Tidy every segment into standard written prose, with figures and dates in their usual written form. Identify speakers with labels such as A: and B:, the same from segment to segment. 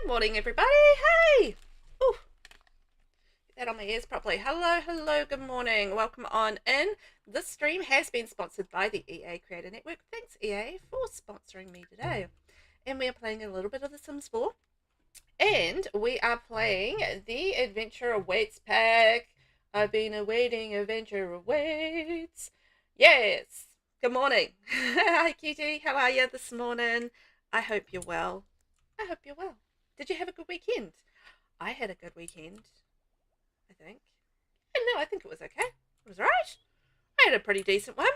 A: Good morning, everybody. Hey! Ooh, get that on my ears properly. Hello, good morning. Welcome on in. This stream has been sponsored by the EA Creator Network. Thanks, EA, for sponsoring me today. And we are playing a little bit of The Sims 4. And we are playing the Adventure Awaits pack. I've been awaiting, Adventure Awaits. Yes! Good morning. Hi, Kitty. How are you this morning? I hope you're well. Did you have a good weekend? I had a good weekend, I think. And no, I think it was okay. It was alright. I had a pretty decent one.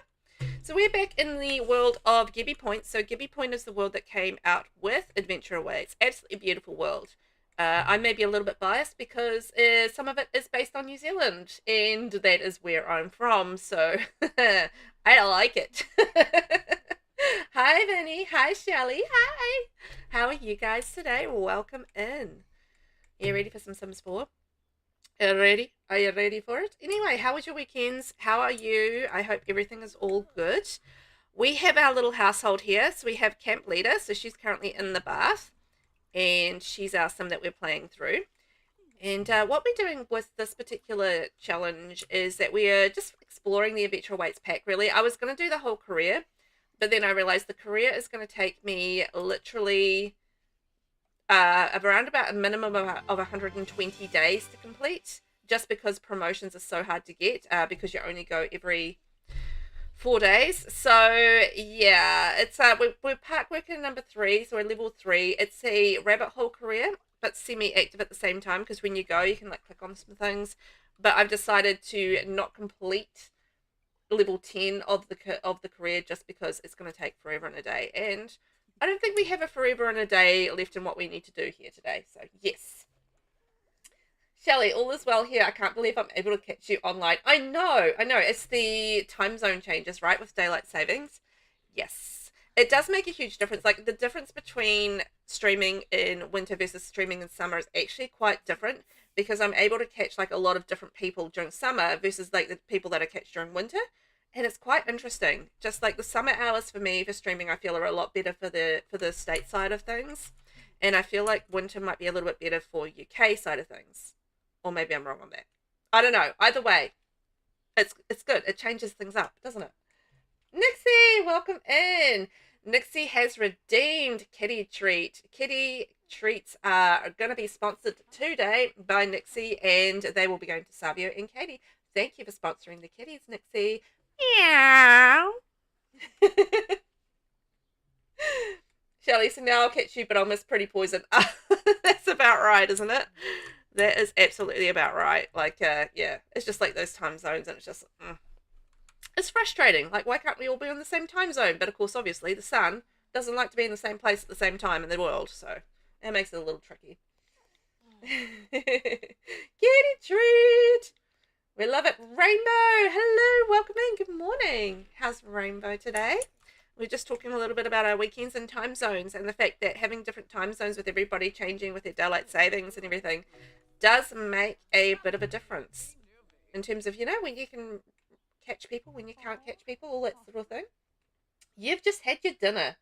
A: So we're back in the world of Gibby Point. So Gibby Point is the world that came out with Adventure Away. It's absolutely beautiful world. I may be a little bit biased because some of it is based on New Zealand, and that is where I'm from. So I like it. Hi, Vinny. Hi, Shelly. Hi. How are you guys today? Welcome in. Are you ready for some Sims 4? Are you ready? Are you ready for it? Anyway, how was your weekends? How are you? I hope everything is all good. We have our little household here. So we have Camp Leader. So she's currently in the bath. And she's our sim that we're playing through. And what we're doing with this particular challenge is that we are just exploring the Adventure Awaits pack, really. I was going to do the whole career, but then I realized the career is going to take me literally around about a minimum of 120 days to complete, just because promotions are so hard to get because you only go every 4 days. So yeah, it's we're park worker number 3, so we're level 3. It's a rabbit hole career, but semi-active at the same time, because when you go you can like click on some things. But I've decided to not complete level 10 of the career just because it's going to take forever and a day, and I don't think we have a forever and a day left in what we need to do here today. So yes. Shelley, all is well here. I can't believe I'm able to catch you online. I know. It's the time zone changes, right, with daylight savings. Yes. It does make a huge difference. Like, the difference between streaming in winter versus streaming in summer is actually quite different, because I'm able to catch like a lot of different people during summer versus like the people that I catch during winter. And it's quite interesting. Just like the summer hours for me for streaming, I feel are a lot better for the state side of things. And I feel like winter might be a little bit better for UK side of things. Or maybe I'm wrong on that. I don't know. Either way, it's good. It changes things up, doesn't it? Nixie, welcome in. Nixie has redeemed Kitty Treat. Kitty Treats are going to be sponsored today by Nixie, and they will be going to Savio and Katie. Thank you for sponsoring the kitties, Nixie. Meow. Shelly, so now I'll catch you, but I'll miss Pretty Poison. That's about right, isn't it? That is absolutely about right. Like, yeah, it's just like those time zones, and it's just, it's frustrating. Like, why can't we all be on the same time zone? But of course, obviously, the sun doesn't like to be in the same place at the same time in the world, so that makes it a little tricky. Kitty treat! We love it. Rainbow! Hello, welcome in. Good morning. How's Rainbow today? We're just talking a little bit about our weekends and time zones, and the fact that having different time zones with everybody changing with their daylight savings and everything does make a bit of a difference in terms of, when you can catch people, when you can't catch people, all that sort of thing. You've just had your dinner.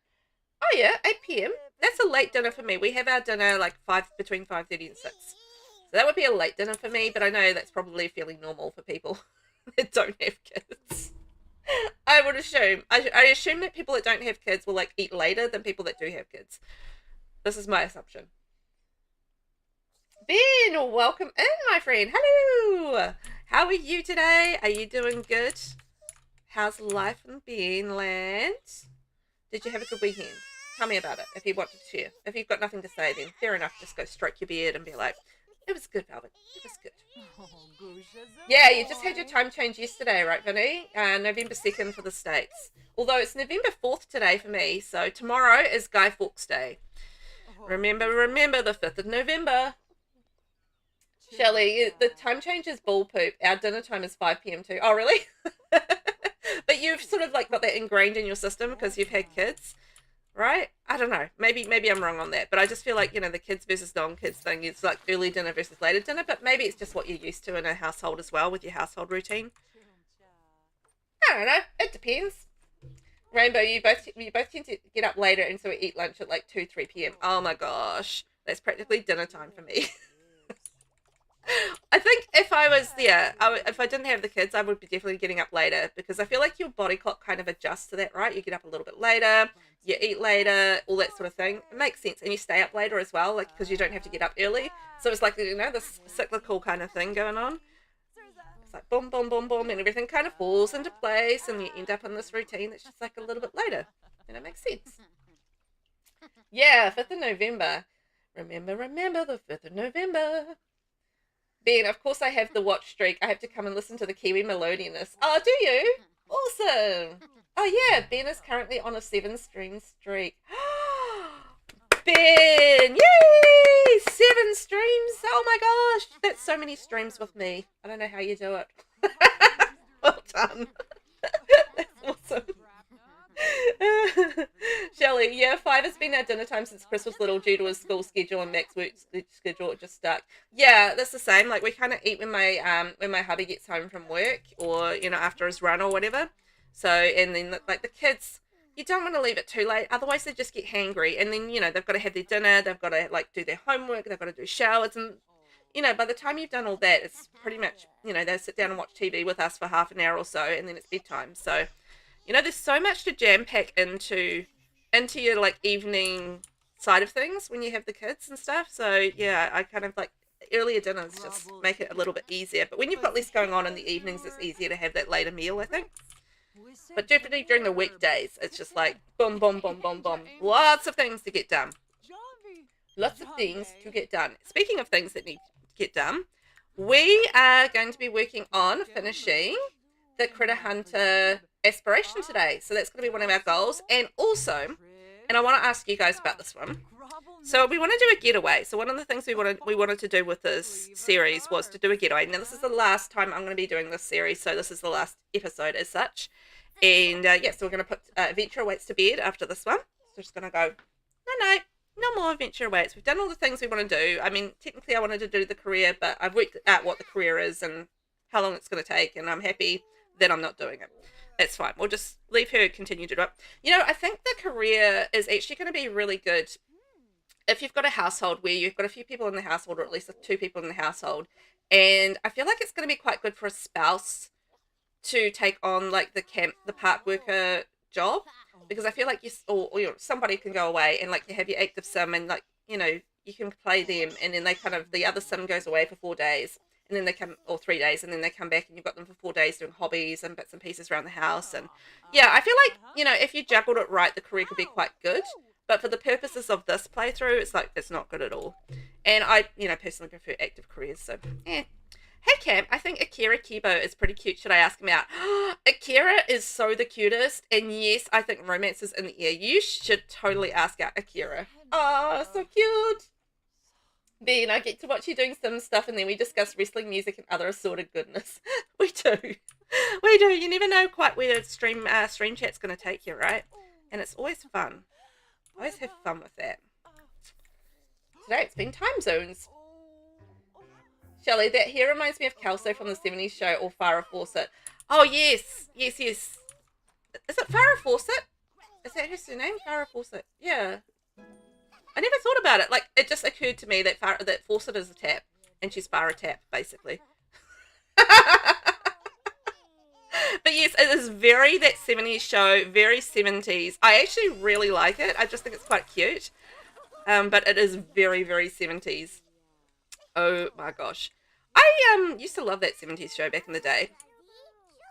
A: Oh yeah, 8 p.m. That's a late dinner for me. We have our dinner like between 5:30 and 6. So that would be a late dinner for me, but I know that's probably fairly normal for people that don't have kids. I would assume. I assume that people that don't have kids will like eat later than people that do have kids. This is my assumption. Ben, welcome in, my friend. Hello. How are you today? Are you doing good? How's life in Ben land? Did you have a good weekend? Tell me about it if you want to share. If you've got nothing to say, then fair enough. Just go stroke your beard and be like, it was good, Velvet. It was good. Yeah, you just had your time change yesterday, right, Vinny? November 2nd for the States. Although it's November 4th today for me, so tomorrow is Guy Fawkes Day. Remember the 5th of November. Shelley, the time change is bull poop. Our dinner time is 5 p.m. too. Oh, really? But you've sort of like got that ingrained in your system because you've had kids, right? I don't know. Maybe I'm wrong on that, but I just feel like, the kids versus non-kids thing is like early dinner versus later dinner, but maybe it's just what you're used to in a household as well with your household routine. I don't know. It depends. Rainbow, you both tend to get up later, and so we eat lunch at like 2, 3 p.m. Oh my gosh. That's practically dinner time for me. I think if I was if I didn't have the kids, I would be definitely getting up later because I feel like your body clock kind of adjusts to that, right? You get up a little bit later, you eat later, all that sort of thing. It makes sense, and you stay up later as well, like because you don't have to get up early. So it's like this cyclical kind of thing going on. It's like boom, boom, boom, boom, and everything kind of falls into place, and you end up in this routine that's just like a little bit later, and it makes sense. Yeah, 5th of November. Remember the 5th of November. Ben, of course I have the watch streak. I have to come and listen to the Kiwi melodiness. Oh, do you? Awesome. Oh, yeah. Ben is currently on a 7-stream streak. Ben! Yay! 7 streams. Oh, my gosh. That's so many streams with me. I don't know how you do it. Well done. That's awesome. Shelley, yeah, 5 has been our dinner time since Chris was little due to his school schedule and Mac's work schedule. It just stuck. Yeah, that's the same. Like we kind of eat when my hubby gets home from work or after his run or whatever. So and then like the kids, you don't want to leave it too late, otherwise they just get hangry. And then they've got to have their dinner, they've got to like do their homework, they've got to do showers, and by the time you've done all that, it's pretty much they sit down and watch TV with us for half an hour or so, and then it's bedtime. So. There's so much to jam pack into your like evening side of things when you have the kids and stuff. So yeah, I kind of like earlier dinners just make it a little bit easier. But when you've got less going on in the evenings, it's easier to have that later meal, I think. But definitely during the weekdays, it's just like boom, boom, boom, boom, boom. Lots of things to get done. Lots of things to get done. Speaking of things that need to get done, we are going to be working on finishing the Critter Hunter aspiration today. So that's going to be one of our goals. And also, and I want to ask you guys about this one. So we want to do a getaway. So one of the things we wanted to do with this series was to do a getaway. Now this is the last time I'm going to be doing this series. So this is the last episode as such. And so we're going to put Adventure Awaits to bed after this one. So just going to go, no more Adventure Awaits. We've done all the things we want to do. I mean, technically I wanted to do the career, but I've worked out what the career is and how long it's going to take. And I'm happy that I'm not doing it. It's fine. We'll just leave her continue to do it. I think the career is actually going to be really good if you've got a household where you've got a few people in the household, or at least 2 people in the household. And I feel like it's going to be quite good for a spouse to take on like the park worker job, because I feel like somebody can go away and like you have your active sim and like you can play them, and then the other sim goes away for 4 days. And then they come, or 3 days, and then they come back and you've got them for 4 days doing hobbies and bits and pieces around the house. And yeah, I feel like, if you juggled it right, the career could be quite good. But for the purposes of this playthrough, it's not good at all. And I, personally prefer active careers. So, yeah. Hey, Cam, I think Akira Kibo is pretty cute. Should I ask him out? Akira is so the cutest. And yes, I think romance is in the air. You should totally ask out Akira. Oh, so cute. Ben, I get to watch you doing some stuff, and then we discuss wrestling, music, and other assorted goodness. We do. We do. You never know quite where stream chat's going to take you, right? And it's always fun. Always have fun with that. Today it's been time zones. Shelley, that hair reminds me of Kelso from the 70s show, or Farrah Fawcett. Oh, yes. Yes, yes. Is it Farrah Fawcett? Is that her surname? Farrah Fawcett. Yeah. I never thought about it. Like, it just occurred to me that Fawcett is a tap, and she's Farrah Tap, basically. But yes, it is very that 70s show, very 70s. I actually really like it. I just think it's quite cute. But it is very, very 70s. Oh my gosh. I used to love that 70s show back in the day.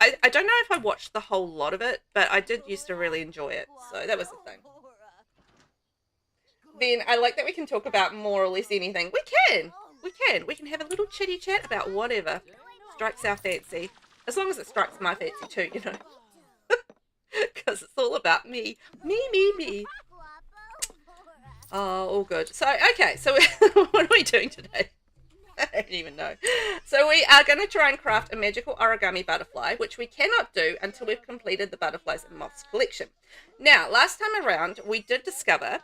A: I don't know if I watched the whole lot of it, but I did used to really enjoy it. So that was the thing. Then I like that we can talk about more or less anything. We can. We can have a little chitty chat about whatever strikes our fancy. As long as it strikes my fancy too, Because it's all about me. Me. Oh, all good. So, okay. So what are we doing today? I don't even know. So we are going to try and craft a magical origami butterfly, which we cannot do until we've completed the Butterflies and Moths collection. Now, last time around, we did discover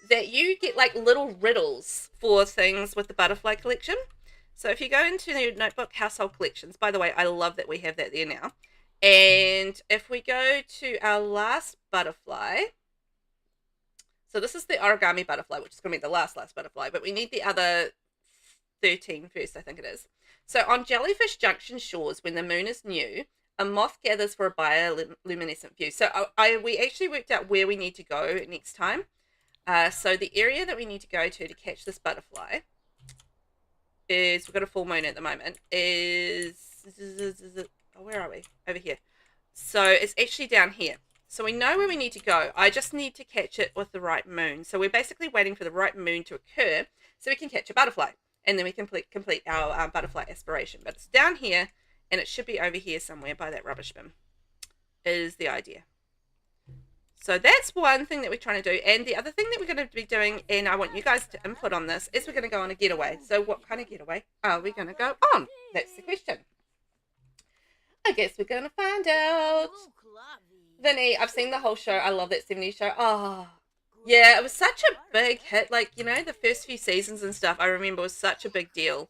A: that you get like little riddles for things with the butterfly collection. So if you go into the notebook household collections, by the way, I love that we have that there now. And if we go to our last butterfly, So this is the origami butterfly, which is going to be the last butterfly, but we need the other 13 first, I think it is. So on Jellyfish Junction shores, when the moon is new, a moth gathers for a bioluminescent view. So we actually worked out where we need to go next time. So the area that we need to go to catch this butterfly is, we've got a full moon at the moment, is, oh, where are we? Over here. So it's actually down here. So we know where we need to go. I just need to catch it with the right moon. So we're basically waiting for the right moon to occur so we can catch a butterfly. And then we can complete our butterfly aspiration. But it's down here, and it should be over here somewhere by that rubbish bin, is the idea. So that's one thing that we're trying to do. And the other thing that we're going to be doing, and I want you guys to input on this, is we're going to go on a getaway. So what kind of getaway are we going to go on? That's the question. I guess we're going to find out. Vinny, I've seen the whole show. I love that 70s show. Oh, yeah, it was such a big hit. Like, you know, the first few seasons and stuff, I remember was such a big deal.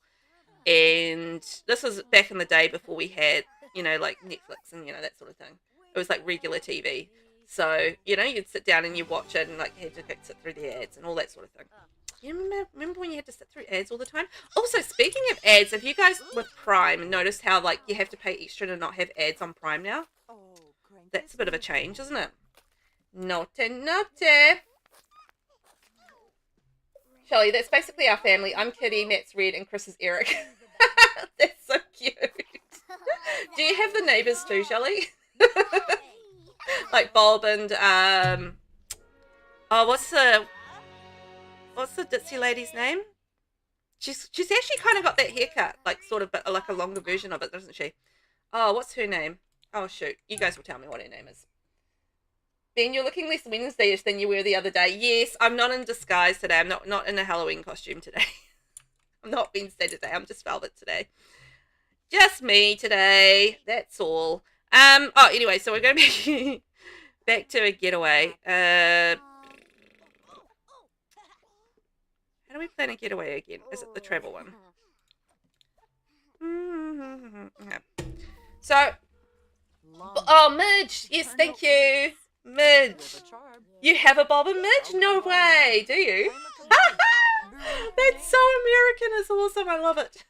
A: And this was back in the day before we had, you know, like Netflix and, you know, that sort of thing. It was like regular TV. So, you know, you'd sit down and you watch it and like had to sit through the ads and all that sort of thing. You remember when you had to sit through ads all the time? Also, speaking of ads, have you guys with Prime noticed how like you have to pay extra to not have ads on Prime now? That's a bit of a change, isn't it? Naughty, naughty. Shelley, that's basically our family. I'm Kitty, Matt's Red, and Chris is Eric. That's so cute. Do you have the neighbours too, Shelley? Like Bob and oh, what's the ditzy lady's name? She's actually kind of got that haircut, like sort of, but like a longer version of it, doesn't she? Oh, what's her name? Oh shoot, you guys will tell me what her name is. Ben, you're looking less Wednesday-ish than you were the other day. Yes, I'm not in disguise today. I'm not in a Halloween costume today. I'm not Wednesday today. I'm just Velvet today. Just me today. That's all. Oh, anyway, so we're going to be back to a getaway. How do we plan a getaway again? Is it the travel one? Okay. So, oh, Midge. Yes, thank you. Midge. You have a bob and Midge? No way. Do you? That's so American. It's awesome. I love it.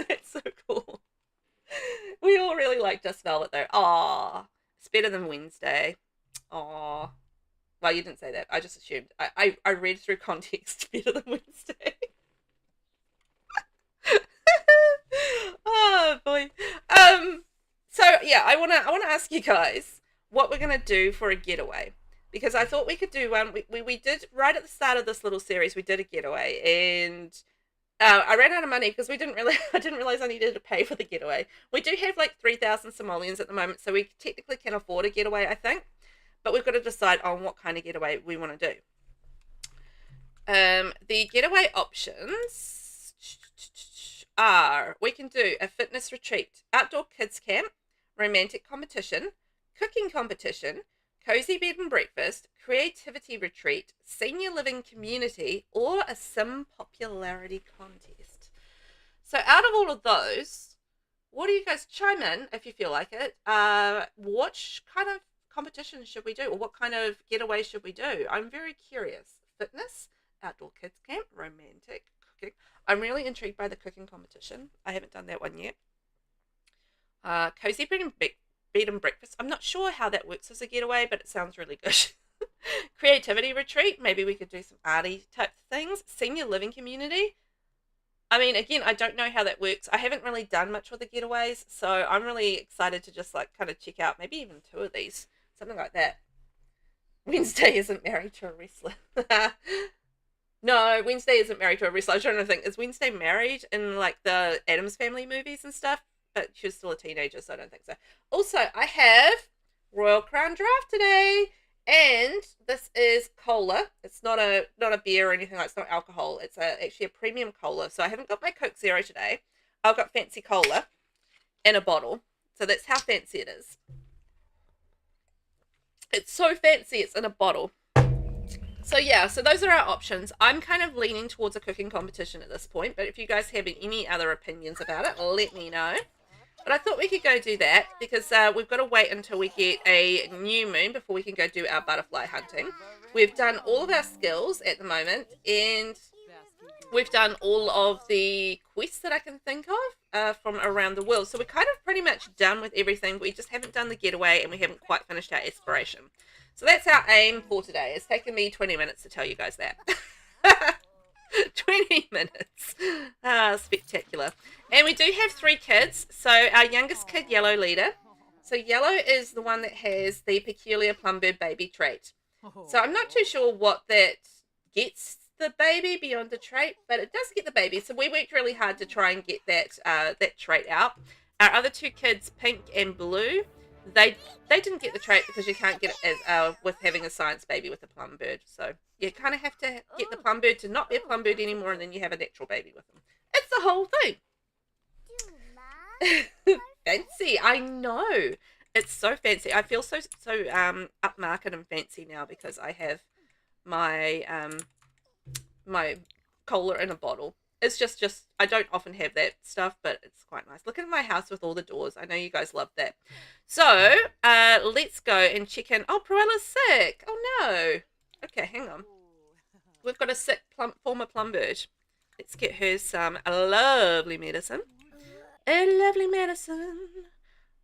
A: That's so cool. We all really like Just Velvet though. Aw. It's better than Wednesday. Aw. Well, you didn't say that. I just assumed. I read through context better than Wednesday. Oh boy. So yeah, I wanna ask you guys what we're gonna do for a getaway. Because I thought we could do one. We did right at the start of this little series, we did a getaway, and I ran out of money because I didn't realize I needed to pay for the getaway. We do have like 3,000 simoleons at the moment, so we technically can afford a getaway, I think. But we've got to decide on what kind of getaway we want to do. The getaway options are, we can do a fitness retreat, outdoor kids camp, romantic competition, cooking competition, cozy bed and breakfast, creativity retreat, senior living community, or a sim popularity contest. So out of all of those, what do you guys chime in if you feel like it? What kind of competition should we do, or what kind of getaway should we do? I'm very curious. Fitness, outdoor kids camp, romantic, cooking. I'm really intrigued by the cooking competition. I haven't done that one yet. Cozy bed and breakfast. I'm not sure how that works as a getaway, but it sounds really good. Creativity retreat. Maybe we could do some arty type things. Senior living community. I mean, again, I don't know how that works. I haven't really done much with the getaways, so I'm really excited to just like kind of check out maybe even 2 of these. Something like that. Wednesday isn't married to a wrestler. No, Wednesday isn't married to a wrestler. I'm trying to think. Is Wednesday married in like the Addams Family movies and stuff? But she was still a teenager, so I don't think so. Also, I have Royal Crown Draft today, and this is cola. It's not a beer or anything like. It's not alcohol. It's actually a premium cola. So I haven't got my Coke Zero today. I've got fancy cola in a bottle. So that's how fancy it is. It's so fancy. It's in a bottle. So yeah, so those are our options. I'm kind of leaning towards a cooking competition at this point, but if you guys have any other opinions about it, let me know. But I thought we could go do that because we've got to wait until we get a new moon before we can go do our butterfly hunting. We've done all of our skills at the moment, and we've done all of the quests that I can think of from around the world. So we're kind of pretty much done with everything. We just haven't done the getaway, and we haven't quite finished our aspiration. So that's our aim for today. It's taken me 20 minutes to tell you guys that. 20 minutes. Spectacular. And we do have 3 kids. So our youngest kid, Yellow Leader. So Yellow is the one that has the peculiar plumbird baby trait. So I'm not too sure what that gets the baby beyond the trait, but it does get the baby. So we worked really hard to try and get that trait out. Our other 2 kids, Pink and Blue, they didn't get the trait because you can't get it as with having a science baby with a plumbird. So you kind of have to get the plumbird to not be a plumbird anymore, and then you have a natural baby with them. It's the whole thing. Fancy, I know. It's so fancy. I feel so upmarket and fancy now because I have my my cola in a bottle. It's just I don't often have that stuff, but it's quite nice. Look at my house with all the doors. I know you guys love that. So let's go and check in. Oh, Proella's sick. Oh no. Okay, hang on. We've got a sick former plumbird. Let's get her some lovely medicine. A lovely medicine.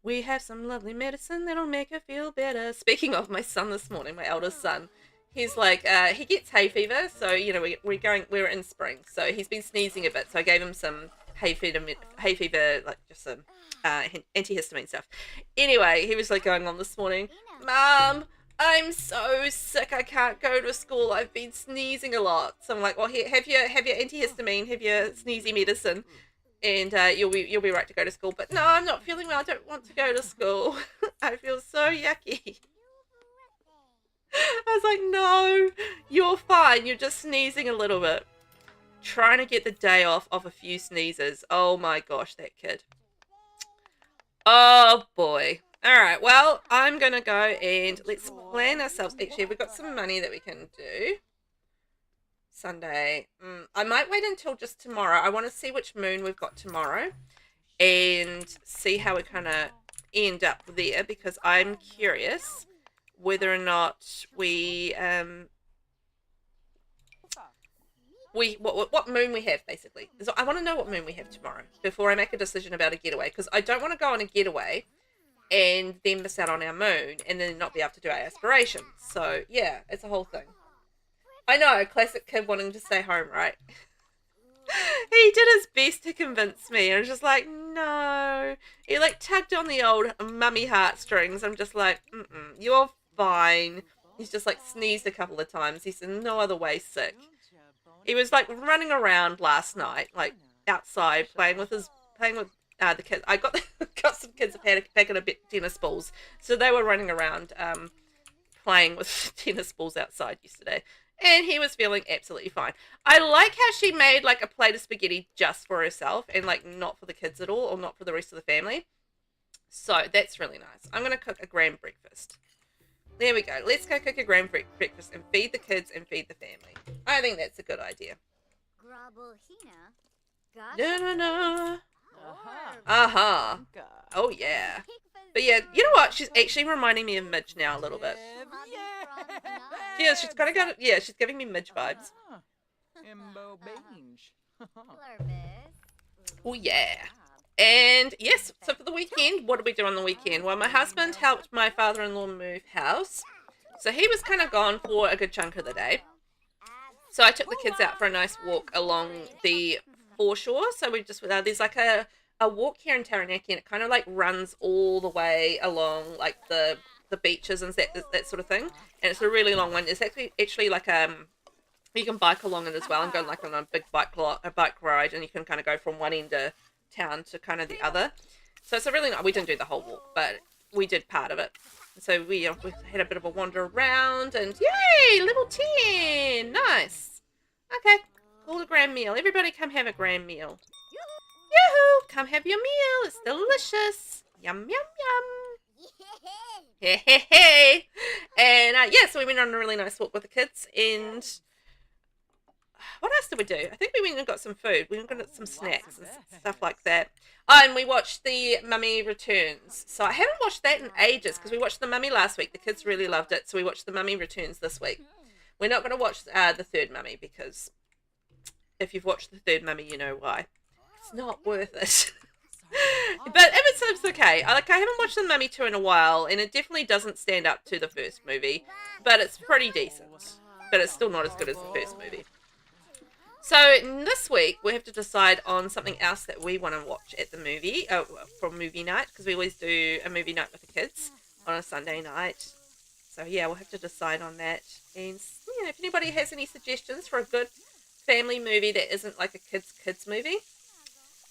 A: We have some lovely medicine that'll make her feel better. Speaking of my son this morning, my eldest son, he's like, he gets hay fever. So, you know, we're in spring. So he's been sneezing a bit. So I gave him some hay fever, like just some antihistamine stuff. Anyway, he was like going on this morning, Mom, I'm so sick. I can't go to school. I've been sneezing a lot. So I'm like, well, here, have your antihistamine, have your sneezy medicine, and you'll be right to go to school. But no, I'm not feeling well. I don't want to go to school. I feel so yucky. I was like, no, you're fine. You're just sneezing a little bit. Trying to get the day off of a few sneezes. Oh my gosh, that kid. Oh boy. Alright, well, I'm going to go and let's plan ourselves. Actually, we've got some money that we can do. Sunday. I might wait until just tomorrow. I want to see which moon we've got tomorrow and see how we kind of end up there, because I'm curious whether or not what moon we have, basically. So I want to know what moon we have tomorrow before I make a decision about a getaway, because I don't want to go on a getaway and then miss out on our moon and then not be able to do our aspirations. So yeah, it's a whole thing. I know, classic kid wanting to stay home, right? He did his best to convince me. I was just like, no. He like tugged on the old mummy heartstrings. I'm just like, you're fine. He's just like sneezed a couple of times. He's in no other way sick. He was like running around last night, like outside playing with the kids. I got some kids a packet of tennis balls, so they were running around playing with tennis balls outside yesterday, and he was feeling absolutely fine. I like how she made like a plate of spaghetti just for herself and like not for the kids at all, or not for the rest of the family. So that's really nice. I'm gonna cook a grand breakfast. There we go. Let's go cook a grand breakfast and feed the kids and feed the family. I think that's a good idea. No. Uh-huh. Oh, yeah. But yeah, you know what? She's actually reminding me of Midge now a little bit. Yeah, she's kind of got, yeah, she's giving me Midge vibes. Oh, yeah. And yes, so for the weekend, what did we do on the weekend? Well, my husband helped my father-in-law move house. So he was kind of gone for a good chunk of the day. So I took the kids out for a nice walk along the foreshore. So we just, there's like a walk here in Taranaki, and it kind of like runs all the way along like the beaches and that sort of thing. And it's a really long one. It's actually like you can bike along it as well and go like on a big bike ride, and you can kind of go from one end of town to kind of the other. So it's a really nice, we didn't do the whole walk, but we did part of it. So we had a bit of a wander around, and yay, level 10, nice. Okay, call a grand meal. Everybody come have a grand meal. Yoo-hoo, come have your meal, it's delicious. Yum, yum, yum. Hey, hey, hey. And yeah, so we went on a really nice walk with the kids, and what else did we do? I think we went and got some food. We went and got some snacks and stuff like that. Oh, and we watched The Mummy Returns. So I haven't watched that in ages because we watched The Mummy last week. The kids really loved it, so we watched The Mummy Returns this week. We're not going to watch the third Mummy because if you've watched the third Mummy, you know why. It's not worth it. But it's okay. I haven't watched The Mummy 2 in a while, and it definitely doesn't stand up to the first movie, but it's pretty decent. But it's still not as good as the first movie. So this week we have to decide on something else that we want to watch at the movie for movie night, because we always do a movie night with the kids on a Sunday night. So yeah, we'll have to decide on that. And if anybody has any suggestions for a good family movie that isn't like a kids movie,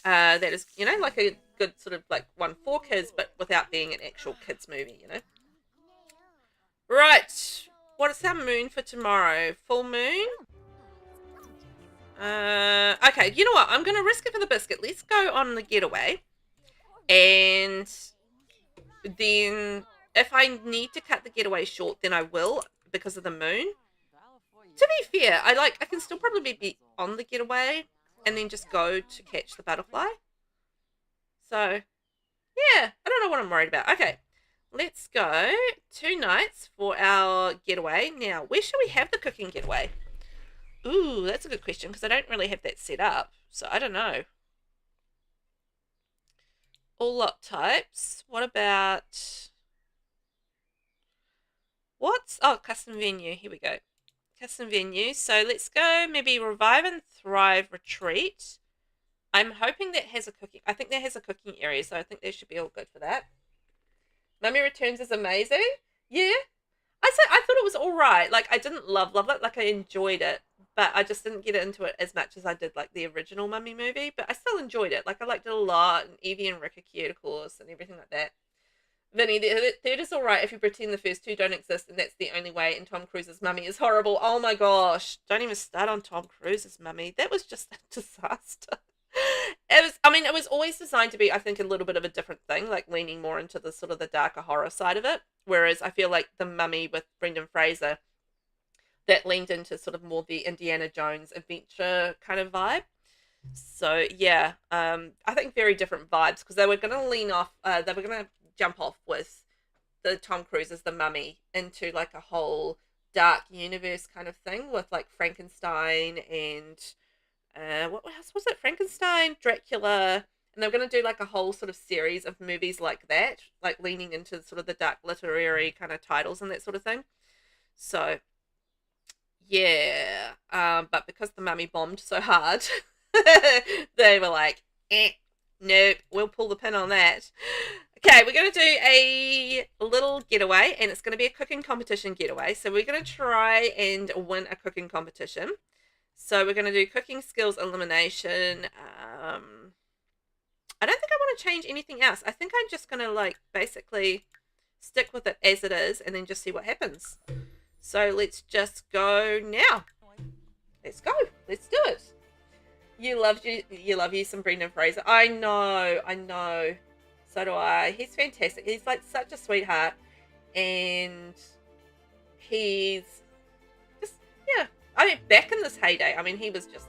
A: that is like a good sort of like one for kids, but without being an actual kids movie, Right. What is our moon for tomorrow? Full moon? Okay, you know what? I'm going to risk it for the biscuit. Let's go on the getaway. And then if I need to cut the getaway short, then I will because of the moon. To be fair, I can still probably be on the getaway and then just go to catch the butterfly. So, yeah, I don't know what I'm worried about. Okay, let's go. 2 nights for our getaway. Now, where should we have the cooking getaway? Ooh, that's a good question because I don't really have that set up. So, I don't know. All lot types. What about... Oh, custom venue. Here we go. Custom venue. So, let's go maybe Revive and Thrive Retreat. I'm hoping that has a cooking... I think that has a cooking area, so I think that should be all good for that. Mummy Returns is amazing. Yeah. I thought it was all right. I didn't love it. I enjoyed it. But I just didn't get into it as much as I did, the original Mummy movie. But I still enjoyed it. I liked it a lot. And Evie and Rick are cute, of course, and everything like that. Vinny, the third is all right if you pretend the first 2 don't exist, and that's the only way, and Tom Cruise's Mummy is horrible. Oh, my gosh. Don't even start on Tom Cruise's Mummy. That was just a disaster. It was always designed to be, I think, a little bit of a different thing, leaning more into the sort of the darker horror side of it. Whereas I feel like the Mummy with Brendan Fraser, that leaned into sort of more the Indiana Jones adventure kind of vibe. So yeah, I think very different vibes because they were going to they were going to jump off with the Tom Cruise as the Mummy into a whole dark universe kind of thing with Frankenstein and what else was it? Frankenstein, Dracula, and they were going to do a whole sort of series of movies like that, leaning into sort of the dark literary kind of titles and that sort of thing. So yeah, but because the Mummy bombed so hard, they were nope, we'll pull the pin on that. Okay, we're going to do a little getaway, and it's going to be a cooking competition getaway. So we're going to try and win a cooking competition. So we're going to do cooking skills elimination. I don't think I want to change anything else. I think I'm just going to basically stick with it as it is and then just see what happens. So let's just go now. Let's go. Let's do it. You love you some Brendan Fraser. I know. So do I. He's fantastic. He's such a sweetheart. And he's just, yeah. Back in this heyday, he was just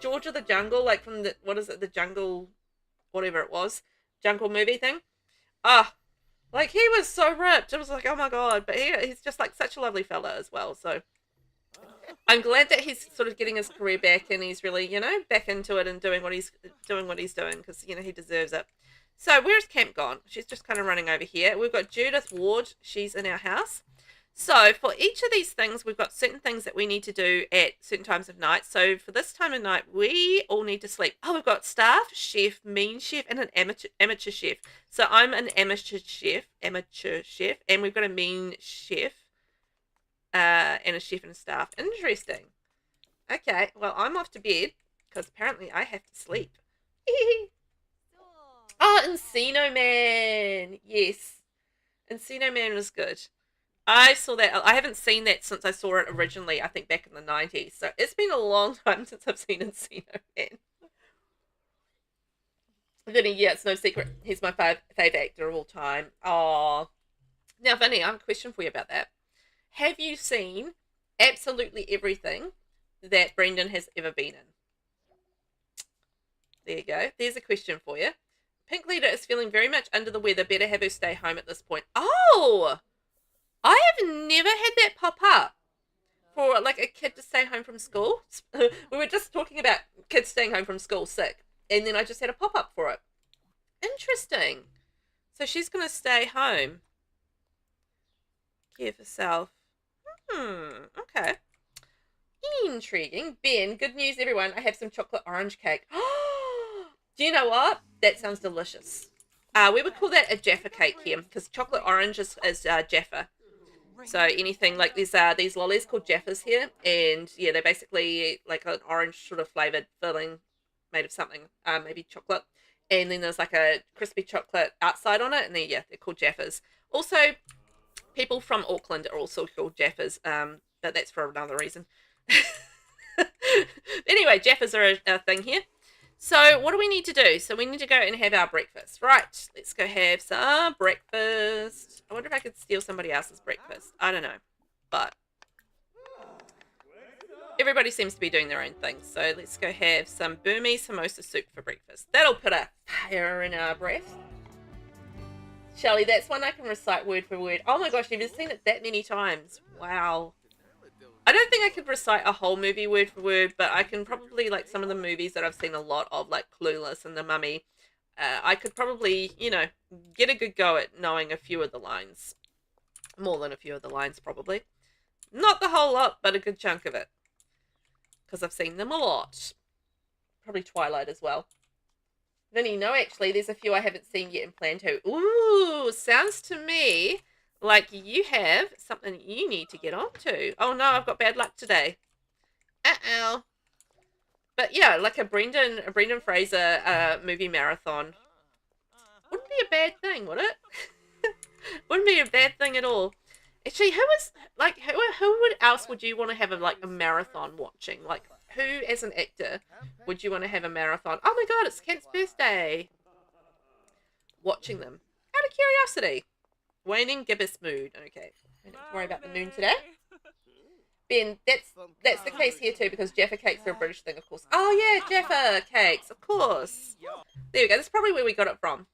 A: George of the Jungle, from the, what is it, the Jungle, whatever it was, Jungle movie thing. He was so ripped. It was oh my God. But he's just such a lovely fella as well. So I'm glad that he's sort of getting his career back and he's really, back into it and doing what he's doing because, he deserves it. So where's Camp gone? She's just kind of running over here. We've got Judith Ward. She's in our house. So for each of these things, we've got certain things that we need to do at certain times of night. So for this time of night, we all need to sleep. Oh, we've got staff, chef, mean chef, and an amateur chef. So I'm an amateur chef, and we've got a mean chef, and a chef and a staff. Interesting. Okay, well, I'm off to bed because apparently I have to sleep. Oh, Encino Man. Yes. Encino Man was good. I saw that. I haven't seen that since I saw it originally, I think back in the 90s. So it's been a long time since I've seen Encino Man. Vinny, yeah, it's no secret. He's my fave actor of all time. Oh. Now, Vinny, I have a question for you about that. Have you seen absolutely everything that Brendan has ever been in? There you go. There's a question for you. Pink Leader is feeling very much under the weather. Better have her stay home at this point. Oh! I have never had that pop up for like a kid to stay home from school. We were just talking about kids staying home from school sick, and then I just had a pop up for it. Interesting. So she's going to stay home. Care for self. Okay. Intriguing. Ben, good news, everyone. I have some chocolate orange cake. Do you know what? That sounds delicious. We would call that a Jaffa cake here because chocolate orange is Jaffa. So anything like these lollies called Jaffas here, and yeah, they're basically like an orange sort of flavored filling made of something, maybe chocolate, and then there's like a crispy chocolate outside on it, and then yeah, they're called Jaffas. Also, people from Auckland are also called Jaffas, but that's for another reason. Anyway, Jaffas are a thing here. So what do we need to do? So we need to go and have our breakfast. Right, let's go have some breakfast. I wonder if I could steal somebody else's breakfast. I don't know. But everybody seems to be doing their own thing. So let's go have some Burmese samosa soup for breakfast. That'll put a fire in our breath. Shelley, that's one I can recite word for word. Oh my gosh, you've seen it that many times. Wow. I don't think I could recite a whole movie word for word, but I can probably, like, some of the movies that I've seen a lot of, like Clueless and The Mummy, I could probably, you know, get a good go at knowing a few of the lines. More than a few of the lines, probably. Not the whole lot, but a good chunk of it. Because I've seen them a lot. Probably Twilight as well. Vinny, no, actually, there's a few I haven't seen yet and plan to. Ooh, sounds to me like you have something you need to get onto. Oh no, I've got bad luck today. Uh-oh. But yeah, like a Brendan Fraser movie marathon. Wouldn't be a bad thing, would it? Wouldn't be a bad thing at all. Actually, who else would you want to have a marathon watching? Like, who as an actor would you want to have a marathon? Oh my god, it's Kent's birthday. Watching them. Out of curiosity. Waning gibbous mood. Okay. I don't have to worry about the moon today. Ben, that's the case here too, because Jaffa cakes are a British thing, of course. Oh yeah, Jaffa cakes, of course. There we go. That's probably where we got it from.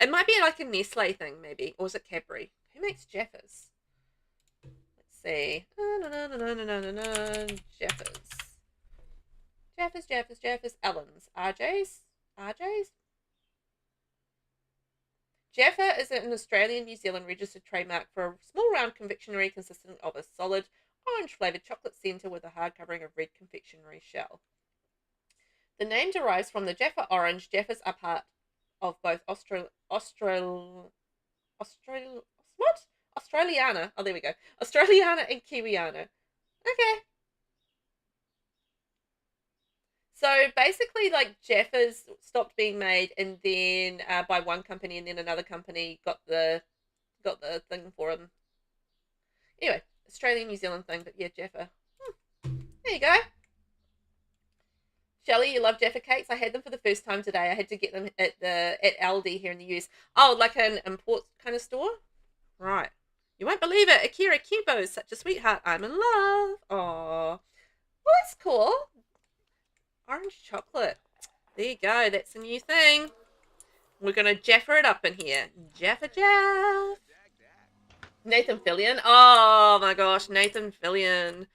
A: It might be like a Nestle thing, maybe. Or is it Cadbury? Who makes Jaffas? Let's see. Jaffas. Allen's. RJ's? Jaffa is an Australian New Zealand registered trademark for a small round confectionery consisting of a solid orange flavoured chocolate centre with a hard covering of red confectionery shell. The name derives from the Jaffa orange. Jaffas are part of both Australiana. Oh, there we go. Australiana and Kiwiana. Okay. So basically, like, Jaffas stopped being made, and then by one company, and then another company got the thing for them. Anyway, Australian New Zealand thing, but yeah, Jaffa. There you go. Shelley, you love Jaffa cakes. I had them for the first time today. I had to get them at Aldi here in the US. Oh, like an import kind of store? Right. You won't believe it. Akira Kubo is such a sweetheart. I'm in love. Aww. Well, that's cool. Orange chocolate. There you go. That's a new thing. We're going to Jaffa it up in here. Jaffa Jaff. Nathan Fillion. Oh my gosh, Nathan Fillion.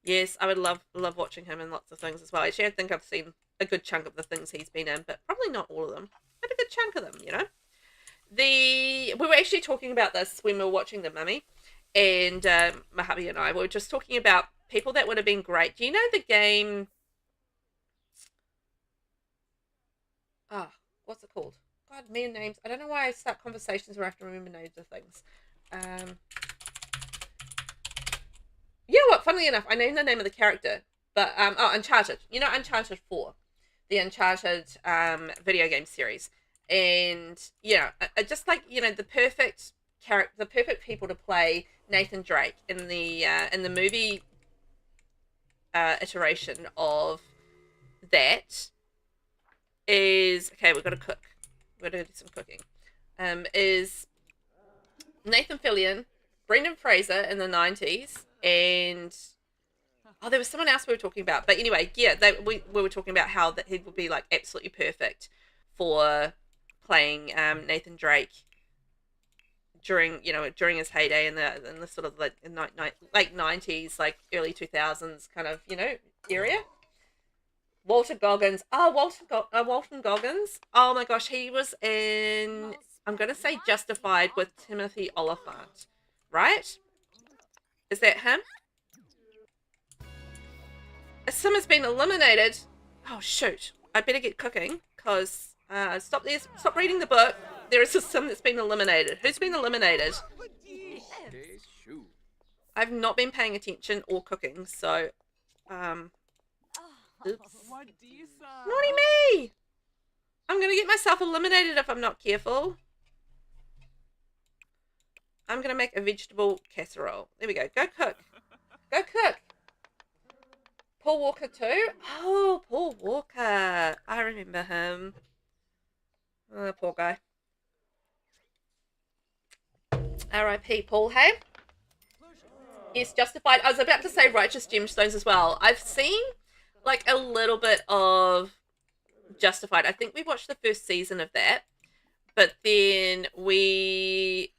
A: Yes, I would love watching him in lots of things as well. Actually, I think I've seen a good chunk of the things he's been in, but probably not all of them. But a good chunk of them, you know. We were actually talking about this when we were watching The Mummy, and my hubby and I were just talking about people that would have been great. Do you know the game? What's it called? God, me and names. I don't know why I start conversations where I have to remember names of things. You know what? Funnily enough, I know the name of the character, but Uncharted. You know, Uncharted 4, the Uncharted video game series, and yeah, just like, you know, the perfect character, the perfect people to play Nathan Drake in the movie iteration of that is okay. We've got to cook. We've got to do some cooking. Is Nathan Fillion, Brendan Fraser in the 90s, and Oh, there was someone else we were talking about. But anyway, yeah, we were talking about how that he would be like absolutely perfect for playing Nathan Drake during during his heyday in the sort of like late 90s, like early 2000s kind of area. Walter Goggins. Oh, Walton Goggins. Oh my gosh, he was in, I'm going to say Justified with Timothy Oliphant, right? Is that him? Sim has been eliminated. Oh shoot! I better get cooking because stop reading the book. There is a sim that's been eliminated. Who's been eliminated? I've not been paying attention or cooking, so oops. Naughty me! I'm gonna get myself eliminated if I'm not careful. I'm gonna make a vegetable casserole. There we go. Go cook. Go cook. Paul Walker too? Oh, Paul Walker. I remember him. Oh, poor guy. R.I.P. Paul, hey? Yes, Justified. I was about to say Righteous Gemstones as well. I've seen like a little bit of Justified. I think we watched the first season of that. But then we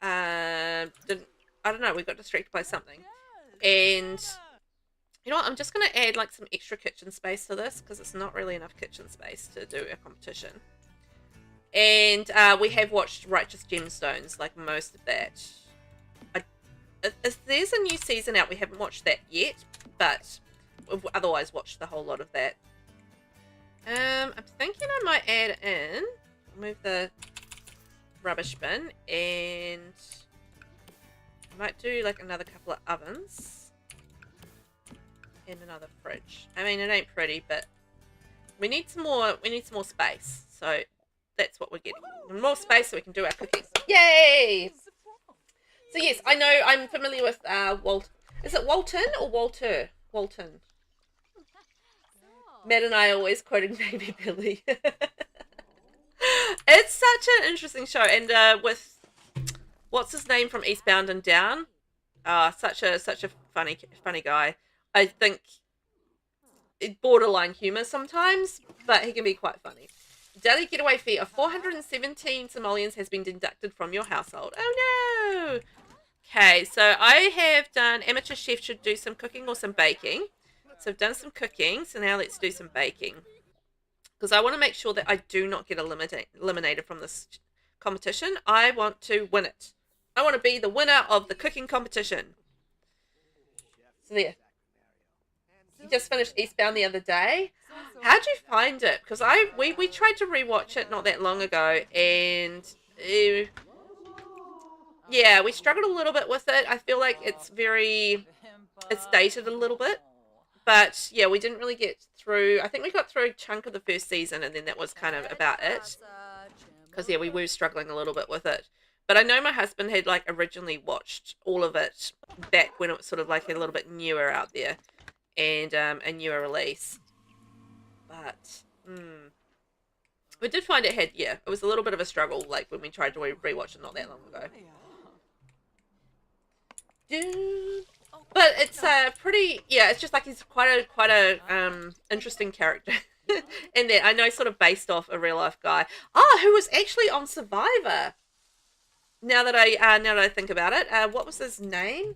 A: didn't, I don't know, we got distracted by something. And you know what? I'm just going to add like some extra kitchen space to this because it's not really enough kitchen space to do a competition. And we have watched Righteous Gemstones, like most of that. If there's a new season out, we haven't watched that yet, but we've otherwise watched the whole lot of that. I'm thinking I might add in, move the rubbish bin, and I might do like another couple of ovens. In another fridge. I mean, it ain't pretty, but we need some more. We need some more space. So that's what we're getting. More space so we can do our cooking. Yay! So yes, I know I'm familiar with Walt. Is it Walton or Walter? Walton. Matt and I are always quoting Baby Billy. It's such an interesting show, and with what's his name from Eastbound and Down? Such a funny guy. I think it's borderline humor sometimes, but he can be quite funny. Daily getaway fee of 417 simoleons has been deducted from your household. Oh no! Okay, so I have done amateur chef should do some cooking or some baking. So I've done some cooking, so now let's do some baking. Because I want to make sure that I do not get eliminated from this competition. I want to win it. I want to be the winner of the cooking competition. So there. You just finished Eastbound the other day. How'd you find it? Because we tried to rewatch it not that long ago, and yeah, we struggled a little bit with it. I feel like it's dated a little bit, but yeah, we didn't really get through. I think we got through a chunk of the first season, and then that was kind of about it. Because yeah, we were struggling a little bit with it. But I know my husband had like originally watched all of it back when it was sort of like a little bit newer out there. And a newer release, but we did find it was a little bit of a struggle, like when we tried to rewatch it not that long ago. But it's it's just like he's quite a interesting character, and that I know sort of based off a real life guy. Who was actually on Survivor. Now that I think about it, what was his name?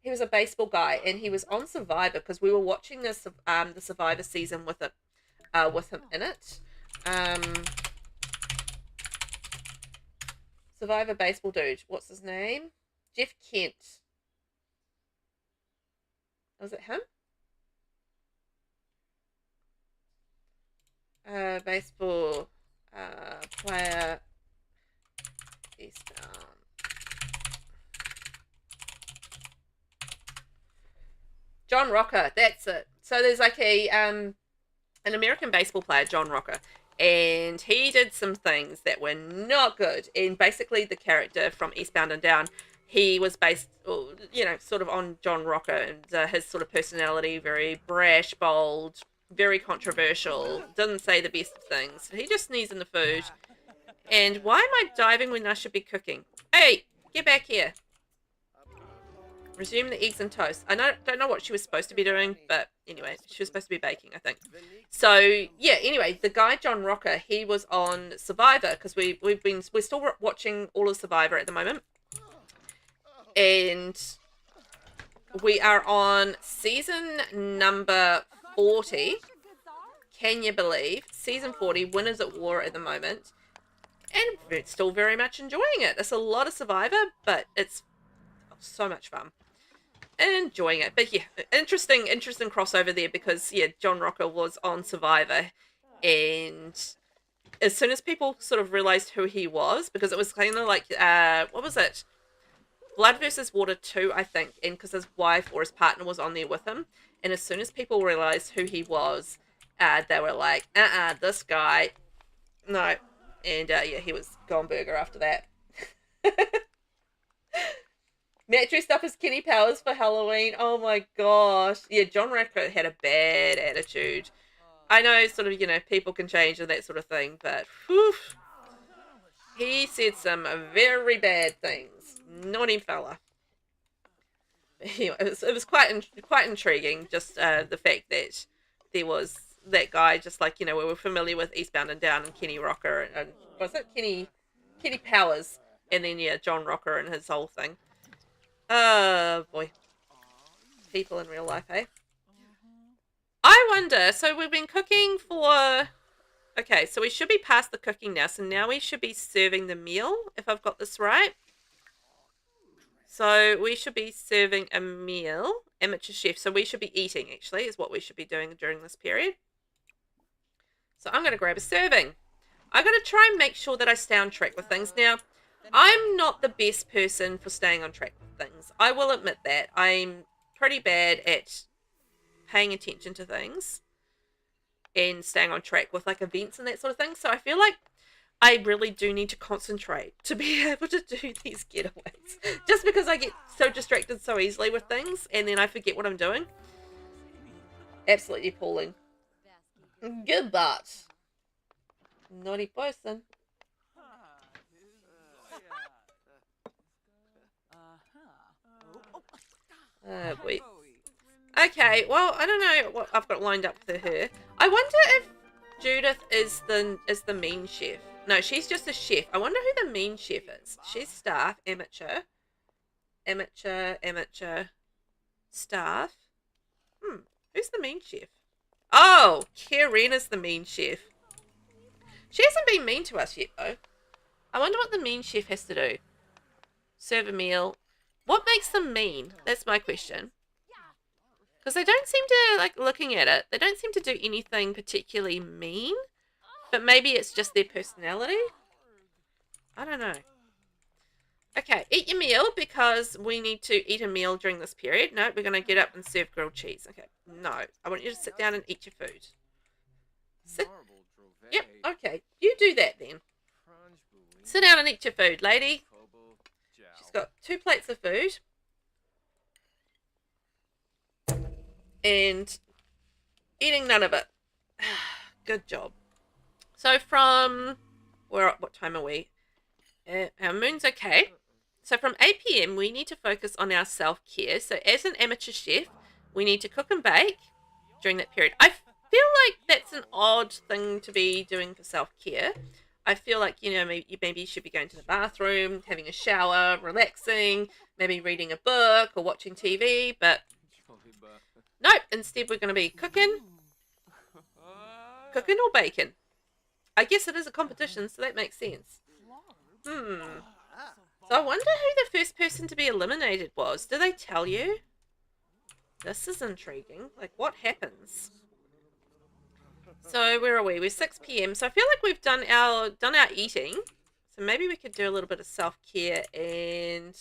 A: He was a baseball guy, and he was on Survivor because we were watching this the Survivor season with him in it. Survivor baseball dude. What's his name? Jeff Kent. Was it him? Baseball player Eastbound. John Rocker, that's it. So there's like an American baseball player, John Rocker, and he did some things that were not good. And basically the character from Eastbound and Down, he was based, sort of on John Rocker, and his sort of personality, very brash, bold, very controversial, doesn't say the best of things. He just sneezed in the food. And why am I diving when I should be cooking? Hey, get back here. Resume the eggs and toast. I don't know what she was supposed to be doing, but anyway, she was supposed to be baking, I think. So yeah, anyway, the guy John Rocker, he was on Survivor because we're still watching all of Survivor at the moment, and we are on season number 40. Can you believe? Season 40, Winners at War at the moment, and we're still very much enjoying it. It's a lot of Survivor, but it's so much fun. Enjoying it. But yeah, interesting crossover there because yeah, John Rocker was on Survivor, and as soon as people sort of realized who he was, because it was kind of like what was it, Blood versus Water 2, I think, and because his wife or his partner was on there with him, and as soon as people realized who he was, they were like, this guy, no. And yeah, he was gone burger after that. Matt dressed up as Kenny Powers for Halloween. Oh my gosh. Yeah, John Rocker had a bad attitude. I know sort of, people can change and that sort of thing, but whew, he said some very bad things. Naughty fella. Anyway, it was quite intriguing, just the fact that there was that guy, just like, we were familiar with Eastbound and Down and Kenny Rocker, and was it Kenny Powers, and then, yeah, John Rocker and his whole thing. Oh, boy. People in real life, eh? I wonder, so we've been cooking for... Okay, so we should be past the cooking now. So now we should be serving the meal, if I've got this right. So we should be serving a meal. Amateur chef. So we should be eating, actually, is what we should be doing during this period. So I'm going to grab a serving. I'm going to try and make sure that I stay on track with things. Now, I'm not the best person for staying on track with things. I will admit that. I'm pretty bad at paying attention to things and staying on track with like events and that sort of thing. So I feel like I really do need to concentrate to be able to do these getaways. Just because I get so distracted so easily with things and then I forget what I'm doing. Absolutely appalling. Good but. Naughty person. Oh, boy. Okay, well, I don't know what I've got lined up for her. I wonder if Judith is the mean chef. No, she's just a chef. I wonder who the mean chef is. She's staff, amateur, staff. Who's the mean chef? Oh, Karen is the mean chef. She hasn't been mean to us yet, though. I wonder what the mean chef has to do. Serve a meal. What makes them mean? That's my question. Because they don't seem to, like, looking at it, they don't seem to do anything particularly mean. But maybe it's just their personality. I don't know. Okay, eat your meal because we need to eat a meal during this period. No, we're going to get up and serve grilled cheese. Okay, no. I want you to sit down and eat your food. Sit. Yep, okay. You do that then. Sit down and eat your food, lady. She's got 2 plates of food. And eating none of it. Good job. So from... what time are we? Our moon's okay. So from 8 p.m, we need to focus on our self-care. So as an amateur chef, we need to cook and bake during that period. I feel like that's an odd thing to be doing for self-care. I feel like, maybe you should be going to the bathroom, having a shower, relaxing, maybe reading a book or watching TV, but nope, instead we're going to be cooking or baking. I guess it is a competition, so that makes sense. So I wonder who the first person to be eliminated was. Do they tell you? This is intriguing. Like, what happens? So where are we? We're 6 p.m. So I feel like we've done our eating. So maybe we could do a little bit of self-care and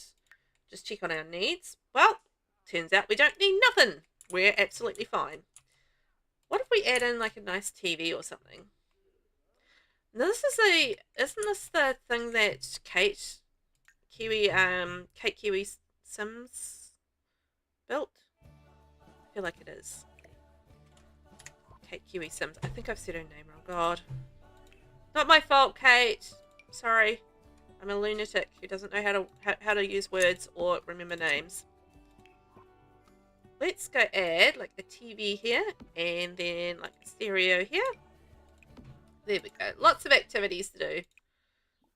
A: just check on our needs. Well, turns out we don't need nothing. We're absolutely fine. What if we add in like a nice TV or something? Now isn't this the thing that Kate Kiwi Sims built? I feel like it is. Kate Kiwi Sims. I think I've said her name wrong. God. Not my fault, Kate. Sorry. I'm a lunatic who doesn't know how to use words or remember names. let's go add like a TV here and then like a stereo here. There we go. Lots of activities to do.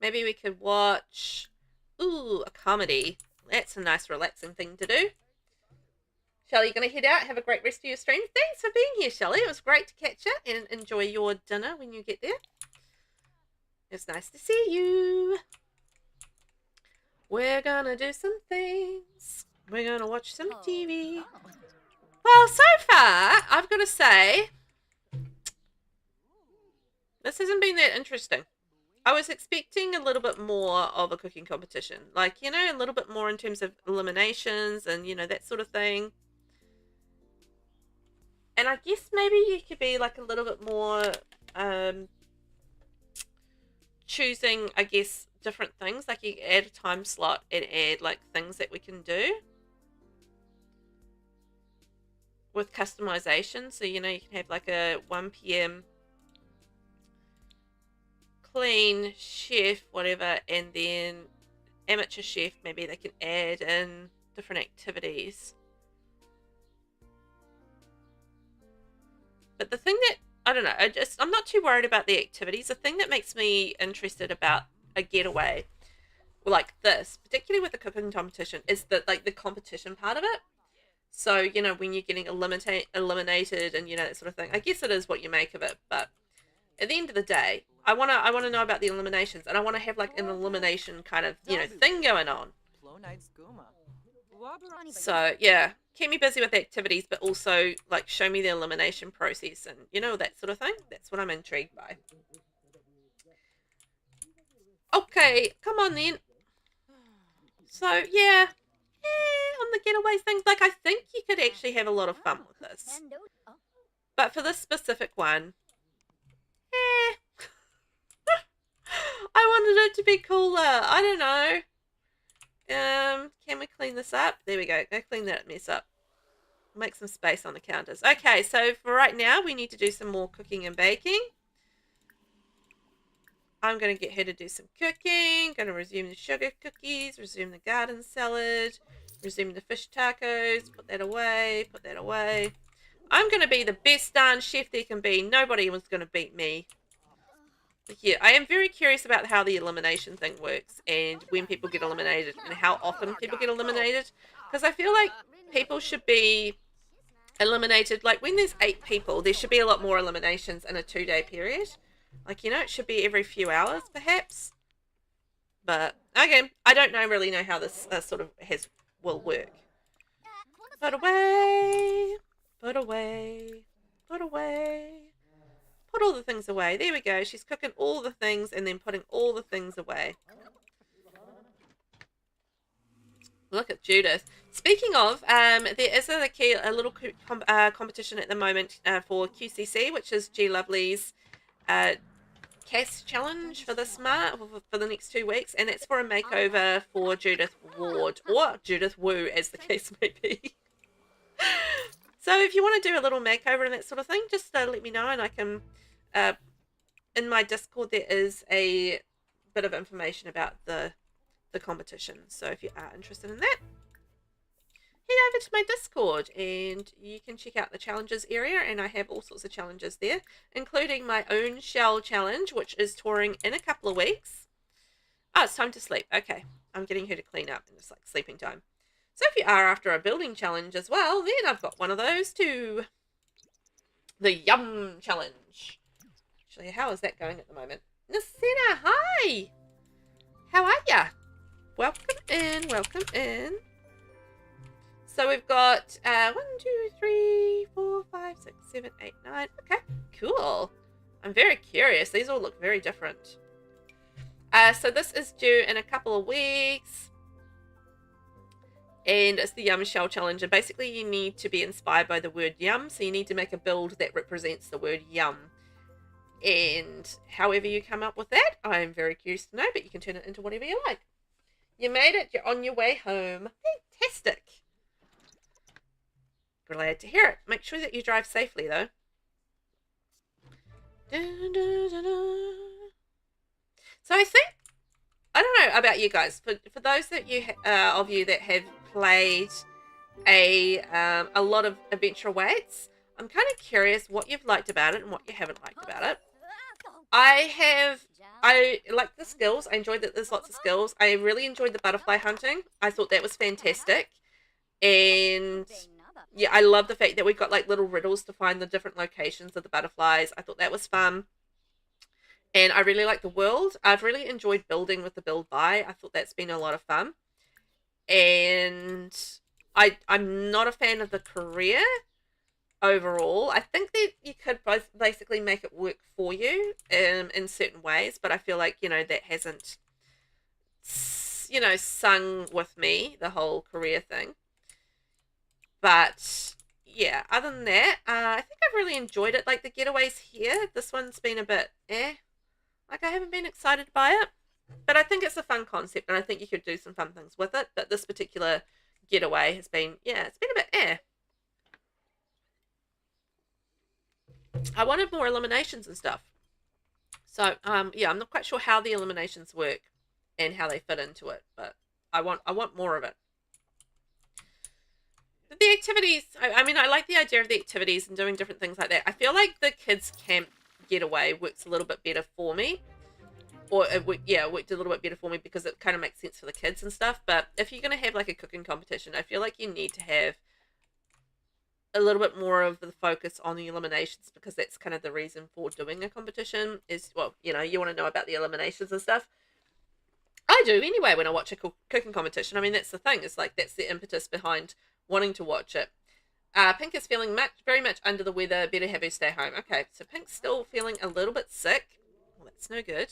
A: Maybe we could watch, ooh, a comedy. That's a nice relaxing thing to do. Shelley, you're going to head out. Have a great rest of your stream. Thanks for being here, Shelley. It was great to catch you and enjoy your dinner when you get there. It's nice to see you. We're going to do some things. We're going to watch some TV. Well, so far, I've got to say, this hasn't been that interesting. I was expecting a little bit more of a cooking competition. Like, you know, a little bit more in terms of eliminations and, you know, that sort of thing. And I guess maybe you could be like a little bit more choosing, I guess, different things. Like you add a time slot and add like things that we can do with customization. So, you know, you can have like a 1 p.m. clean chef, whatever, and then amateur chef, maybe they can add in different activities. But the thing that, I don't know, I'm not too worried about the activities. The thing that makes me interested about a getaway like this, particularly with the cooking competition, is that like the competition part of it. So, you know, when you're getting eliminated and, you know, that sort of thing. I guess it is what you make of it, but at the end of the day, I wanna know about the eliminations, and I want to have like an elimination kind of, you know, thing going on. So yeah, keep me busy with activities, but also like show me the elimination process and, you know, that sort of thing. That's what I'm intrigued by. Okay, come on then. So yeah, on the getaways things, like I think you could actually have a lot of fun with this. But for this specific one, I wanted it to be cooler. I don't know. Can we clean this up? There we go. Go clean that mess up. Make some space on the counters. Okay, so for right now, we need to do some more cooking and baking. I'm going to get her to do some cooking. Going to resume the sugar cookies, resume the garden salad, resume the fish tacos, put that away, put that away. I'm going to be the best darn chef there can be. Nobody was going to beat me. Yeah, I am very curious about how the elimination thing works and when people get eliminated and how often people get eliminated. Because I feel like people should be eliminated, like when there's 8 people, there should be a lot more eliminations in a 2-day period. Like, you know, it should be every few hours, perhaps. But, okay, I don't really know how this sort of will work. Put away, put away, put away. Put all the things away. There we go. She's cooking all the things and then putting all the things away. Look at Judith. Speaking of, there is a little competition at the moment for QCC, which is G Lovely's CAS challenge for this month, for the next 2 weeks, and it's for a makeover for Judith Ward, or Judith Wu, as the case may be. So if you want to do a little makeover and that sort of thing, just let me know, and I can... in my Discord, there is a bit of information about the competition. So if you are interested in that, head over to my Discord and you can check out the challenges area. And I have all sorts of challenges there, including my own shell challenge, which is touring in a couple of weeks. Oh, it's time to sleep. Okay, I'm getting her to clean up, and it's like sleeping time. So if you are after a building challenge as well, then I've got one of those too. The Yum Challenge. Actually, how is that going at the moment? Nasina, hi! How are ya? Welcome in, welcome in. So we've got 1, 2, 3, 4, 5, 6, 7, 8, 9. Okay, cool. I'm very curious. These all look very different. So this is due in a couple of weeks. And it's the Yum Shell Challenge. And basically you need to be inspired by the word yum. So you need to make a build that represents the word yum. And however you come up with that, I'm very curious to know. But you can turn it into whatever you like. You made it. You're on your way home. Fantastic. Glad to hear it. Make sure that you drive safely, though. Dun, dun, dun, dun. So I think, I don't know about you guys, for those that of you that have played a lot of adventure awaits. I'm kind of curious what you've liked about it and what you haven't liked about it. I like the skills. I enjoyed that there's lots of skills. I really enjoyed the butterfly hunting. I thought that was fantastic. And yeah, I love the fact that we've got like little riddles to find the different locations of the butterflies. I thought that was fun. And I really like the world. I've really enjoyed building with the build by. I thought that's been a lot of fun. And I'm not a fan of the career overall. I think that you could both basically make it work for you in certain ways, but I feel like, that hasn't, sung with me, the whole career thing. But yeah, other than that, I think I've really enjoyed it. Like the getaways here, this one's been a bit Like I haven't been excited by it. But I think it's a fun concept and I think you could do some fun things with it. But this particular getaway has been, it's been a bit I wanted more eliminations and stuff. So, yeah, I'm not quite sure how the eliminations work and how they fit into it, but I want more of it. But the activities, I mean, I like the idea of the activities and doing different things like that. I feel like the kids' camp getaway works a little bit better for me. Or, it worked a little bit better for me because it kind of makes sense for the kids and stuff. But if you're going to have, like, a cooking competition, I feel like you need to have a little bit more of the focus on the eliminations because that's kind of the reason for doing a competition is, well, you want to know about the eliminations and stuff. I do anyway when I watch a cooking competition. I mean, that's the thing. It's like that's the impetus behind wanting to watch it. Pink is feeling very much under the weather. Better have her stay home. Okay, so Pink's still feeling a little bit sick. Well, that's no good.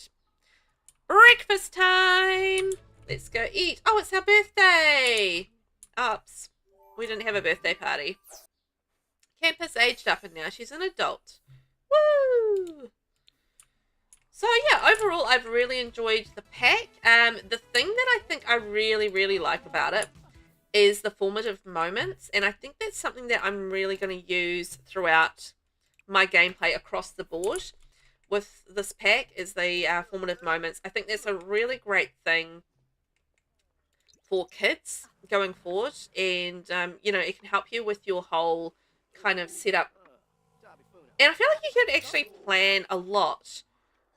A: Breakfast time! Let's go eat. Oh, it's our birthday! Oops. We didn't have a birthday party. Camp has aged up and now she's an adult. Woo! So yeah, overall I've really enjoyed the pack. The thing that I think I really, really like about it is the formative moments. And I think that's something that I'm really going to use throughout my gameplay across the board with this pack is the formative moments. I think that's a really great thing for kids going forward. And, it can help you with your whole kind of setup. And I feel like you could actually plan a lot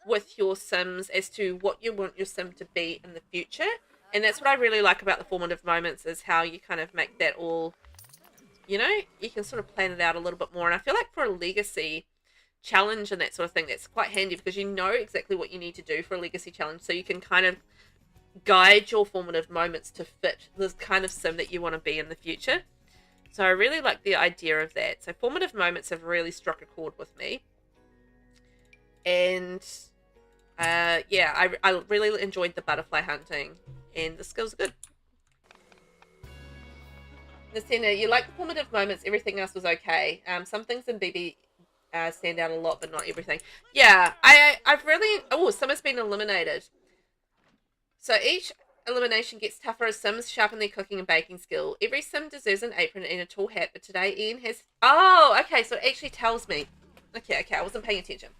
A: with your Sims as to what you want your Sim to be in the future. And that's what I really like about the formative moments is how you kind of make that all, you can sort of plan it out a little bit more. And I feel like for a legacy challenge and that sort of thing, that's quite handy because you know exactly what you need to do for a legacy challenge. So you can kind of guide your formative moments to fit the kind of Sim that you want to be in the future. So I really like the idea of that. So formative moments have really struck a chord with me. And I really enjoyed the butterfly hunting and the skills are good. Nasina, you like the formative moments, everything else was okay. Some things in BB stand out a lot, but not everything. Yeah, I've really... Oh, Summer's been eliminated. So each elimination gets tougher as Sims sharpen their cooking and baking skill. Every Sim deserves an apron and a tall hat, but today Ian has... Oh, okay, so it actually tells me. Okay, I wasn't paying attention.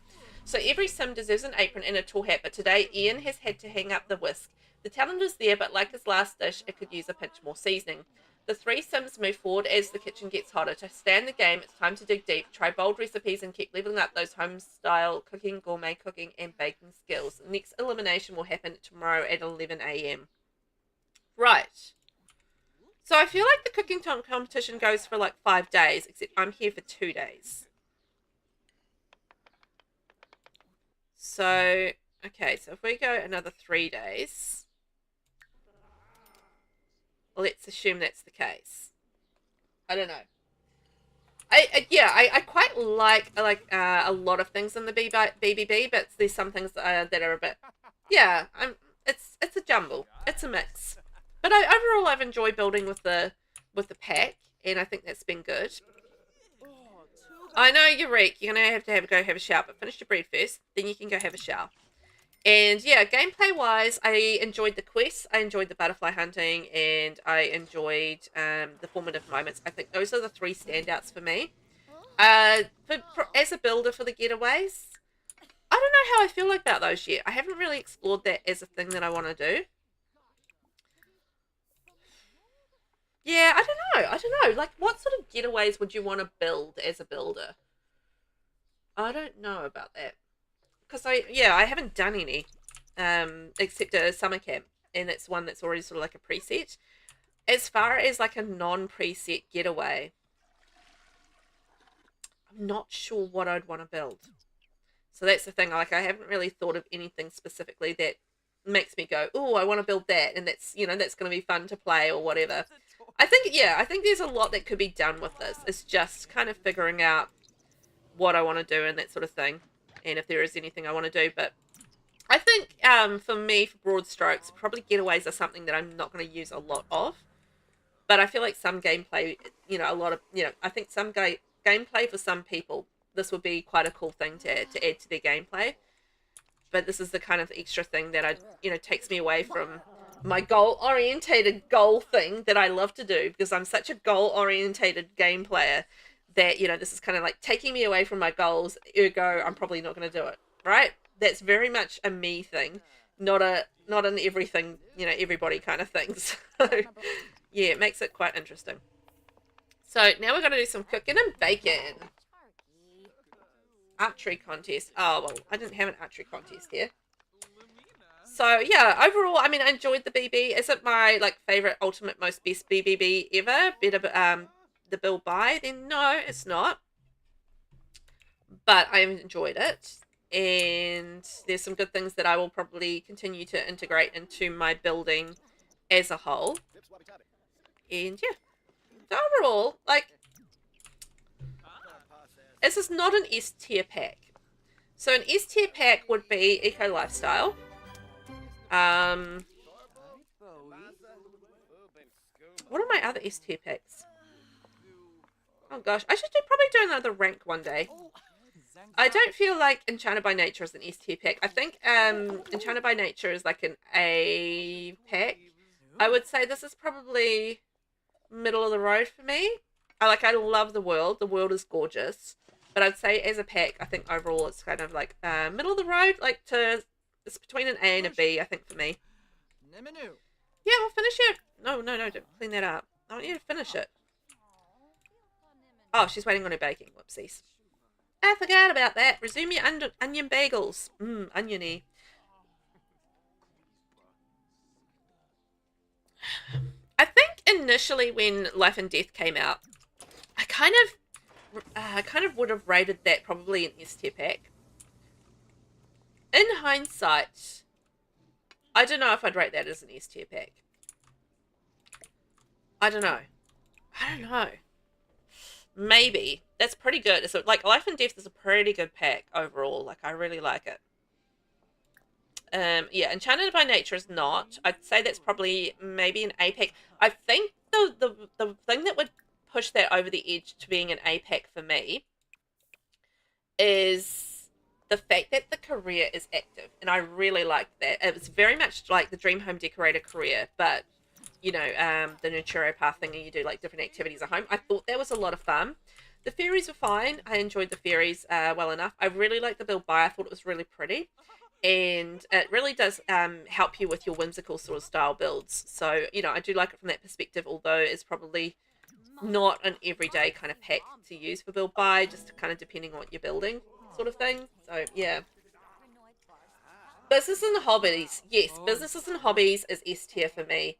A: So every Sim deserves an apron and a tall hat, but today Ian has had to hang up the whisk. The talent is there, but like his last dish, it could use a pinch more seasoning. The three Sims move forward as the kitchen gets hotter. To stay in the game, it's time to dig deep, try bold recipes, and keep leveling up those home-style cooking, gourmet cooking, and baking skills. Next elimination will happen tomorrow at 11 a.m. Right. So I feel like the cooking competition goes for like 5 days, except I'm here for 2 days. So, okay, so if we go another 3 days... Let's assume that's the case. I don't know. I quite like a lot of things in the BBB, but there's some things that are a bit, it's a jumble, it's a mix. But overall, I've enjoyed building with the pack, and I think that's been good. I know you're weak. You're gonna have to go have a shower, but finish your bread first, then you can go have a shower. And yeah, gameplay wise, I enjoyed the quests, I enjoyed the butterfly hunting, and I enjoyed the formative moments. I think those are the 3 standouts for me. As a builder for the getaways, I don't know how I feel about those yet. I haven't really explored that as a thing that I want to do. Yeah, I don't know. I don't know. Like, what sort of getaways would you want to build as a builder? I don't know about that. Because I haven't done any, except a summer camp, and it's one that's already sort of like a preset. As far as like a non-preset getaway, I'm not sure what I'd want to build. So that's the thing. Like, I haven't really thought of anything specifically that makes me go, oh, I want to build that, and that's that's going to be fun to play or whatever. I think there's a lot that could be done with this. It's just kind of figuring out what I want to do and that sort of thing, and if there is anything I want to do. But I think for me, for broad strokes, probably getaways are something that I'm not going to use a lot of. But I feel like some gameplay, a lot of, I think some gameplay for some people, this would be quite a cool thing to add to their gameplay. But this is the kind of extra thing that takes me away from my goal-orientated goal thing that I love to do, because I'm such a goal-orientated game player that, this is kind of like taking me away from my goals, ergo I'm probably not going to do it, right? That's very much a me thing, not an everything, everybody kind of thing. So yeah, it makes it quite interesting. So now we're going to do some cooking and baking. Archery contest. Oh, well, I didn't have an archery contest here. So yeah, overall, I mean, I enjoyed the BB. Is it my like favorite, ultimate, most best BBB ever? Better the VelvettB? Then no, it's not. But I enjoyed it, and there's some good things that I will probably continue to integrate into my building as a whole. And yeah, so overall, like, this is not an S tier pack. So an S tier pack would be Eco Lifestyle. What are my other S tier packs? Oh gosh, I should probably do another rank one day. I don't feel like Enchanted by Nature is an S tier pack. I think Enchanted by Nature is like an A pack. I would say this is probably middle of the road for me. I love the world. The world is gorgeous. But I'd say as a pack, I think overall it's kind of like middle of the road. It's between an A and a B, I think, for me. Yeah, we'll finish it. No, don't clean that up. I want you to finish it. Oh, she's waiting on her baking. Whoopsies. I forgot about that. Resume your onion bagels. Oniony. I think initially when Life and Death came out, I kind of would have rated that probably an S tier pack. In hindsight, I don't know if I'd rate that as an S tier pack. I don't know. Maybe. That's pretty good. So, like, Life and Death is a pretty good pack overall. Like, I really like it. Yeah, Enchanted by Nature is not. I'd say that's probably maybe an A pack. I think the thing that would push that over the edge to being an A pack for me is the fact that the career is active, and I really like that. It was very much like the Dream Home Decorator career, but the Nuturo Path thing, and you do like different activities at home. I thought that was a lot of fun. The fairies were fine. I enjoyed the fairies well enough. I really liked the build by. I thought it was really pretty, and it really does help you with your whimsical sort of style builds. So I do like it from that perspective, although it's probably not an everyday kind of pack to use for build by, just kind of depending on what you're building sort of thing. So yeah. Business and hobbies. Yes, businesses and hobbies is S tier for me.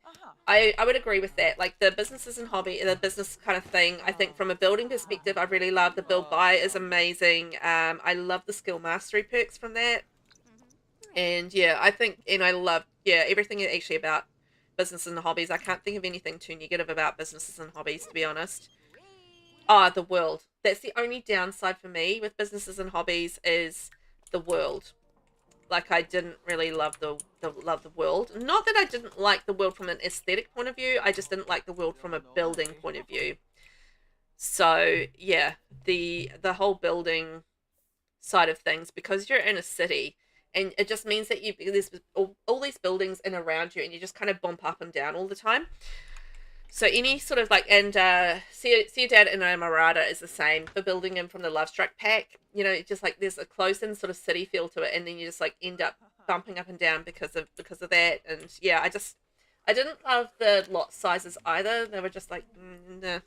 A: I would agree with that. Like the businesses and the business kind of thing, I think from a building perspective, I really love the build by is amazing. I love the skill mastery perks from that. And yeah, I love, everything actually about businesses and hobbies. I can't think of anything too negative about businesses and hobbies, to be honest. The world. That's the only downside for me with businesses and hobbies is the world. Like, I didn't really love the world. Not that I didn't like the world from an aesthetic point of view. I just didn't like the world from a building point of view. So yeah, the whole building side of things, because you're in a city, and it just means that there's all these buildings in around you, and you just kind of bump up and down all the time. So any sort of like, and Ciudad Enamorada is the same for building in from the Love Struck pack. Just like there's a close-in sort of city feel to it, and then you just like end up bumping up and down because of that. And yeah, I didn't love the lot sizes either. They were just like, nah.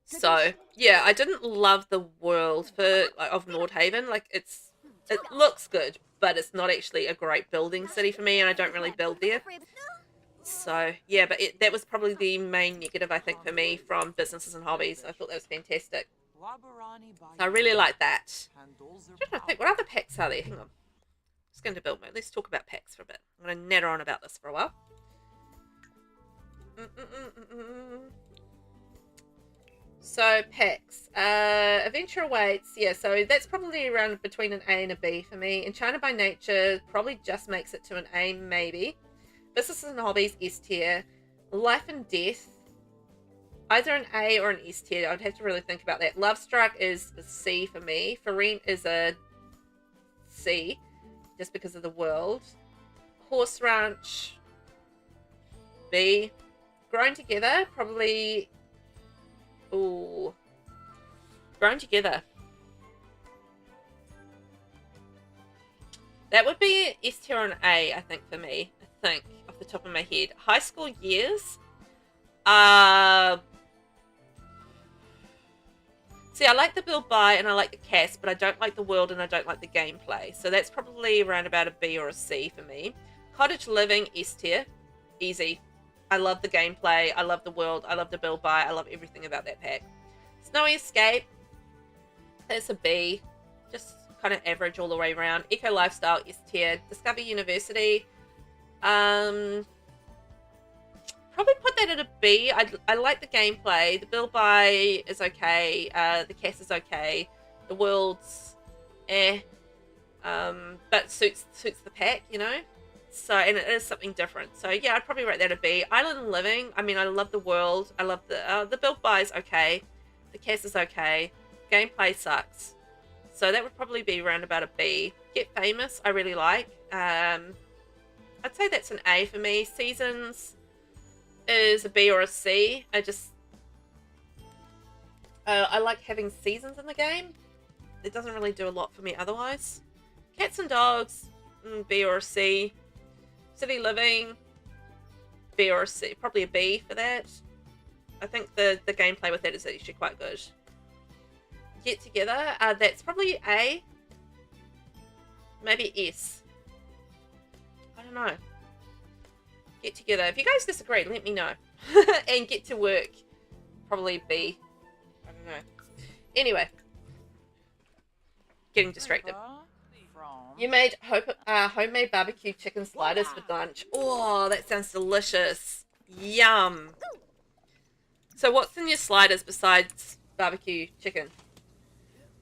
A: So yeah, I didn't love the world for of Nordhaven. Like it looks good, but it's not actually a great building city for me, and I don't really build there. So yeah, but that was probably the main negative I think for me from businesses and hobbies. I thought that was fantastic. So I really like that. I'm trying to think, what other packs are there? Hang on. Just going to build mode. Let's talk about packs for a bit. I'm going to natter on about this for a while. So packs. Adventure Awaits. Yeah, so that's probably around between an A and a B for me. Enchanted by Nature probably just makes it to an A, maybe. Businesses and Hobbies, S tier. Life and Death, either an A or an S tier. I'd have to really think about that. Love Struck is a C for me. For Rent is a C, just because of the world. Horse Ranch, B. Grown Together, probably... Ooh. Grown Together. That would be an S tier or an A, I think, for me. I think, off the top of my head. High School Years. See, I like the build buy and I like the cast, but I don't like the world and I don't like the gameplay. So that's probably around about a B or a C for me. Cottage Living, S tier. Easy. I love the gameplay. I love the world. I love the build buy. I love everything about that pack. Snowy Escape. That's a B. Just kind of average all the way around. Eco Lifestyle, S tier. Discover University. Probably put that at a B. I like the gameplay. The build buy is okay. The cast is okay. The world's but suits the pack, you know. So, and it is something different. So yeah, I'd probably rate that a B. Island Living. I mean, I love the world. I love the build buy is okay. The cast is okay. Gameplay sucks. So that would probably be around about a B. Get Famous, I really like. I'd say that's an A for me. Seasons is a B or a C. I like having seasons in the game. It doesn't really do a lot for me otherwise. Cats and Dogs, B or a C. City Living, B or a C. Probably a B for that. I think the gameplay with that is actually quite good. Get Together, that's probably A. Maybe S. I don't know. Get Together. If you guys disagree, let me know. And Get to Work, probably B. I don't know. Anyway, getting distracted. You made homemade barbecue chicken sliders for lunch. Oh, that sounds delicious. Yum. So what's in your sliders besides barbecue chicken?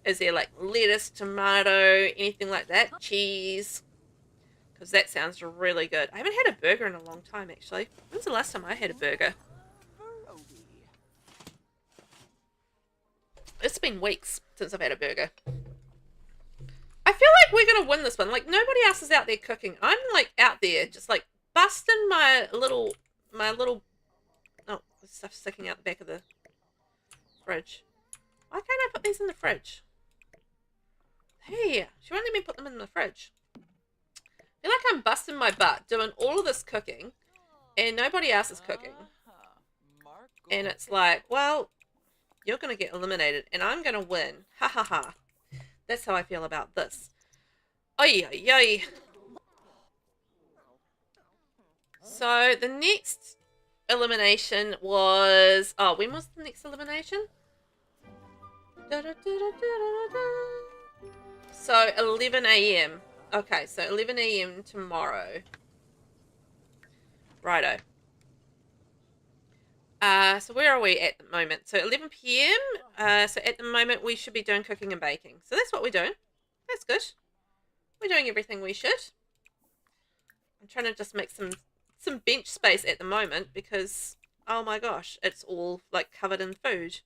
A: Is there like lettuce, tomato, anything like that? Cheese? Because that sounds really good. I haven't had a burger in a long time, actually. When's the last time I had a burger? It's been weeks since I've had a burger. I feel like we're going to win this one. Like, nobody else is out there cooking. I'm, like, out there just, like, busting my little... Oh, there's stuff sticking out the back of the fridge. Why can't I put these in the fridge? Hey, she won't let me put them in the fridge. I feel like I'm busting my butt doing all of this cooking and nobody else is cooking. And it's like, well, you're going to get eliminated and I'm going to win. Ha ha ha. That's how I feel about this. Oy, oy, oy. So the next elimination was... Oh, when was the next elimination? So 11 a.m. Okay, so 11 a.m. tomorrow. Righto. So where are we at the moment? So 11 p.m. So at the moment we should be doing cooking and baking. So that's what we're doing. That's good. We're doing everything we should. I'm trying to just make some bench space at the moment because, oh my gosh, it's all like covered in food.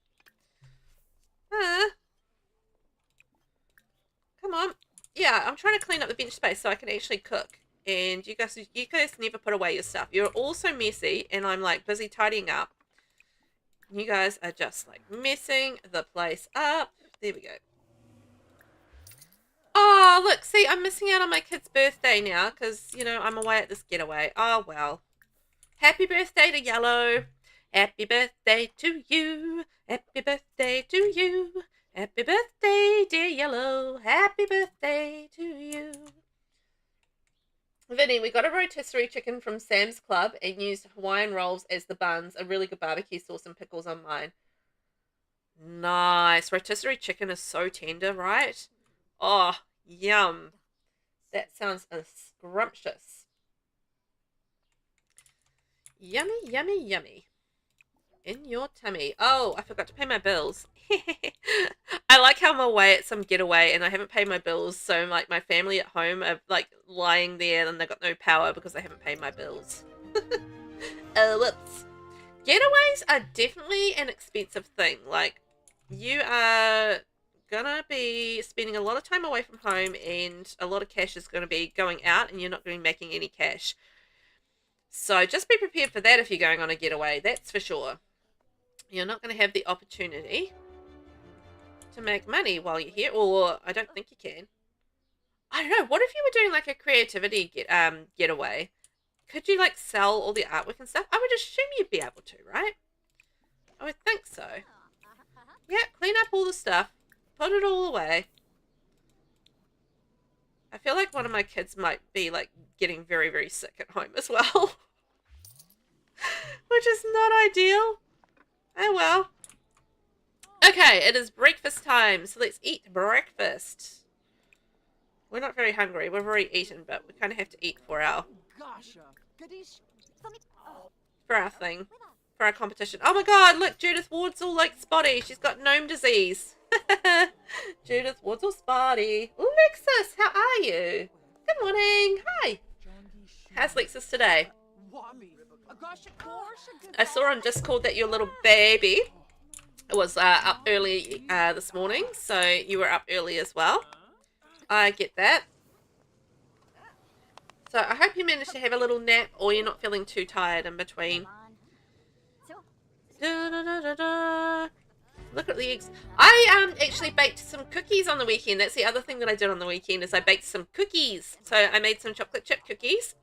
A: Come on. Yeah, I'm trying to clean up the bench space so I can actually cook. And you guys never put away your stuff. You're all so messy and I'm like busy tidying up. You guys are just like messing the place up. There we go. Oh, look, see, I'm missing out on my kid's birthday now because, you know, I'm away at this getaway. Oh, well. Happy birthday to Yellow. Happy birthday to you. Happy birthday to you. Happy birthday, dear Yellow. Happy birthday to you. Vinny, we got a rotisserie chicken from Sam's Club and used Hawaiian rolls as the buns. A really good barbecue sauce and pickles on mine. Nice. Rotisserie chicken is so tender, right? Oh, yum. That sounds scrumptious. Yummy, yummy, yummy. In your tummy. Oh, I forgot to pay my bills. I like how I'm away at some getaway and I haven't paid my bills, so like my family at home are like lying there and they've got no power because I haven't paid my bills. Oh, whoops. Getaways are definitely an expensive thing. Like, you are gonna be spending a lot of time away from home and a lot of cash is gonna be going out and you're not gonna be making any cash. So just be prepared for that if you're going on a getaway, that's for sure. You're not going to have the opportunity to make money while you're here, or I don't think you can. I don't know, what if you were doing like a creativity getaway? Could you like sell all the artwork and stuff? I would assume you'd be able to, right? I would think so. Yeah, clean up all the stuff. Put it all away. I feel like one of my kids might be like getting very, very sick at home as well. Which is not ideal. Oh well. Okay, it is breakfast time, so let's eat breakfast. We're not very hungry. We've already eaten, but we kind of have to eat for our thing, for our competition. Oh my god, look, Judith Ward's all like spotty. She's got gnome disease. Judith Ward's all spotty. Lexus, how are you? Good morning. Hi. How's Lexus today? I saw on Discord that your little baby was up early this morning, so you were up early as well. I get that. So I hope you managed to have a little nap or you're not feeling too tired in between. Da, da, da, da, da. Look at the eggs. I actually baked some cookies on the weekend. That's the other thing that I did on the weekend is I baked some cookies. So I made some chocolate chip cookies.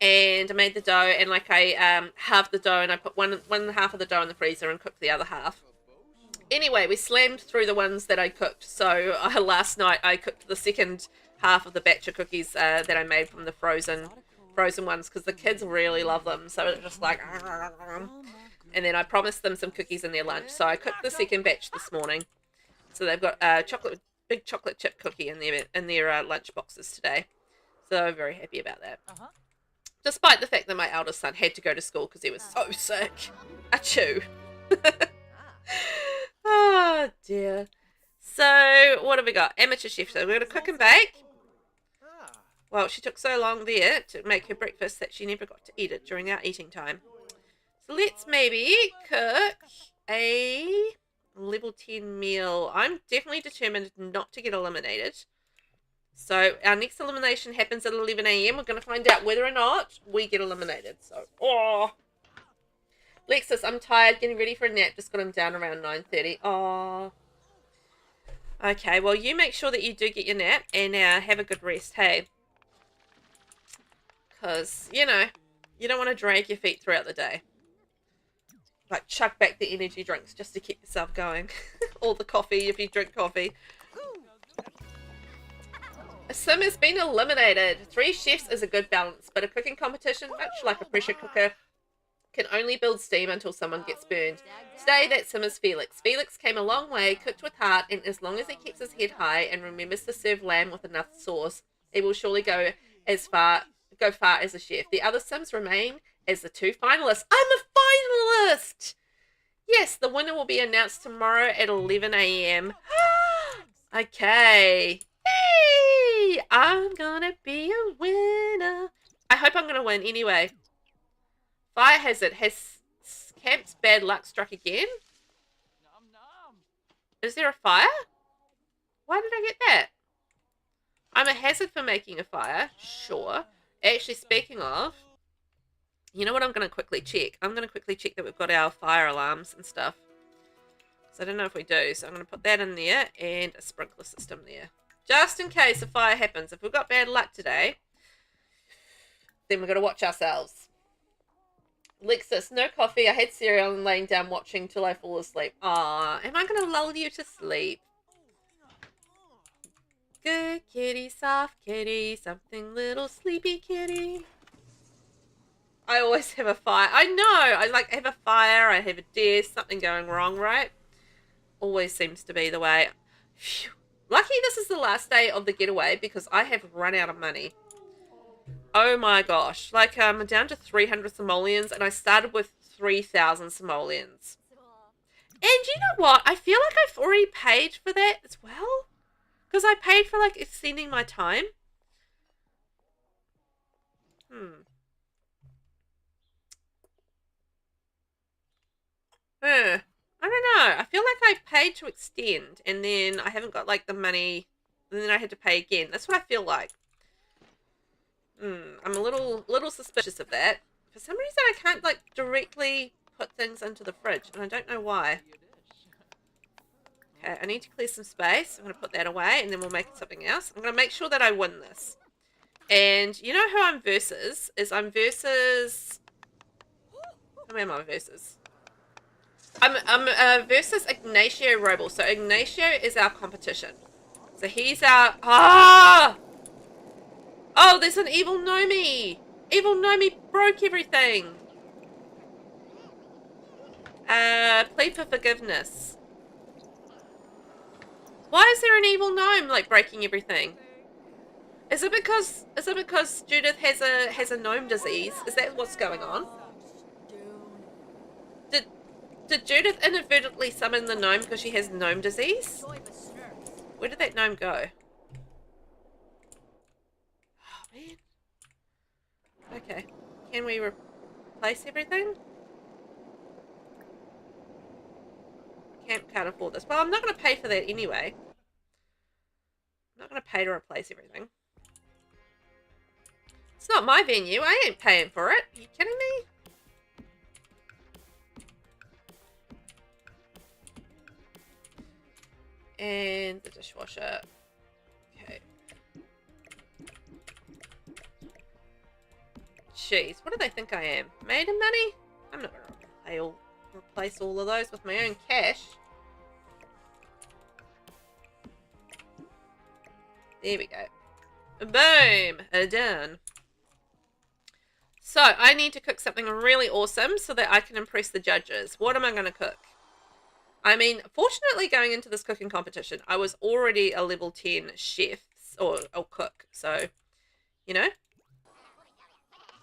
A: And I made the dough, and like I halved the dough, and I put one half of the dough in the freezer and cooked the other half. Anyway, we slammed through the ones that I cooked. So last night I cooked the second half of the batch of cookies that I made from the frozen ones because the kids really love them. So it's just like, and then I promised them some cookies in their lunch. So I cooked the second batch this morning. So they've got big chocolate chip cookie in their lunch boxes today. So I'm very happy about that. Despite the fact that my eldest son had to go to school because he was so sick. Achoo. Oh, dear. So, what have we got? Amateur chef. So, we're going to cook and bake. Well, she took so long there to make her breakfast that she never got to eat it during our eating time. So, let's maybe cook a level 10 meal. I'm definitely determined not to get eliminated. So our next elimination happens at 11 AM. We're going to find out whether or not we get eliminated. So, Lexus, I'm tired, getting ready for a nap. Just got him down around 9:30. Oh. Okay, well, you make sure that you do get your nap and have a good rest, hey? Because, you know, you don't want to drag your feet throughout the day. Like, chuck back the energy drinks just to keep yourself going. Or the coffee, if you drink coffee. Sim has been eliminated. 3 chefs is a good balance, but a cooking competition, much like a pressure cooker, can only build steam until someone gets burned. Today, that Sim is Felix. Felix came a long way, cooked with heart, and as long as he keeps his head high and remembers to serve lamb with enough sauce, he will surely go far as a chef. The other Sims remain as the 2 finalists. I'm a finalist! Yes, the winner will be announced tomorrow at 11 AM. Okay. Hey, I'm gonna be a winner. I hope I'm gonna win anyway. Fire hazard. Has Camp's bad luck struck again? Is there a fire? Why did I get that? I'm a hazard for making a fire. Sure. Actually, speaking of, you know what I'm going to quickly check? I'm going to quickly check that we've got our fire alarms and stuff. So I don't know if we do. So I'm going to put that in there and a sprinkler system there. Just in case a fire happens. If we've got bad luck today, then we've got to watch ourselves. Lexus, no coffee. I had cereal and laying down watching till I fall asleep. Ah, am I going to lull you to sleep? Good kitty, soft kitty, something little sleepy kitty. I always have a fire. I know. I have a fire. I have a desk. Something going wrong, right? Always seems to be the way. Phew. Lucky this is the last day of the getaway because I have run out of money. Oh my gosh. Like, I'm down to 300 simoleons and I started with 3,000 simoleons. And you know what? I feel like I've already paid for that as well. Because I paid for, like, extending my time. I don't know. I feel like I paid to extend and then I haven't got, like, the money. And then I had to pay again. That's what I feel like. I'm a little suspicious of that. For some reason, I can't, like, directly put things into the fridge. And I don't know why. Okay, I need to clear some space. I'm going to put that away and then we'll make it something else. I'm going to make sure that I win this. And you know who I'm versus? I'm versus... Who am I versus? I'm versus Ignacio Roble. So Ignacio is our competition. So he's our... Ah! Oh, there's an evil Nomi! Evil Nomi broke everything! Plead for forgiveness. Why is there an evil gnome, like, breaking everything? Is it because Judith has a gnome disease? Is that what's going on? Did Judith inadvertently summon the gnome because she has gnome disease? Where did that gnome go? Oh, man. Okay. Can we replace everything? Can't afford this. Well, I'm not going to pay for that anyway. I'm not going to pay to replace everything. It's not my venue. I ain't paying for it. Are you kidding me? And the dishwasher. Okay. Jeez, what do they think I am? Made of money? I'm not going to replace all of those with my own cash. There we go. Boom! Done. So, I need to cook something really awesome so that I can impress the judges. What am I going to cook? I mean, fortunately, going into this cooking competition, I was already a level 10 chef or cook. So, you know.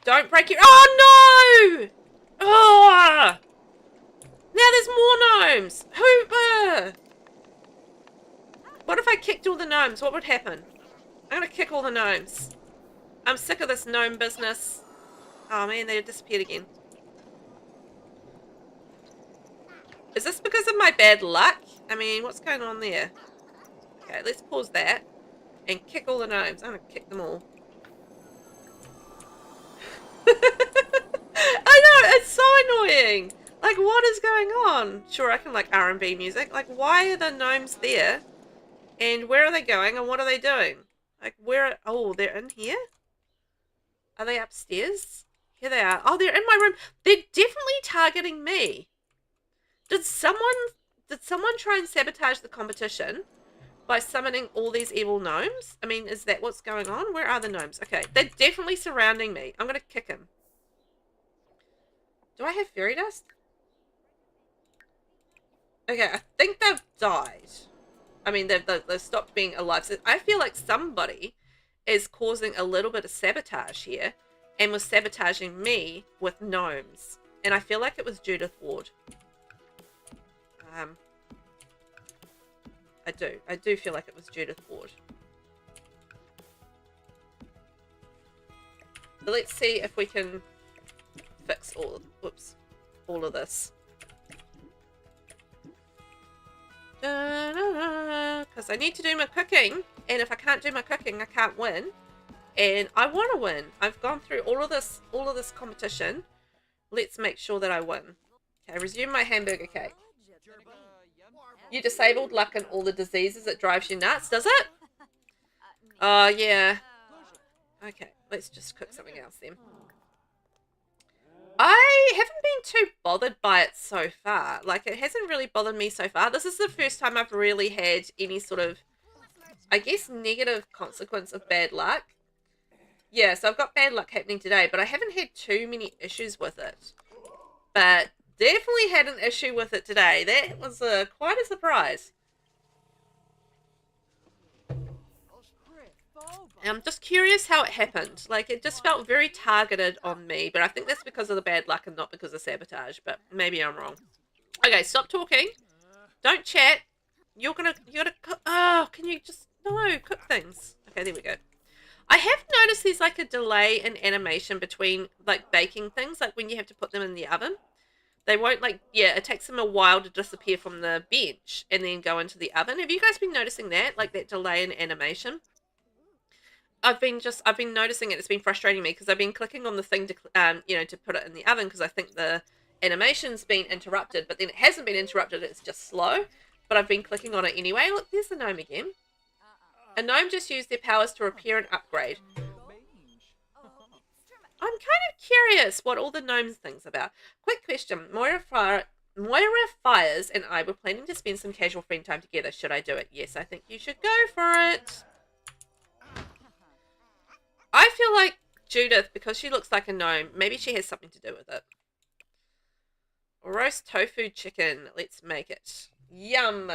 A: Don't break your... Oh, no! Oh! Now there's more gnomes! Who... What if I kicked all the gnomes? What would happen? I'm going to kick all the gnomes. I'm sick of this gnome business. Oh, man, they disappeared again. Is this because of my bad luck? I mean, what's going on there? Okay, let's pause that. And kick all the gnomes. I'm going to kick them all. I know, it's so annoying. Like, what is going on? Sure, I can like R&B music. Like, why are the gnomes there? And where are they going? And what are they doing? Like, where... Oh, they're in here? Are they upstairs? Here they are. Oh, they're in my room. They're definitely targeting me. Did someone try and sabotage the competition by summoning all these evil gnomes? I mean, is that what's going on? Where are the gnomes? Okay, they're definitely surrounding me. I'm going to kick him. Do I have fairy dust? Okay, I think they've died. I mean, they've stopped being alive. So I feel like somebody is causing a little bit of sabotage here and was sabotaging me with gnomes. And I feel like it was Judith Ward. I do feel like it was Judith Ward. So let's see if we can fix all of this. Because I need to do my cooking, and if I can't do my cooking, I can't win. And I want to win. I've gone through all of this competition. Let's make sure that I win. Okay, resume my hamburger cake. You disabled luck and all the diseases. It drives you nuts, does it? Oh, yeah. Okay, let's just cook something else then. I I haven't been too bothered by it so far. Like, it hasn't really bothered me so far. This is the first time I've really had any sort of, I guess, negative consequence of bad luck. Yeah, so I've got bad luck happening today, but I haven't had too many issues with it. But definitely had an issue with it today. That was quite a surprise. And I'm just curious how it happened. Like, it just felt very targeted on me, but I think that's because of the bad luck and not because of sabotage, but maybe I'm wrong. Okay, stop talking. Don't chat. You gotta cook. Oh, can you just, no, cook things. Okay, there we go. I have noticed there's like a delay in animation between like baking things, like when you have to put them in the oven. They won't like, yeah, it takes them a while to disappear from the bench and then go into the oven. Have you guys been noticing that? Like that delay in animation? I've been noticing it. It's been frustrating me because I've been clicking on the thing to, to put it in the oven because I think the animation's been interrupted, but then it hasn't been interrupted. It's just slow, but I've been clicking on it anyway. Look, there's the gnome again. A gnome just used their powers to repair and upgrade. I'm kind of curious what all the gnomes thing's about. Quick question. Moira Fires and I were planning to spend some casual friend time together. Should I do it? Yes, I think you should go for it. I feel like Judith, because she looks like a gnome, maybe she has something to do with it. Roast tofu chicken. Let's make it. Yum.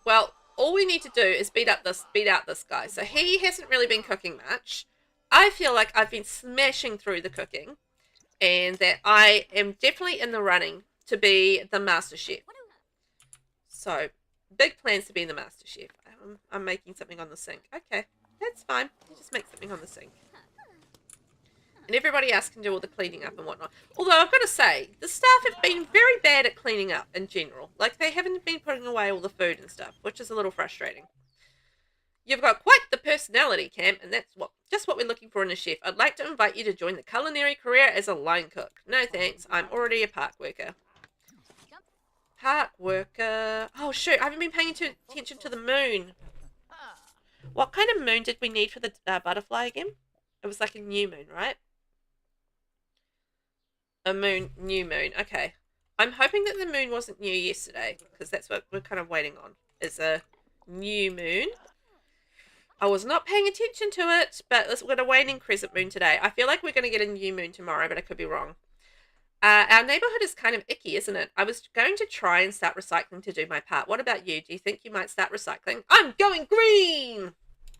A: Well, all we need to do is beat out this guy. So he hasn't really been cooking much. I feel like I've been smashing through the cooking and that I am definitely in the running to be the master chef. So, big plans to be the master chef. I'm making something on the sink. Okay, that's fine. You just make something on the sink. And everybody else can do all the cleaning up and whatnot. Although, I've got to say, the staff have been very bad at cleaning up in general. Like, they haven't been putting away all the food and stuff, which is a little frustrating. You've got quite the personality, Cam, and that's just what we're looking for in a chef. I'd like to invite you to join the culinary career as a line cook. No thanks, I'm already a park worker. Park worker. Oh, shoot, I haven't been paying attention to the moon. What kind of moon did we need for the butterfly again? It was like a new moon, right? A new moon. Okay. I'm hoping that the moon wasn't new yesterday, because that's what we're kind of waiting on, is a new moon. I was not paying attention to it, but we're going to waning crescent moon today. I feel like we're going to get a new moon tomorrow, but I could be wrong. Our neighborhood is kind of icky, isn't it? I was going to try and start recycling to do my part. What about you? Do you think you might start recycling? I'm going green!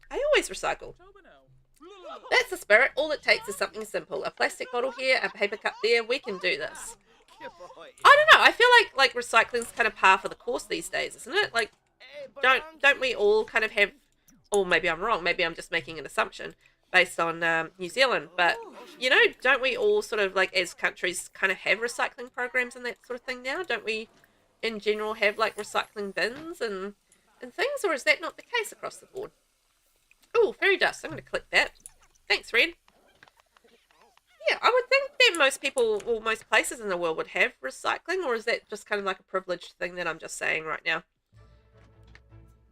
A: I always recycle. That's the spirit. All it takes is something simple. A plastic bottle here, a paper cup there. We can do this. I don't know. I feel like recycling's kind of par for the course these days, isn't it? Like, don't we all kind of have... Or maybe I'm wrong. Maybe I'm just making an assumption based on New Zealand. But, you know, don't we all sort of, like, as countries kind of have recycling programs and that sort of thing now? Don't we, in general, have, like, recycling bins and things? Or is that not the case across the board? Oh, fairy dust. I'm going to click that. Thanks, Red. Yeah, I would think that most people, or most places in the world would have recycling. Or is that just kind of like a privileged thing that I'm just saying right now?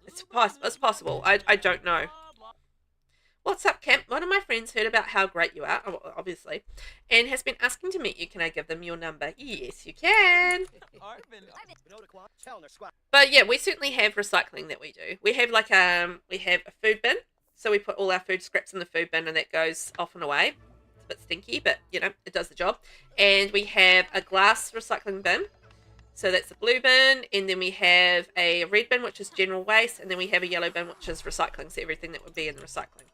A: It's possible. I don't know. What's up, Camp? One of my friends heard about how great you are, obviously, and has been asking to meet you. Can I give them your number? Yes, you can. But yeah, we certainly have recycling that we do. We have like we have a food bin, so we put all our food scraps in the food bin, and that goes off and away. It's a bit stinky, but you know it does the job. And we have a glass recycling bin. So that's the blue bin, and then we have a red bin, which is general waste, and then we have a yellow bin, which is recycling, so everything that would be in the recycling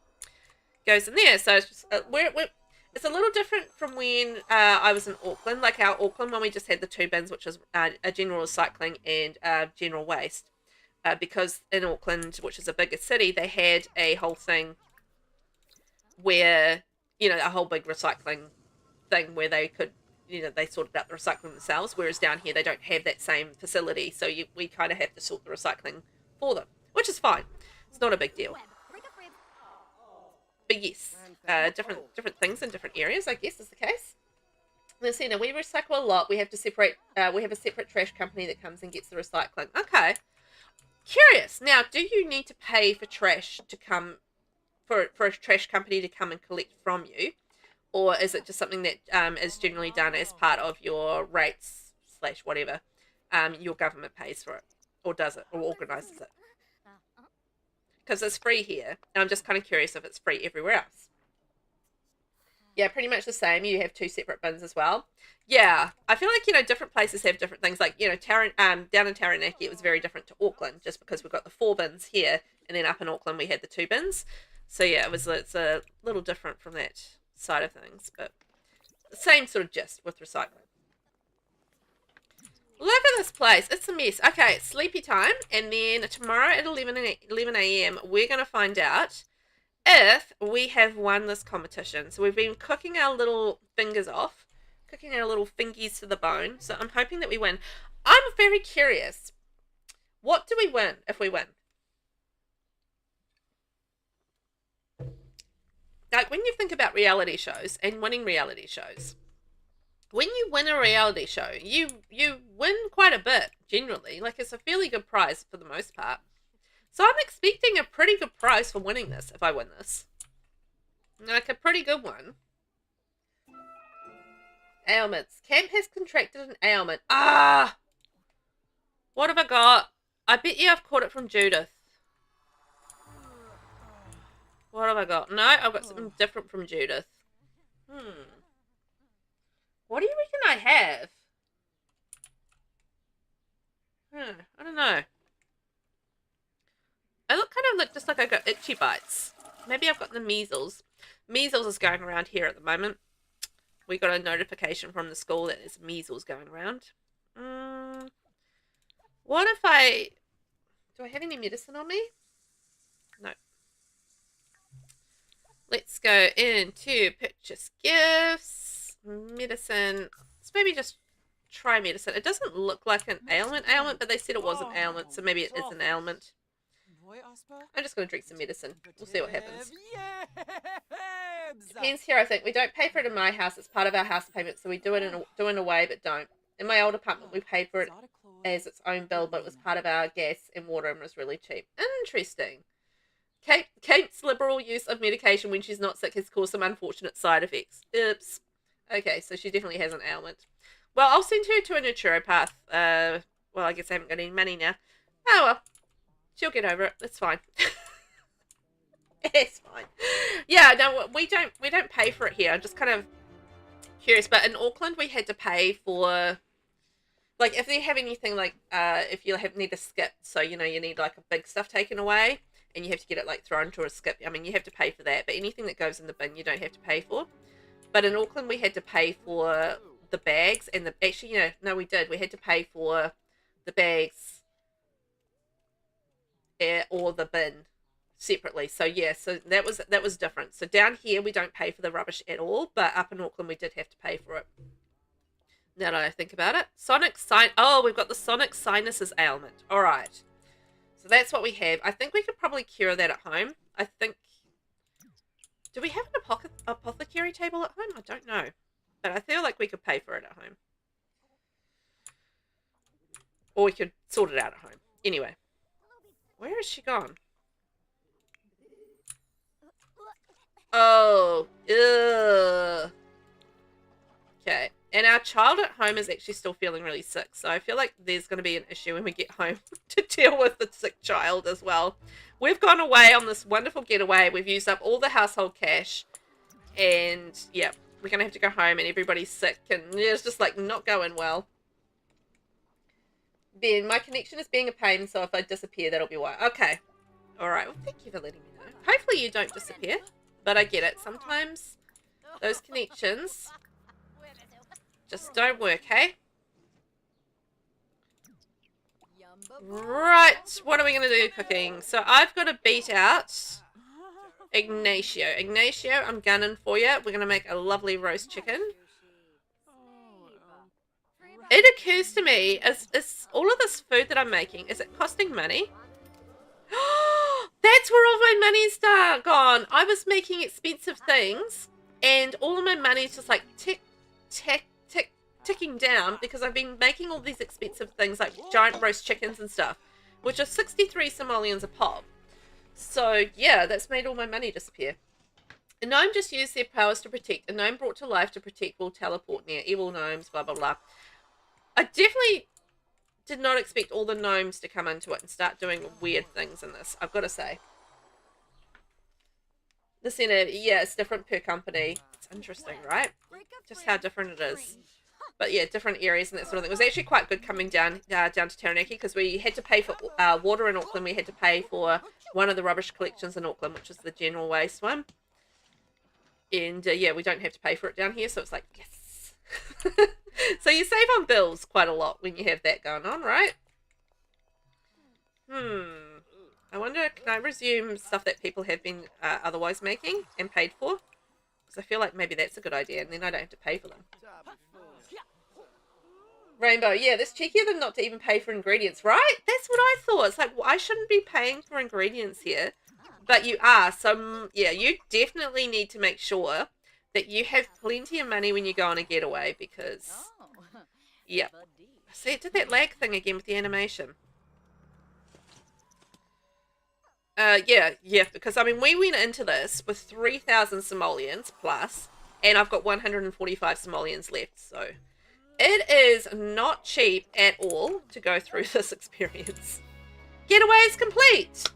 A: goes in there. So it's just, it's a little different from when I was in Auckland, like our Auckland when we just had the two bins, which is a general recycling and general waste, because in Auckland, which is a bigger city, they had a whole thing where, you know, a whole big recycling thing where they could, you know, they sorted out the recycling themselves, whereas down here they don't have that same facility, so we kind of have to sort the recycling for them, which is fine. It's not a big deal. But yes, different things in different areas, I guess, is the case. Let's see, now we recycle a lot. We have to separate, we have a separate trash company that comes and gets the recycling. Okay. Curious. Now, do you need to pay for trash to come for a trash company to come and collect from you, or is it just something that is generally done as part of your rates / whatever your government pays for it, or does it, or organises it? Because it's free here, and I'm just kind of curious if it's free everywhere else. Yeah, pretty much the same. You have 2 separate bins as well. Yeah, I feel like, different places have different things. Like, down in Taranaki, it was very different to Auckland, just because we've got the 4 bins here, and then up in Auckland we had the 2 bins. So yeah, it's a little different from that side of things, but the same sort of gist with recycling. Look at this place. It's a mess. Okay, it's sleepy time, and then tomorrow at 11 a.m. we're going to find out if we have won this competition. So we've been cooking our little fingers off, cooking our little fingies to the bone. So I'm hoping that we win. I'm very curious. What do we win if we win? Like, when you think about reality shows and winning reality shows, when you win a reality show, you win quite a bit, generally. Like, it's a fairly good prize for the most part. So I'm expecting a pretty good prize for winning this, if I win this. Like, a pretty good one. Ailments. Camp has contracted an ailment. Ah! What have I got? I bet you I've caught it from Judith. What have I got? No, I've got something different from Judith. What do you reckon I have? I don't know. I look kind of just like I got itchy bites. Maybe I've got the measles. Measles is going around here at the moment. We got a notification from the school that there's measles going around. What if do I have any medicine on me? No. Let's go into purchase gifts, medicine. Let's maybe just try medicine. It doesn't look like an ailment, but they said it was an ailment, so maybe it is an ailment. I'm just going to drink some medicine. We'll see what happens. Depends here, I think. We don't pay for it in my house. It's part of our house payment, so we do it in a way, but don't. In my old apartment, we paid for it as its own bill, but it was part of our gas and water and was really cheap. Interesting. Kate's liberal use of medication when she's not sick has caused some unfortunate side effects. Oops. Okay, so she definitely has an ailment. Well, I'll send her to a naturopath. Well, I guess I haven't got any money now. Oh, well. She'll get over it. It's fine. It's fine. Yeah, no, we don't pay for it here. I'm just kind of curious. But in Auckland, we had to pay for, like, if they have anything like, if you need a skip, so, you need like a big stuff taken away, and you have to get it like thrown to a skip. I mean, you have to pay for that. But anything that goes in the bin, you don't have to pay for. But in Auckland, we had to pay for the bags and the, actually, no, we did. We had to pay for the bags or the bin separately. So yeah, so that was different. So down here we don't pay for the rubbish at all, but up in Auckland we did have to pay for it. Now that I think about it, we've got the sonic sinuses ailment. All right, so that's what we have. I think we could probably cure that at home. I think. Do we have an apothecary table at home? I don't know, but I feel like we could pay for it at home, or we could sort it out at home. Anyway. Where has she gone? Oh, ugh. Okay. And our child at home is actually still feeling really sick. So I feel like there's going to be an issue when we get home to deal with the sick child as well. We've gone away on this wonderful getaway. We've used up all the household cash. And, yeah, we're going to have to go home and everybody's sick. And it's just, like, not going well. Ben, my connection is being a pain, so if I disappear, that'll be why. Okay. Alright, well, thank you for letting me know. Hopefully you don't disappear, but I get it. Sometimes those connections just don't work, hey? Right, what are we going to do cooking? So I've got to beat out Ignacio. Ignacio, I'm gunning for you. We're going to make a lovely roast chicken. It occurs to me, is all of this food that I'm making, is it costing money? That's where all my money's gone. I was making expensive things, and all of my money's just like ticking down because I've been making all these expensive things like giant roast chickens and stuff, which are 63 simoleons a pop. So, yeah, that's made all my money disappear. A gnome just used their powers to protect. A gnome brought to life to protect will teleport near evil gnomes, blah, blah, blah. I definitely did not expect all the gnomes to come into it and start doing weird things in this, I've got to say. The center, yeah, it's different per company. It's interesting, right? Just how different it is. But yeah, different areas and that sort of thing. It was actually quite good coming down to Taranaki because we had to pay for water in Auckland. We had to pay for one of the rubbish collections in Auckland, which is the general waste one. And yeah, we don't have to pay for it down here, so it's like, yes. So you save on bills quite a lot when you have that going on, right? I wonder, can I resume stuff that people have been otherwise making and paid for? Because I feel like maybe that's a good idea, and then I don't have to pay for them. Rainbow, yeah, that's cheekier than not to even pay for ingredients, right? That's what I thought. It's like, well, I shouldn't be paying for ingredients here. But you are. So, yeah, you definitely need to make sure that you have plenty of money when you go on a getaway because, yeah. See, it did that lag thing again with the animation. Yeah, because, I mean, we went into this with 3,000 simoleons plus, and I've got 145 simoleons left, so it is not cheap at all to go through this experience. Getaway is complete!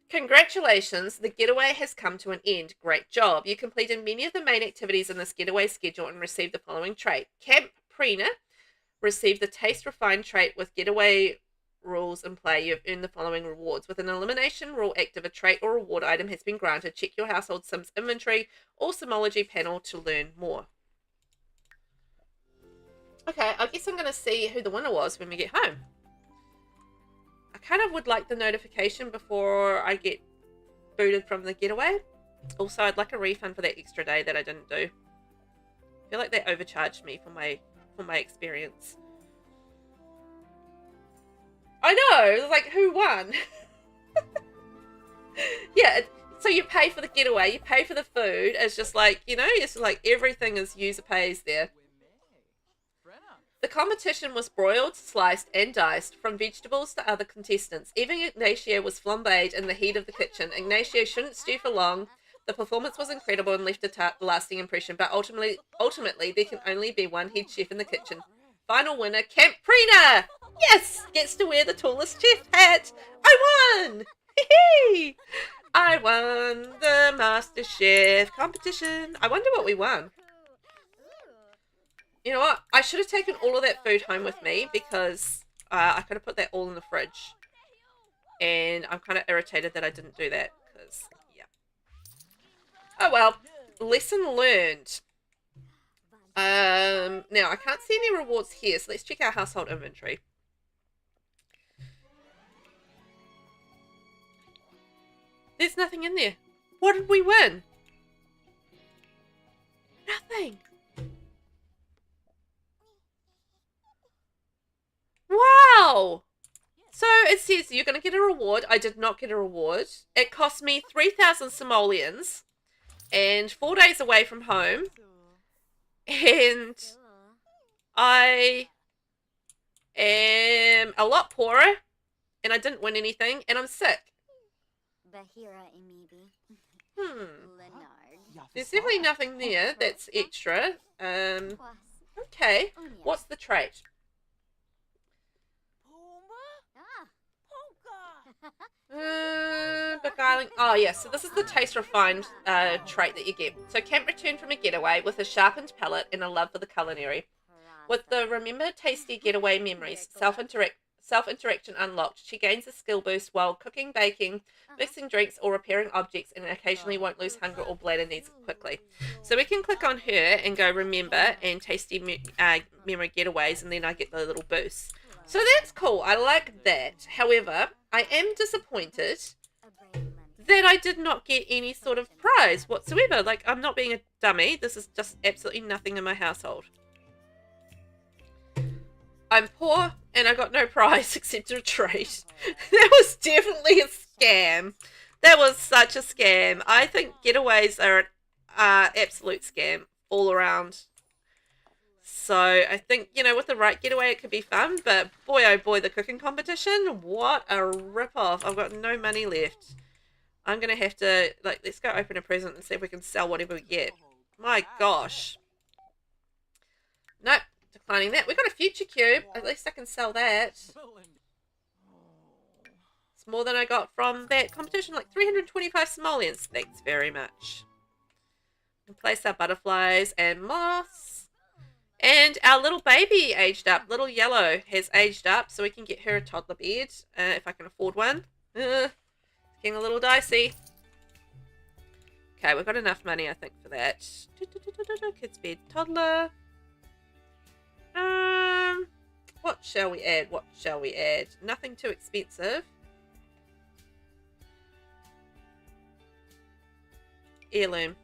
A: Congratulations, the getaway has come to an end. Great job. You completed many of the main activities in this getaway schedule and received the following trait. Camp Preener received the Taste Refined trait with getaway rules in play. You've earned the following rewards. With an elimination rule active, a trait or reward item has been granted. Check your household Sims inventory or Simology panel to learn more. Okay, I guess I'm going to see who the winner was when we get home. I kind of would like the notification before I get booted from the getaway. Also, I'd like a refund for that extra day that I didn't do. I feel like they overcharged me for my experience. I know, like, who won? Yeah, so you pay for the getaway, you pay for the food. It's just like, you know, it's like everything is user pays there. The competition was broiled, sliced, and diced, from vegetables to other contestants. Even Ignacio was flambéed in the heat of the kitchen. Ignacio shouldn't stew for long. The performance was incredible and left a lasting impression, but ultimately, there can only be one head chef in the kitchen. Final winner, Camp Preener! Yes! Gets to wear the tallest chef hat! I won! Hee-hee! I won the Master Chef competition. I wonder what we won. You know what? I should have taken all of that food home with me because I could have put that all in the fridge. And I'm kind of irritated that I didn't do that because, yeah. Oh well, lesson learned. Now, I can't see any rewards here, so let's check our household inventory. There's nothing in there. What did we win? Nothing. Wow! So it says you're going to get a reward. I did not get a reward. It cost me 3,000 simoleons and 4 days away from home. And I am a lot poorer and I didn't win anything and I'm sick. There's definitely nothing there that's extra. Okay. What's the trait? Beguiling. Oh, yeah. So this is the Taste Refined trait that you get. So Camp returned from a getaway with a sharpened palate and a love for the culinary. With the Remember Tasty Getaway memories, self-interaction unlocked, she gains a skill boost while cooking, baking, mixing drinks, or repairing objects, and occasionally won't lose hunger or bladder needs quickly. So we can click on her and go Remember and Tasty Memory Getaways, and then I get the little boost. So that's cool. I like that. However, I am disappointed that I did not get any sort of prize whatsoever. Like, I'm not being a dummy. This is just absolutely nothing in my household. I'm poor and I got no prize except a treat. That was definitely a scam. That was such a scam. I think getaways are an absolute scam all around. So I think, you know, with the right getaway, it could be fun. But boy, oh boy, the cooking competition, what a rip-off. I've got no money left. I'm going to have to, like, let's go open a present and see if we can sell whatever we get. My gosh. Nope, declining that. We got a future cube. At least I can sell that. It's more than I got from that competition, like 325 simoleons. Thanks very much. We'll place our butterflies and moths. And our little baby aged up. Little Yellow has aged up, so we can get her a toddler bed, if I can afford one. Getting a little dicey. Okay, we've got enough money, I think, for that. Kids bed, toddler. What shall we add? What shall we add? Nothing too expensive. Heirloom.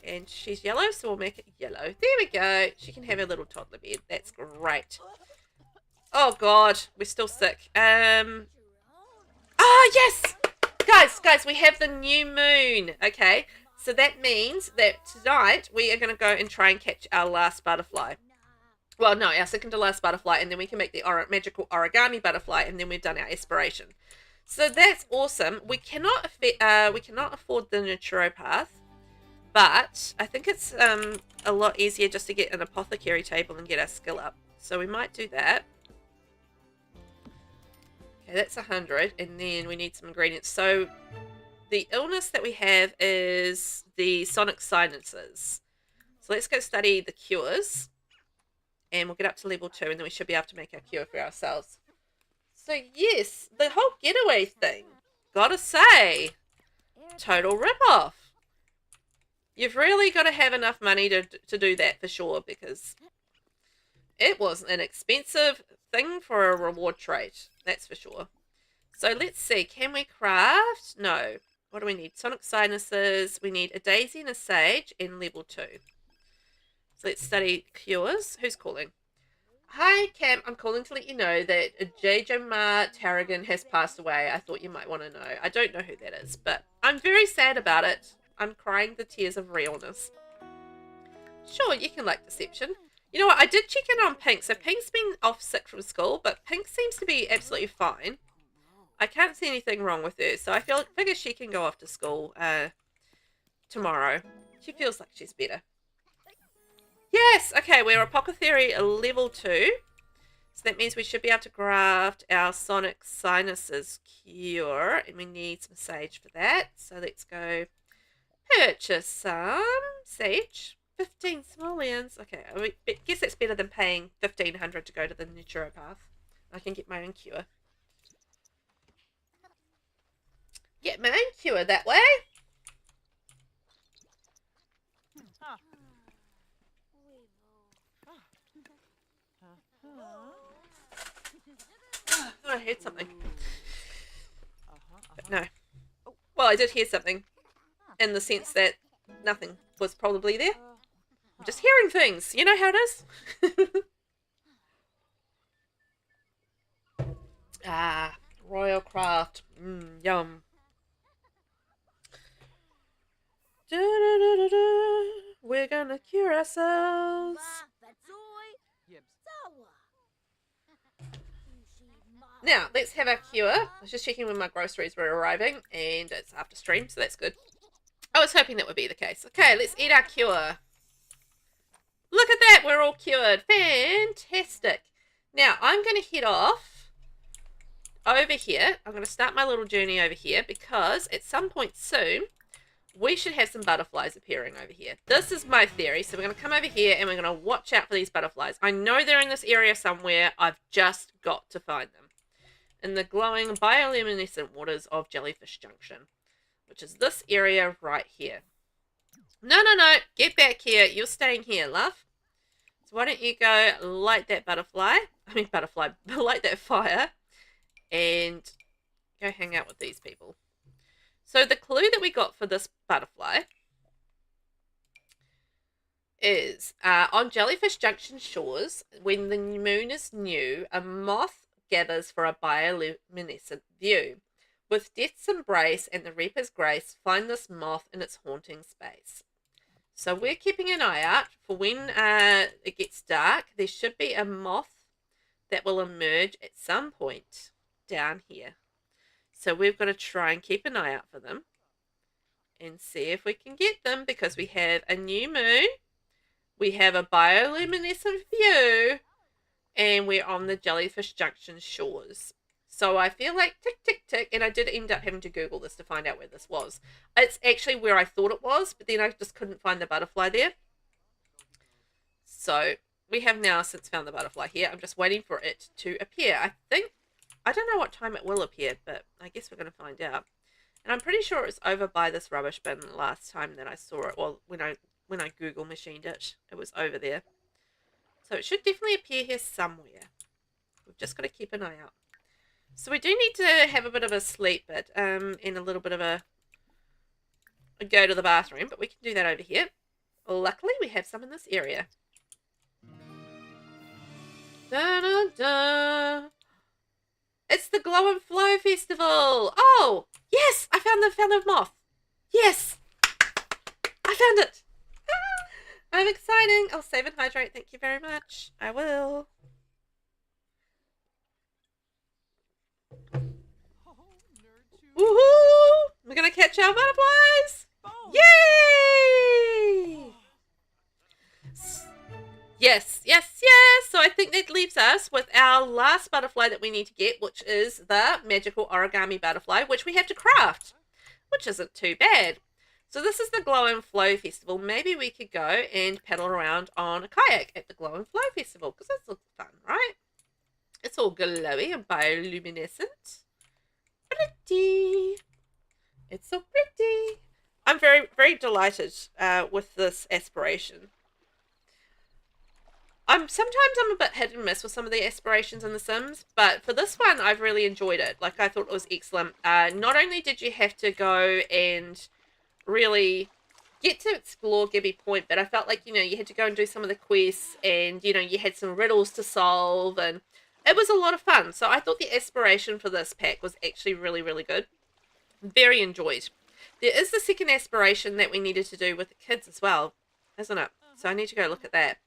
A: And she's yellow, so we'll make it yellow. There we go. She can have her little toddler bed. That's great. Oh, God. We're still sick. Oh, yes! Guys, we have the new moon. Okay, so that means that tonight we are going to go and try and catch our last butterfly. Well, no, our second to last butterfly, and then we can make the magical origami butterfly, and then we've done our aspiration. So that's awesome. We cannot afford the naturopath, but I think it's a lot easier just to get an apothecary table and get our skill up. So we might do that. Okay, that's 100, and then we need some ingredients. So the illness that we have is the sonic sinuses. So let's go study the cures, and we'll get up to level 2, and then we should be able to make our cure for ourselves. So yes, the whole getaway thing, gotta say, total rip-off. You've really got to have enough money to do that for sure, because it was an expensive thing for a reward trait. That's for sure. So let's see. Can we craft? No. What do we need? Sonic sinuses. We need a daisy and a sage in level 2. So let's study cures. Who's calling? Hi, Cam. I'm calling to let you know that Jajamar Tarragon has passed away. I thought you might want to know. I don't know who that is, but I'm very sad about it. I'm crying the tears of realness. Sure, you can like deception. You know what? I did check in on Pink. So Pink's been off sick from school, but Pink seems to be absolutely fine. I can't see anything wrong with her, so I figure she can go off to school tomorrow. She feels like she's better. Yes! Okay, we're apothecary level 2. So that means we should be able to craft our sonic sinuses cure. And we need some sage for that. So let's go purchase some sage. 15 simoleons. Okay, I guess that's better than paying 1,500 to go to the naturopath. I can get my own cure. Get my own cure that way. Oh, I heard something. But no. Well, I did hear something. In the sense that nothing was probably there. I'm just hearing things. You know how it is? Ah, Royal Craft. Yum. We're gonna cure ourselves. Now, let's have our cure. I was just checking when my groceries were arriving, and it's after stream, so that's good. I was hoping that would be the case. Okay, let's eat our cure. Look at that, we're all cured. Fantastic. Now, I'm going to head off over here. I'm going to start my little journey over here, because at some point soon, we should have some butterflies appearing over here. This is my theory. So we're going to come over here, and we're going to watch out for these butterflies. I know they're in this area somewhere. I've just got to find them. In the glowing bioluminescent waters of Jellyfish Junction, which is this area right here. No, get back here. You're staying here, love. So why don't you go light that light that fire, and go hang out with these people. So the clue that we got for this butterfly is on Jellyfish Junction shores, when the moon is new, a moth gathers for a bioluminescent view. With Death's embrace and the Reaper's grace, find this moth in its haunting space. So we're keeping an eye out for when it gets dark. There should be a moth that will emerge at some point down here. So we've got to try and keep an eye out for them and see if we can get them, because we have a new moon, we have a bioluminescent view, and we're on the Jellyfish Junction shores. So I feel like tick, tick, tick, and I did end up having to Google this to find out where this was. It's actually where I thought it was, but then I just couldn't find the butterfly there. So we have now since found the butterfly here. I'm just waiting for it to appear. I don't know what time it will appear, but I guess we're going to find out. And I'm pretty sure it was over by this rubbish bin last time that I saw it. Well, when I Google machined it, it was over there. So it should definitely appear here somewhere. We've just got to keep an eye out. So we do need to have a bit of a sleep bit, and a little bit of a go to the bathroom, but we can do that over here. Luckily, we have some in this area. Da, da, da. It's the Glow and Flow Festival. Oh, yes, I found the moth. Yes, I found it. I'm exciting. I'll save and hydrate. Thank you very much. I will. Woohoo! We're going to catch our butterflies. Yay! Yes, yes, yes. So I think that leaves us with our last butterfly that we need to get, which is the magical origami butterfly, which we have to craft, which isn't too bad. So this is the Glow and Flow Festival. Maybe we could go and paddle around on a kayak at the Glow and Flow Festival, because that's looks fun, right? It's all glowy and bioluminescent. Pretty. It's so pretty. I'm very, very delighted with this aspiration. Sometimes I'm a bit hit and miss with some of the aspirations in The Sims, but for this one, I've really enjoyed it. Like, I thought it was excellent. Not only did you have to go and really get to explore Gibby Point, but I felt like, you had to go and do some of the quests, and, you had some riddles to solve, and it was a lot of fun. So I thought the aspiration for this pack was actually really, really good. Very enjoyed. There is the second aspiration that we needed to do with the kids as well, isn't it? So I need to go look at that.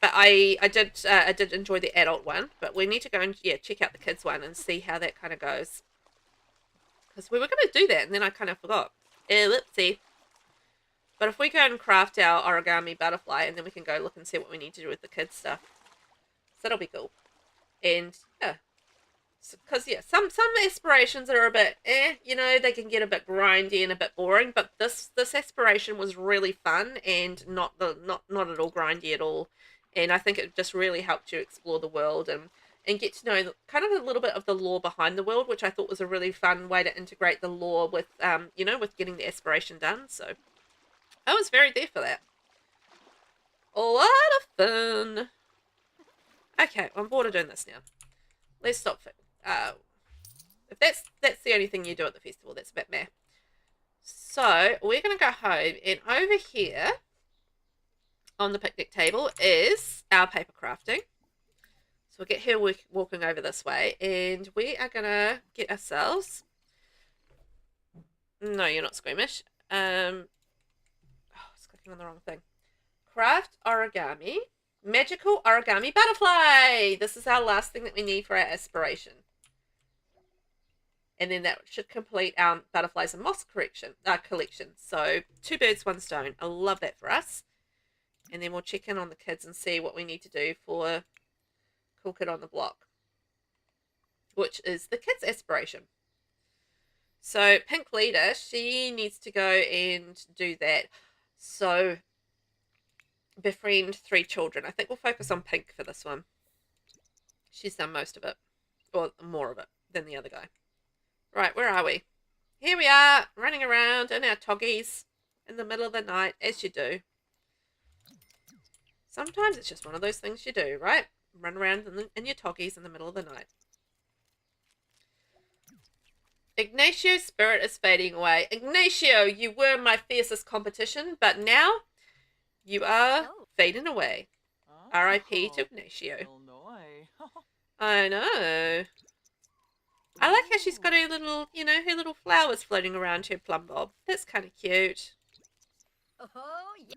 A: But I did enjoy the adult one, but we need to go and check out the kids one and see how that kind of goes. Because we were going to do that, and then I kind of forgot. Whoopsie. But if we go and craft our origami butterfly, and then we can go look and see what we need to do with the kids stuff. So that'll be cool. And, yeah. Because, some aspirations are a bit, they can get a bit grindy and a bit boring. But this aspiration was really fun and not at all grindy at all. And I think it just really helped you explore the world and get to know kind of a little bit of the lore behind the world, which I thought was a really fun way to integrate the lore with, with getting the aspiration done. So I was very there for that. A lot of fun. Okay, I'm bored of doing this now. Let's stop. If that's the only thing you do at the festival, that's a bit meh. So we're going to go home, and over here on the picnic table is our paper crafting. So we'll get her walking over this way, and we are going to get ourselves... No, you're not squeamish. Oh, I was clicking on the wrong thing. Craft origami. Magical origami butterfly. This is our last thing that we need for our aspiration. And then that should complete our butterflies and moss collection. So 2 birds, 1 stone. I love that for us. And then we'll check in on the kids and see what we need to do for Cool Kid on the Block, which is the kids' aspiration. So Pink Leader, she needs to go and do that. So befriend 3 children. I think we'll focus on Pink for this one. She's done most of it, or more of it than the other guy. Right, where are we? Here we are, running around in our toggies in the middle of the night, as you do. Sometimes it's just one of those things you do, right? Run around in your toggies in the middle of the night. Ignatio's spirit is fading away. Ignatio, you were my fiercest competition, but now you are fading away. R.I.P. to Ignatio. I know. I like how she's got her little, her little flowers floating around her plum bob. That's kind of cute.
B: Oh, yeah.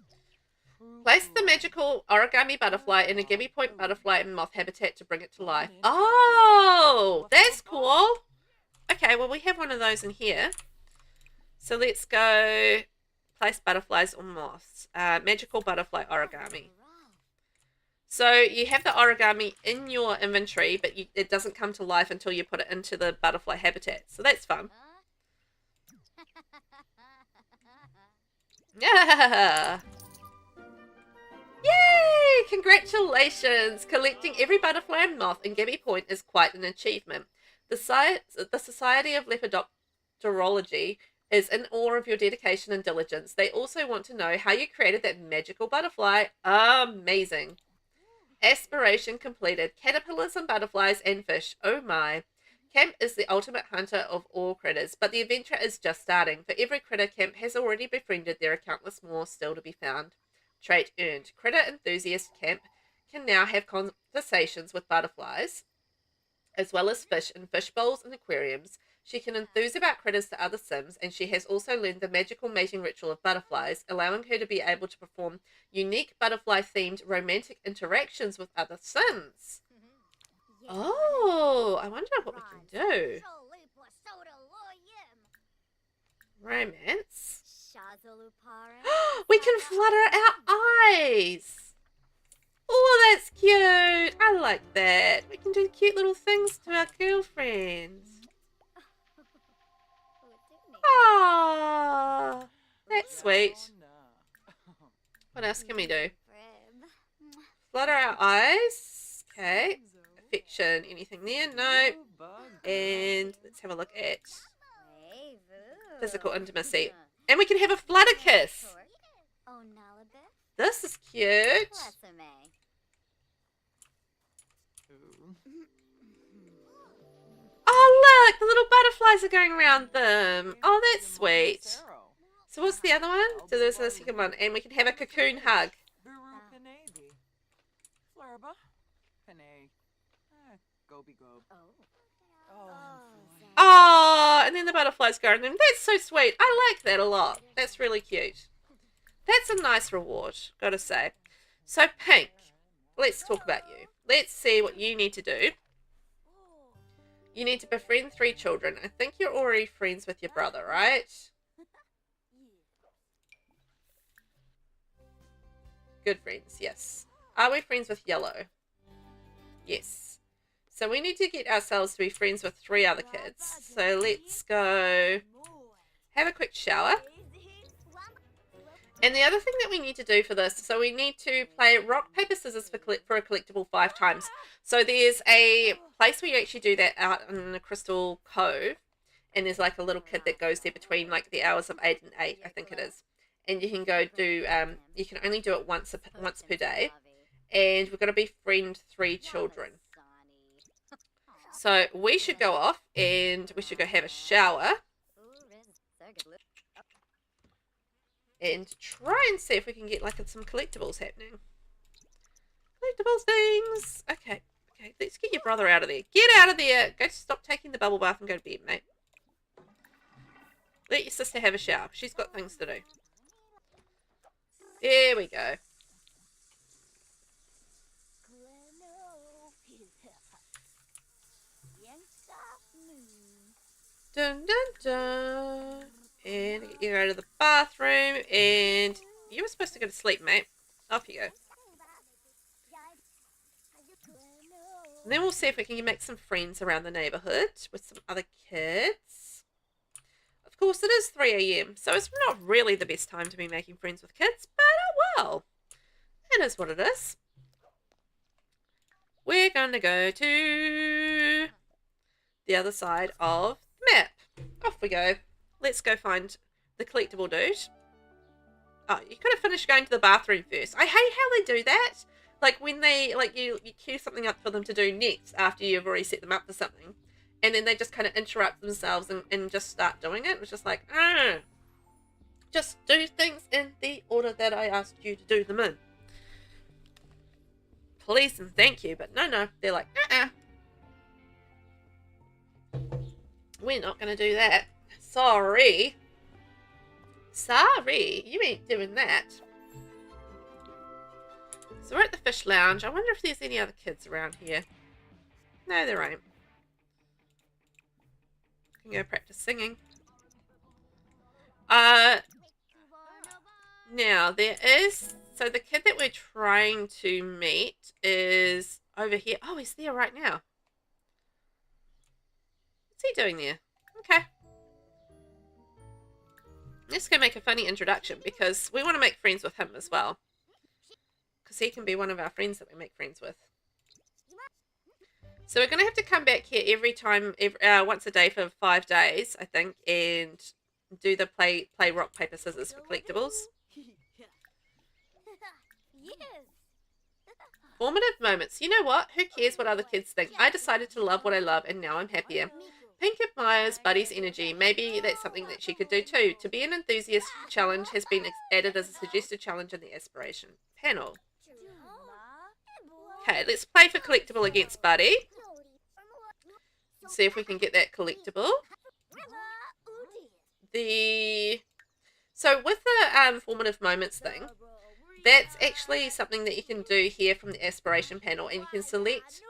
A: Place the magical origami butterfly in a Gibby Point butterfly and moth habitat to bring it to life. Oh, that's cool. Okay, well, we have one of those in here. So let's go place butterflies or moths. Magical butterfly origami. So you have the origami in your inventory, but it doesn't come to life until you put it into the butterfly habitat. So that's fun. Yeah. Yay! Congratulations! Collecting every butterfly and moth in Gibby Point is quite an achievement. The Society of Lepidopterology is in awe of your dedication and diligence. They also want to know how you created that magical butterfly. Amazing. Aspiration completed. Caterpillars and butterflies and fish. Oh my. Camp is the ultimate hunter of all critters, but the adventure is just starting. For every critter Camp has already befriended, there are countless more still to be found. Trait earned. Critter enthusiast Camp can now have conversations with butterflies, as well as fish in fish bowls and aquariums. She can enthuse about critters to other Sims, and she has also learned the magical mating ritual of butterflies, allowing her to be able to perform unique butterfly-themed romantic interactions with other Sims. Oh, I wonder what we can do. Romance. We can flutter our eyes. Oh, that's cute. I like that. We can do cute little things to our girlfriends. Ah, that's sweet. What else can we do? Flutter our eyes. Okay. Affection. Anything there? No. And let's have a look at physical intimacy. And we can have a flutter kiss. This is cute. Oh, look, the little butterflies are going around them. Oh, that's sweet. So what's the other one? So there's the second one. And we can have a cocoon hug. Oh, and then the butterflies go around them. That's so sweet. I like that a lot. That's really cute. That's a nice reward, gotta say. So, Pink, let's talk about you. Let's see what you need to do. You need to befriend 3 children. I think you're already friends with your brother, right? Good friends, yes. Are we friends with Yellow? Yes. So we need to get ourselves to be friends with 3 other kids. So let's go have a quick shower. And the other thing that we need to do for this, so we need to play rock, paper, scissors for a collectible 5 times. So there's a place where you actually do that out in the Crystal Cove. And there's like a little kid that goes there between like the hours of 8 and 8, I think it is. And you can go do, you can only do it once per day. And we're going to befriend 3 children. So we should go off and we should go have a shower. And try and see if we can get like some collectibles happening. Collectibles things. Okay, let's get your brother out of there. Get out of there. Go stop taking the bubble bath and go to bed, mate. Let your sister have a shower. She's got things to do. There we go. Dun dun dun. And get you out of the bathroom. And you were supposed to go to sleep, mate. Off you go. And then we'll see if we can make some friends around the neighbourhood with some other kids. Of course, it is 3 a.m, so it's not really the best time to be making friends with kids, but oh well. It is what it is. We're going to go to the other side of the map. Off we go. Let's go find the collectible dude. Oh, you could have finished going to the bathroom first. I hate how they do that. Like when they, like you queue something up for them to do next after you've already set them up for something. And then they just kind of interrupt themselves and just start doing it. It was just like, just do things in the order that I asked you to do them in. Please and thank you. But no. They're like, we're not going to do that. Sorry. Sorry, you ain't doing that. So we're at the fish lounge. I wonder if there's any other kids around here. No, there ain't. Can go practice singing. Now there is, so the kid that we're trying to meet is over here. Oh, he's there right now. What's he doing there? Okay. Let's go make a funny introduction because we want to make friends with him as well. Because he can be one of our friends that we make friends with. So we're going to have to come back here every time, once a day for 5 days, I think, and do the play rock, paper, scissors for collectibles. Formative moments. You know what? Who cares what other kids think? I decided to love what I love, and now I'm happier. Pink admires Buddy's energy. Maybe that's something that she could do too. To be an enthusiast challenge has been added as a suggested challenge in the aspiration panel. Okay, let's play for collectible against Buddy. See if we can get that collectible. So with the formative moments thing, that's actually something that you can do here from the aspiration panel, and you can select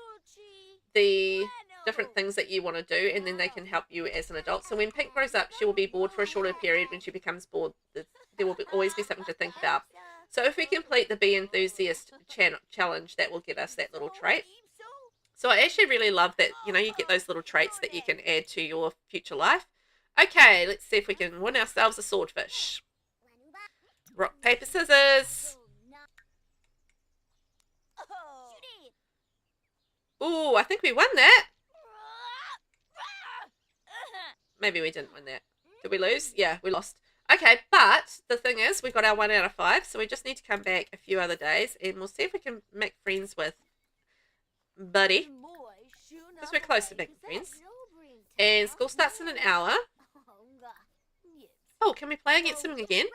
A: the different things that you want to do, and then they can help you as an adult. So when Pink grows up, she will be bored for a shorter period. When she becomes bored, there will always be something to think about. So if we complete the Be Enthusiast challenge, that will get us that little trait. So I actually really love that, you know, you get those little traits that you can add to your future life. Okay, let's see if we can win ourselves a swordfish. Rock, paper, scissors. Ooh, I think we won that. Maybe we didn't win that. Did we lose? Yeah, we lost. Okay, but the thing is, we got our 1 out of 5, so we just need to come back a few other days, and we'll see if we can make friends with Buddy, because we're close to making friends. And school starts in an hour. Oh, can we play against him again?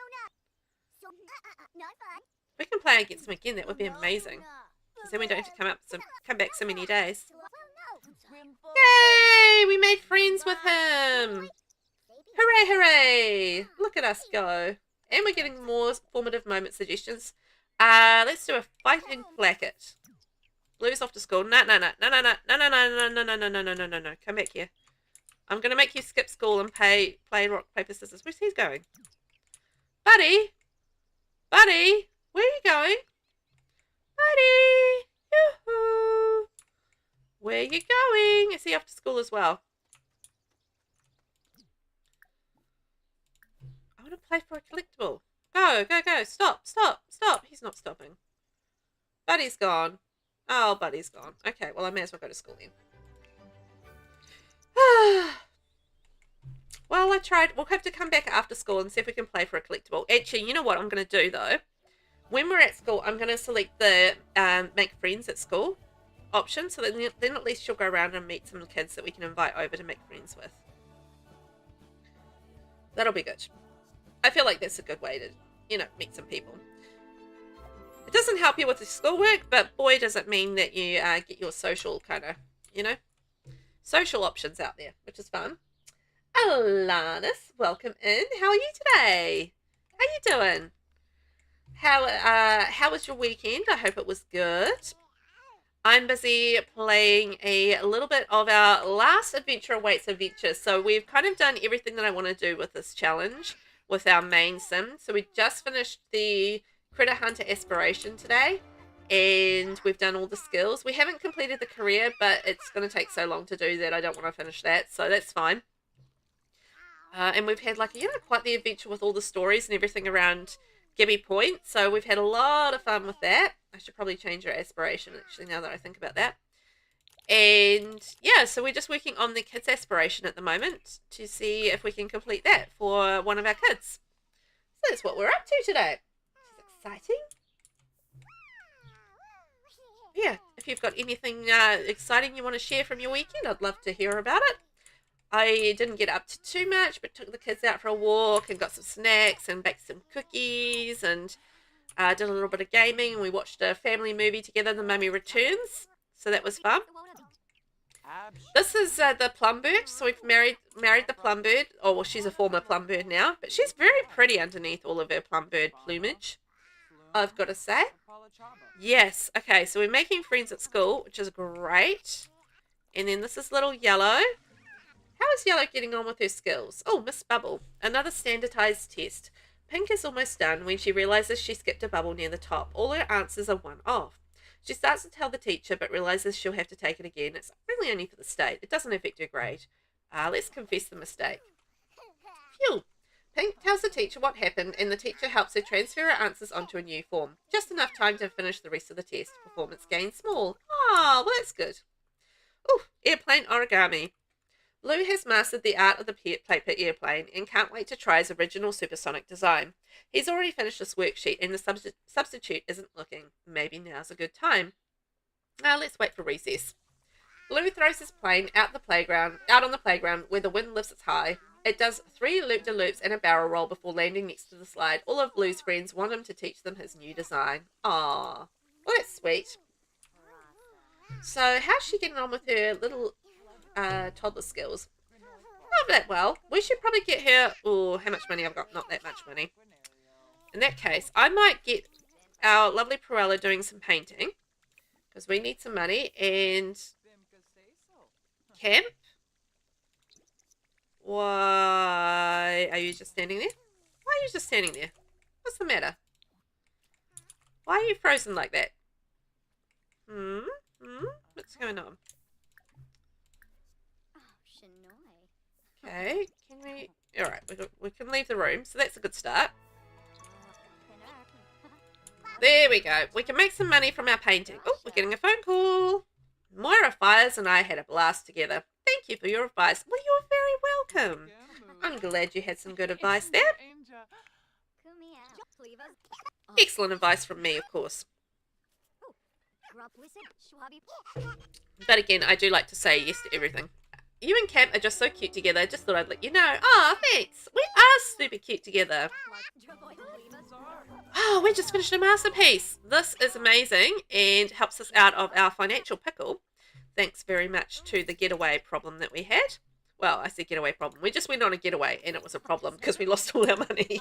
A: We can play against him again. That would be amazing. Because then we don't have to come back so many days. Yay! We made friends with him. Hooray, hooray! Look at us go. And we're getting more formative moment suggestions. Let's do a fighting placket. Blue's off to school. No. Come back here. I'm going to make you skip school and play rock, paper, scissors. Where's he going? Buddy? Buddy? Where are you going? Buddy? Yoo-hoo! Where are you going? Is he off to school as well? I want to play for a collectible. Go, go, go. Stop, stop, stop. He's not stopping. Buddy's gone. Oh, Buddy's gone. Okay, well, I may as well go to school then. Well, I tried. We'll have to come back after school and see if we can play for a collectible. Actually, you know what I'm going to do, though? When we're at school, I'm going to select the make friends at school option, so that then at least she'll go around and meet some kids that we can invite over to make friends with. That'll be good. I feel like that's a good way to, you know, meet some people. It doesn't help you with the schoolwork, but boy, does it mean that you get your social kind of, you know, social options out there, which is fun. Alanis, welcome in. How are you today? How you doing? How was your weekend? I hope it was good. I'm busy playing a little bit of our last adventure awaits adventure. So we've kind of done everything that I want to do with this challenge with our main sim. So we just finished the Critter Hunter aspiration today, and we've done all the skills. We haven't completed the career, but it's going to take so long to do that. I don't want to finish that, so that's fine. And we've had, like, you know, quite the adventure with all the stories and everything around Gibby Point. So we've had a lot of fun with that. I should probably change our aspiration, actually, now that I think about that. And, yeah, so we're just working on the kids' aspiration at the moment to see if we can complete that for one of our kids. So that's what we're up to today. Which is exciting. Yeah, if you've got anything exciting you want to share from your weekend, I'd love to hear about it. I didn't get up to too much, but took the kids out for a walk and got some snacks and baked some cookies and did a little bit of gaming. And we watched a family movie together, The Mummy Returns. So that was fun. This is the plum bird. So we've married the plum bird. Oh, well, she's a former plum bird now. But she's very pretty underneath all of her plum bird plumage, I've got to say. Yes. Okay, so we're making friends at school, which is great. And then this is little Yellow. How is Yellow getting on with her skills? Oh, Miss Bubble. Another standardized test. Pink is almost done when she realizes she skipped a bubble near the top. All her answers are one off. She starts to tell the teacher, but realizes she'll have to take it again. It's really only for the state. It doesn't affect her grade. Let's confess the mistake. Phew. Pink tells the teacher what happened, and the teacher helps her transfer her answers onto a new form. Just enough time to finish the rest of the test. Performance gain small. Ah, well, that's good. Ooh, airplane origami. Lou has mastered the art of the paper airplane and can't wait to try his original supersonic design. He's already finished this worksheet and the substitute isn't looking. Maybe now's a good time. Now let's wait for recess. Lou throws his plane out on the playground where the wind lifts it high. It does 3 loop-de-loops and a barrel roll before landing next to the slide. All of Lou's friends want him to teach them his new design. Aww. Well, that's sweet. So how's she getting on with her little toddler skills? Not that well. We should probably get her... Oh, how much money I've got? Not that much money. In that case, I might get our lovely Perella doing some painting because we need some money. And Camp, why are you just standing there? Why are you just standing there? What's the matter? Why are you frozen like that? What's going on? Okay, can we... Alright, we can leave the room, so that's a good start. There we go. We can make some money from our painting. Oh, we're getting a phone call. Moira Fires and I had a blast together. Thank you for your advice. Well, you're very welcome. I'm glad you had some good advice there. Excellent advice from me, of course. But again, I do like to say yes to everything. You and Camp are just so cute together. I just thought I'd let you know. Oh, thanks. We are super cute together. Oh, we just finished a masterpiece. This is amazing and helps us out of our financial pickle. Thanks very much to the getaway problem that we had. Well, I said getaway problem. We just went on a getaway and it was a problem because we lost all our money.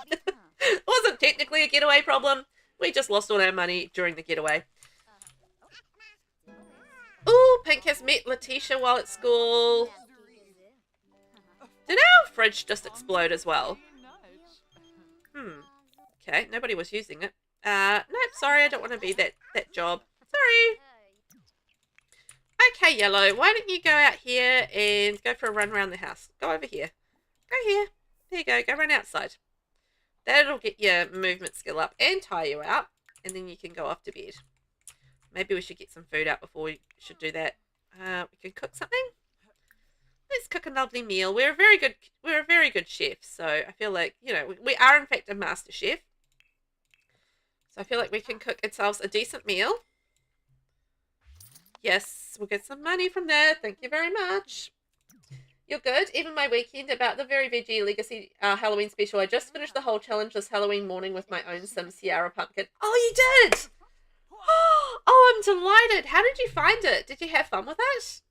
A: It wasn't technically a getaway problem. We just lost all our money during the getaway. Ooh, Pink has met Letitia while at school. Did our fridge just explode as well? Okay, nobody was using it. Nope, sorry, I don't want to be that job. Sorry. Okay, Yellow, why don't you go out here and go for a run around the house? Go over here. Go here. There you go, go run outside. That'll get your movement skill up and tire you out, and then you can go off to bed. Maybe we should get some food out before we should do that. We can cook something. Let's cook a lovely meal. We're a very good chef, so I feel like, you know, we are in fact a master chef. So I feel like we can cook ourselves a decent meal. Yes, we'll get some money from that. Thank you very much. You're good. Even my weekend about the Very Veggie Legacy Halloween special. I just finished the whole challenge this Halloween morning with my own Sim Sierra Pumpkin. Oh, you did? Oh, I'm delighted. How did you find it? Did you have fun with it?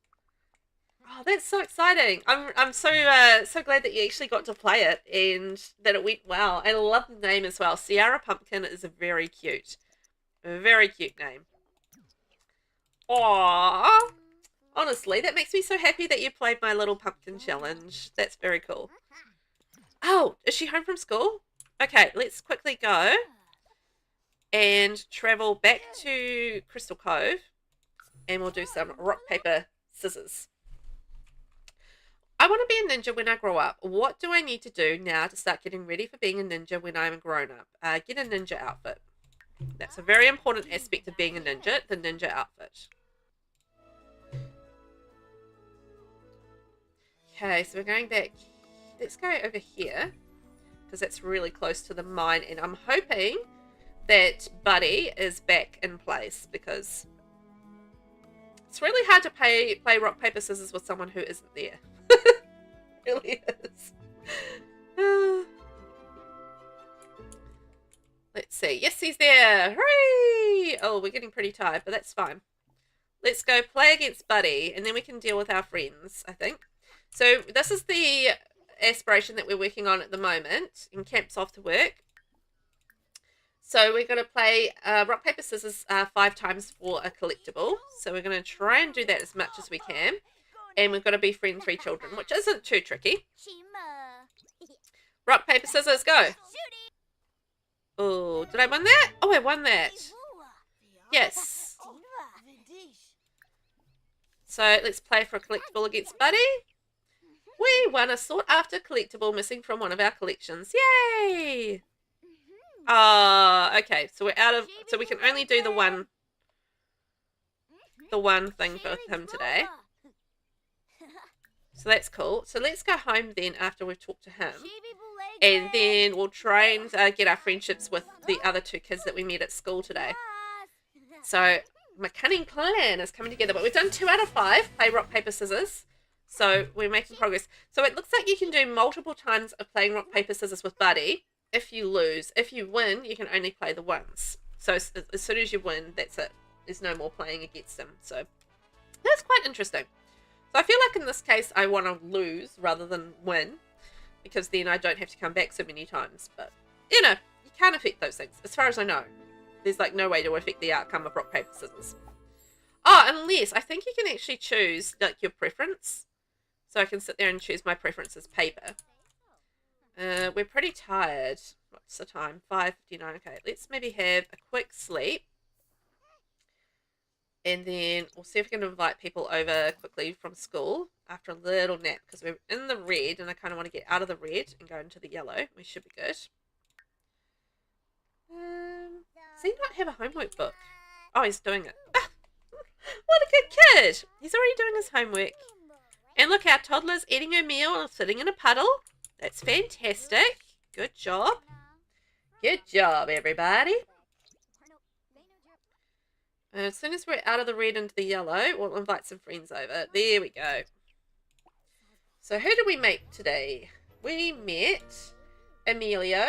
A: Oh, that's so exciting. I'm so glad that you actually got to play it and that it went well. I love the name as well. Sierra Pumpkin is a very cute name. Aww. Honestly, that makes me so happy that you played my little pumpkin challenge. That's very cool. Oh, is she home from school? Okay, let's quickly go and travel back to Crystal Cove and we'll do some rock, paper, scissors. I want to be a ninja when I grow up. What do I need to do now to start getting ready for being a ninja when I'm a grown-up? Get a ninja outfit. That's a very important aspect of being a ninja, the ninja outfit. Okay, so we're going back. Let's go over here because that's really close to the mine, and I'm hoping that Buddy is back in place because it's really hard to play rock, paper, scissors with someone who isn't there. It really is. Let's see. Yes, he's there. Hooray! Oh, we're getting pretty tired, but that's fine. let's go play against Buddy, and then we can deal with our friends, I think. So this is the aspiration that we're working on at the moment, and Camp's off to work. So we're going to play rock, paper, scissors 5 times for a collectible. So we're going to try and do that as much as we can. And we've got to befriend 3 children, which isn't too tricky. Rock, paper, scissors, go. Oh, did I win that? Oh, I won that. Yes. So let's play for a collectible against Buddy. We won a sought after collectible missing from one of our collections. Yay! Okay, so we're out of, so we can only do the one thing for him today. So that's cool. So let's go home then after we've talked to him. And then we'll try and get our friendships with the other 2 kids that we met at school today. So my cunning plan is coming together. But we've done 2 out of 5, play rock, paper, scissors. So we're making progress. So it looks like you can do multiple times of playing rock, paper, scissors with Buddy. If you lose, if you win, you can only play the ones. So as soon as you win, that's it. There's no more playing against them. So that's quite interesting. So I feel like in this case, I want to lose rather than win, because then I don't have to come back so many times. But, you know, you can't affect those things. As far as I know, there's like no way to affect the outcome of rock, paper, scissors. Oh, unless I think you can actually choose like your preference. So I can sit there and choose my preference as paper. We're pretty tired. What's the time? 5:59. Okay, let's maybe have a quick sleep. And then we'll see if we can invite people over quickly from school after a little nap, because we're in the red and I kind of want to get out of the red and go into the yellow. We should be good. Does he not have a homework book? Oh, he's doing it. What a good kid. He's already doing his homework. And look, our toddler's eating her meal sitting in a puddle. That's fantastic. Good job. Good job, everybody. As soon as we're out of the red into the yellow, we'll invite some friends over. There we go. So who did we meet today? We met Emilio.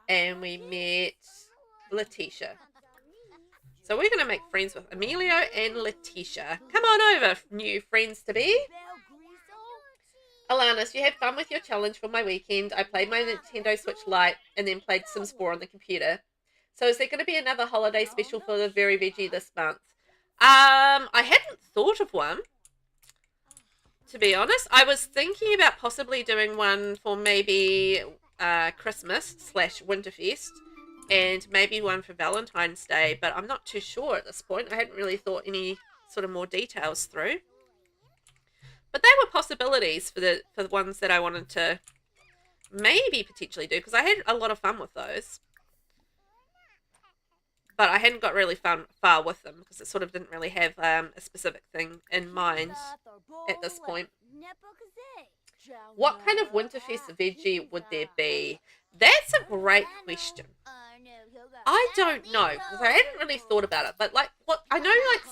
A: And we met Letitia. So we're going to make friends with Emilio and Letitia. Come on over, new friends to be. Alanis, you had fun with your challenge for my weekend. I played my Nintendo Switch Lite and then played Sims 4 on the computer. So is there going to be another holiday special for the Very Veggie this month? I hadn't thought of one, to be honest. I was thinking about possibly doing one for maybe Christmas/Winterfest. And maybe one for Valentine's Day, but I'm not too sure at this point. I hadn't really thought any sort of more details through. But they were possibilities for the ones that I wanted to maybe potentially do, because I had a lot of fun with those. But I hadn't got really far with them, because it sort of didn't really have a specific thing in mind at this point. What kind of Winterfest veggie would there be? That's a great question. I don't know, because I hadn't really thought about it. But like, what I know, like,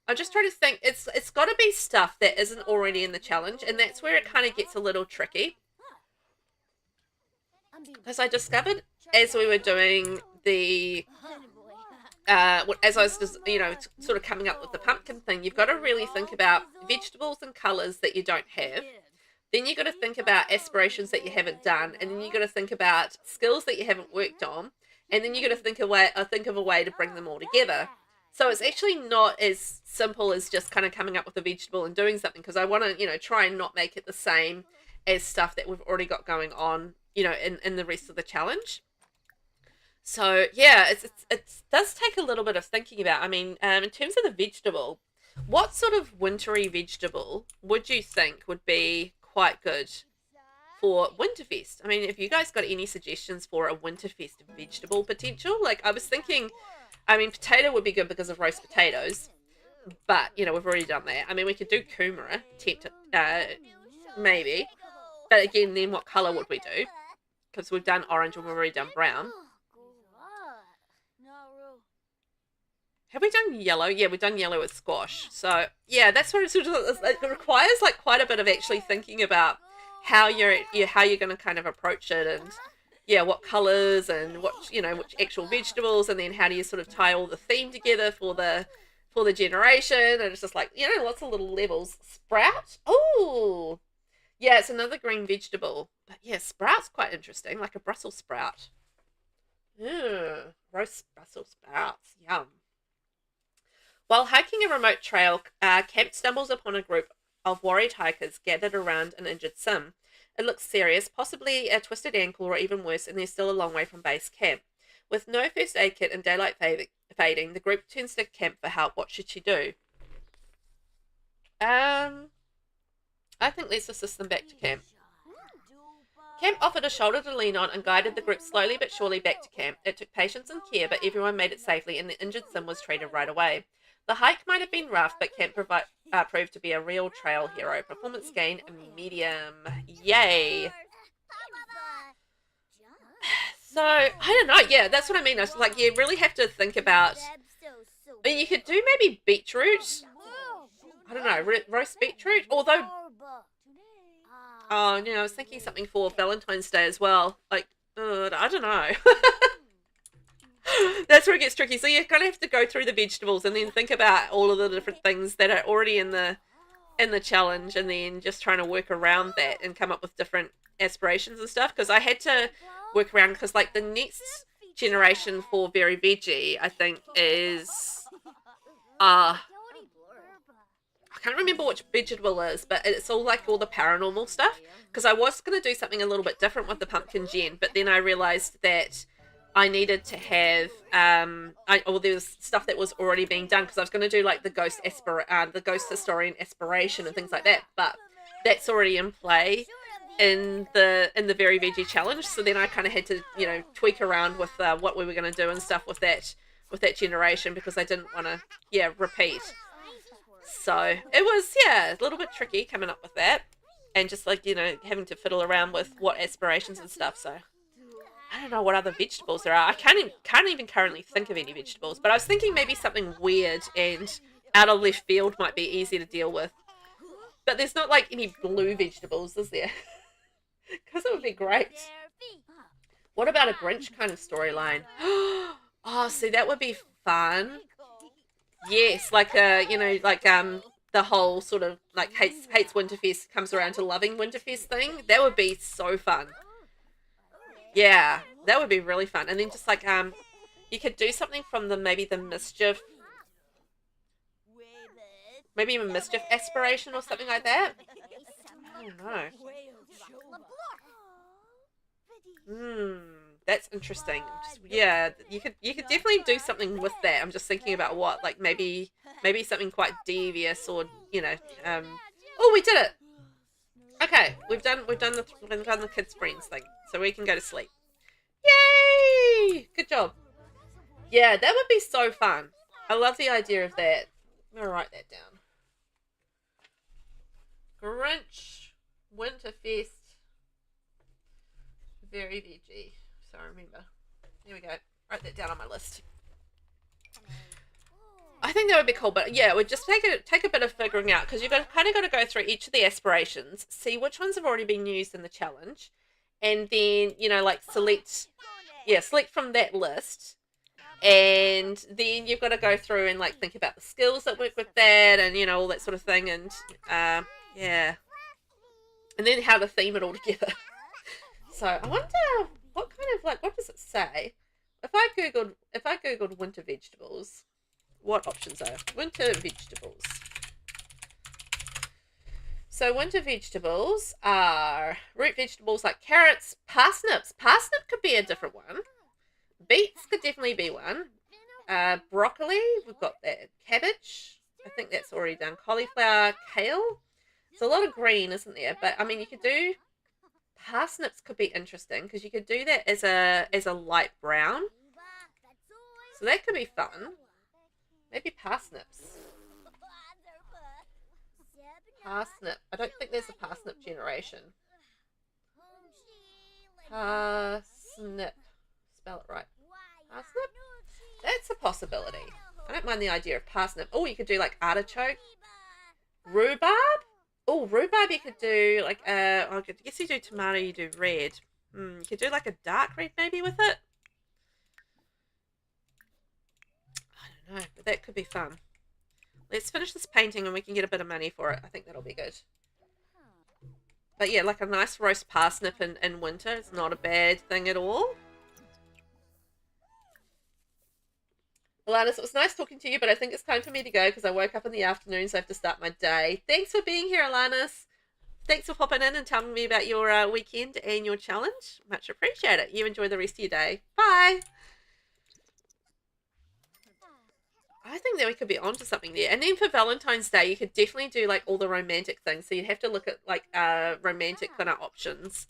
A: I'm just trying to think. It's got to be stuff that isn't already in the challenge, and that's where it kind of gets a little tricky. Because I discovered as we were doing the as I was just, sort of coming up with the pumpkin thing, you've got to really think about vegetables and colours that you don't have. Then you've got to think about aspirations that you haven't done, and then you've got to think about skills that you haven't worked on, and then you've got to think of a way to bring them all together. So it's actually not as simple as just kind of coming up with a vegetable and doing something, because I want to, try and not make it the same as stuff that we've already got going on, in the rest of the challenge. So yeah, it does take a little bit of thinking about. I mean, in terms of the vegetable, what sort of wintry vegetable would you think would be quite good for Winterfest? I mean, if you guys got any suggestions for a Winterfest vegetable potential, like I was thinking, I mean, potato would be good because of roast potatoes, but we've already done that. I mean, we could do kumara, maybe, but again, then what color would we do? Because we've done orange and we've already done brown. Have we done yellow? Yeah, we've done yellow with squash. So yeah, that's what it requires, like quite a bit of actually thinking about how you're going to kind of approach it, and yeah, what colors and what, which actual vegetables, and then how do you sort of tie all the theme together for the generation, and it's just like, lots of little levels. Sprout. Oh, yeah, it's another green vegetable. But yeah, sprout's quite interesting, like a Brussels sprout. Roast Brussels sprouts. Yum. While hiking a remote trail, Camp stumbles upon a group of worried hikers gathered around an injured Sim. It looks serious, possibly a twisted ankle or even worse, and they're still a long way from base camp. With no first aid kit and daylight fading, the group turns to Camp for help. What should she do? I think let's assist them back to camp. Camp offered a shoulder to lean on and guided the group slowly but surely back to camp. It took patience and care, but everyone made it safely, and the injured Sim was treated right away. The hike might have been rough, but Camp proved to be a real trail hero. Performance gain medium. Yay! So, I don't know. Yeah, that's what I mean. I was like, you really have to think about... I mean, you could do maybe beetroot. I don't know, roast beetroot. Although... Oh, I was thinking something for Valentine's Day as well. Like, I don't know. That's where it gets tricky. So you kind of have to go through the vegetables and then think about all of the different things that are already in the challenge, and then just trying to work around that and come up with different aspirations and stuff. Because I had to work around, because like the next generation for VelvettB, I think, is I can't remember which vegetable is, but it's all like all the paranormal stuff. Because I was going to do something a little bit different with the pumpkin gen, but then I realized that I needed to have there was stuff that was already being done, because I was going to do like the ghost historian aspiration and things like that, but that's already in play in the VelvettB challenge. So then I kind of had to tweak around with what we were going to do and stuff with that generation, because I didn't want to repeat. So it was a little bit tricky coming up with that, and just like having to fiddle around with what aspirations and stuff. So I don't know what other vegetables there are. I can't even currently think of any vegetables, but I was thinking maybe something weird and out of left field might be easy to deal with. But there's not like any blue vegetables, is there? Because it would be great. What about a Grinch kind of storyline? Oh, see, that would be fun. Yes, like the whole sort of like hates Winterfest, comes around to loving Winterfest thing. That would be so fun. Yeah, that would be really fun. And then just like you could do something from maybe a mischief aspiration or something like that. I don't know. That's interesting. You could definitely do something with that. I'm just thinking about what, like maybe something quite devious, or oh, we did it. Okay, we've done the kids' friends thing, so we can go to sleep. Yay! Good job. Yeah, that would be so fun. I love the idea of that. I'm gonna write that down. Grinch, Winterfest, VelvettB. So remember. There we go. Write that down on my list. I think that would be cool, but yeah, it would just take a bit of figuring out, because you've kind of got to go through each of the aspirations, see which ones have already been used in the challenge, and then like select from that list, and then you've got to go through and like think about the skills that work with that, and all that sort of thing, and and then how to theme it all together. So I wonder what kind of what does it say? If I googled winter vegetables, what options are winter vegetables? So winter vegetables are root vegetables like carrots, parsnips. Parsnip could be a different one. Beets could definitely be one. Broccoli, we've got that. Cabbage, I think that's already done. Cauliflower, kale. It's a lot of green, isn't there? But I mean, you could do parsnips. Could be interesting, because you could do that as a light brown. So that could be fun. Maybe parsnips. Parsnip. I don't think there's a parsnip generation. Parsnip. Spell it right. Parsnip? That's a possibility. I don't mind the idea of parsnip. Oh, you could do like artichoke. Rhubarb? Oh, rhubarb you could do like, I guess you do tomato, you do red. You could do like a dark red maybe with it. I don't know, but that could be fun. Let's finish this painting and we can get a bit of money for it. I think that'll be good. But yeah, like a nice roast parsnip in winter. It's not a bad thing at all. Alanis, it was nice talking to you, but I think it's time for me to go because I woke up in the afternoon, so I have to start my day. Thanks for being here, Alanis. Thanks for popping in and telling me about your weekend and your challenge. Much appreciate it. You enjoy the rest of your day. Bye. I think that we could be onto something there. And then for Valentine's Day, you could definitely do like all the romantic things. So you'd have to look at like romantic kind of options.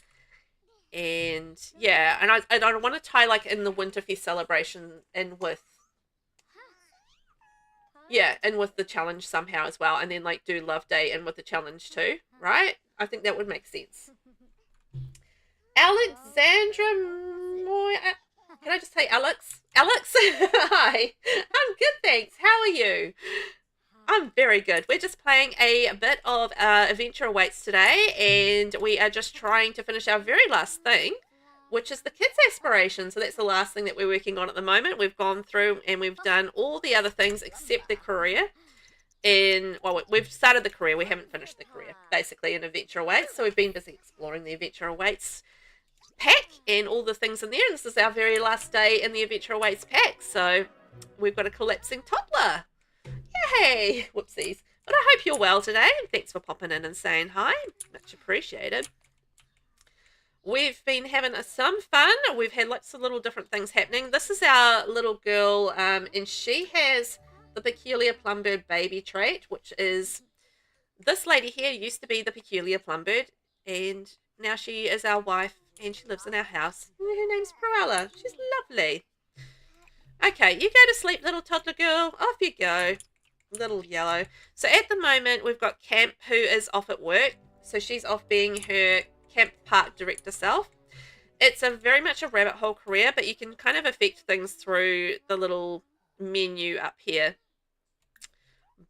A: And yeah, and I want to tie like in the Winterfest celebration in with and with the challenge somehow as well, and then like do Love Day and with the challenge too, right? I think that would make sense. Alexandra Moy, can I just say Alex? Alex, hi. I'm good, thanks. How are you? I'm very good. We're just playing a bit of Adventure Awaits today, and we are just trying to finish our very last thing, which is the kids' aspiration. So that's the last thing that we're working on at the moment. We've gone through and we've done all the other things except the career. Well, we've started the career. We haven't finished the career, basically, in Adventure Awaits. So we've been busy exploring the Adventure Awaits pack and all the things in there. And this is our very last day in the Adventure Awaits pack. So we've got a collapsing toddler. Yay! Whoopsies. But I hope you're well today. And thanks for popping in and saying hi. Much appreciated. We've been having some fun. We've had lots of little different things happening. This is our little girl, and she has the peculiar plumbird baby trait, which is this lady here used to be the peculiar plumbird, and now she is our wife, and she lives in our house. And her name's Cruella. She's lovely. Okay, you go to sleep, little toddler girl. Off you go, little yellow. So at the moment, we've got Camp, who is off at work. So she's off being her camp park director self. It's very much a rabbit hole career, but you can kind of affect things through the little menu up here.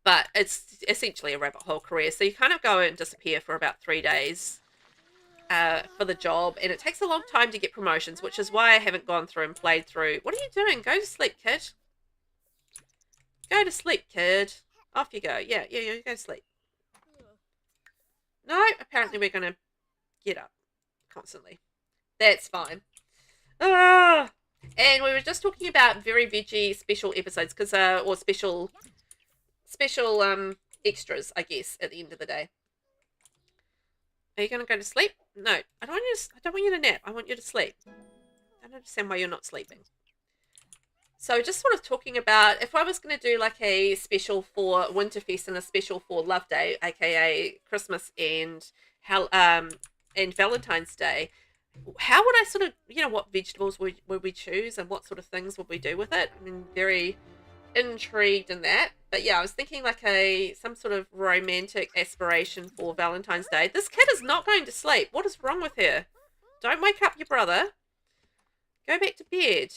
A: But it's essentially a rabbit hole career. So you kind of go and disappear for about 3 days for the job. And it takes a long time to get promotions, which is why I haven't gone through and played through. What are you doing? Go to sleep, kid. Go to sleep, kid. Off you go. Yeah, go to sleep. No, apparently we're going to get up constantly. That's fine. And we were just talking about very veggie special episodes, because or special extras, I guess, at the end of the day. Are you going to go to sleep? No, I don't want you to nap. I want you to sleep. I don't understand why you're not sleeping. So just sort of talking about, if I was going to do like a special for Winterfest and a special for Love Day, aka Christmas and Valentine's Day, how would I sort of, what vegetables would we choose and what sort of things would we do with it? I mean, very intrigued in that. But yeah, I was thinking like some sort of romantic aspiration for Valentine's Day. This kid is not going to sleep. What is wrong with her? Don't wake up your brother. Go back to bed.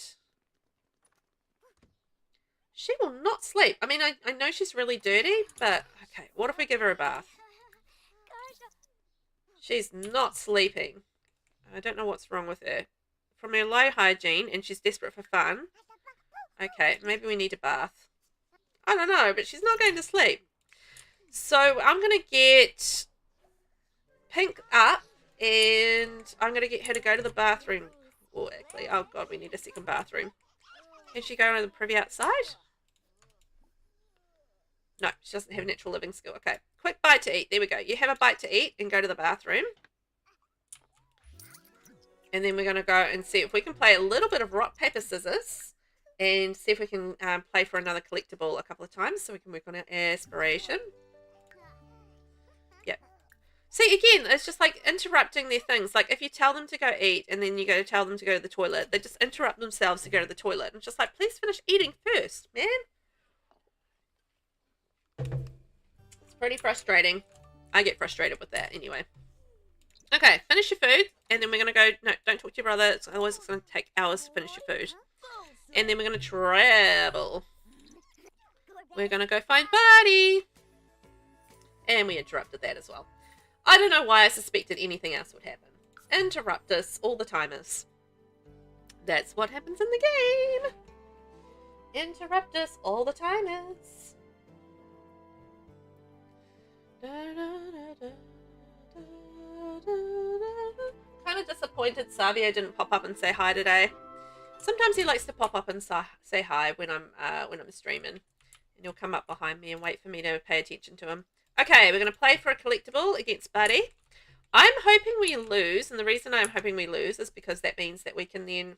A: She will not sleep. I mean, I know she's really dirty, but okay, what if we give her a bath? She's not sleeping. I don't know what's wrong with her. From her low hygiene, and she's desperate for fun. Okay, maybe we need a bath. I don't know, but she's not going to sleep. So I'm going to get Pink up, and I'm going to get her to go to the bathroom. Oh, actually, oh God, we need a second bathroom. Can she go to the privy outside? No, she doesn't have a natural living skill. Okay, quick bite to eat. There we go. You have a bite to eat and go to the bathroom. And then we're going to go and see if we can play a little bit of rock, paper, scissors. And see if we can play for another collectible a couple of times so we can work on our aspiration. Yep. See, again, it's just like interrupting their things. Like if you tell them to go eat and then you go to tell them to go to the toilet, they just interrupt themselves to go to the toilet. And just like, please finish eating first, man. It's pretty frustrating. I get frustrated with that anyway. Okay, finish your food. And then we're going to go, no, don't talk to your brother. It's always going to take hours to finish your food. And then we're going to travel. We're going to go find Buddy. And we interrupted that as well. I don't know why I suspected anything else would happen. Interrupt us all the timers. That's what happens in the game. Interrupt us all the timers. Kind of disappointed Savio didn't pop up and say hi today. Sometimes he likes to pop up and say hi when I'm streaming, and he'll come up behind me and wait for me to pay attention to him. Okay, we're gonna play for a collectible against Buddy. I'm hoping we lose, and the reason I'm hoping we lose is because that means that we can then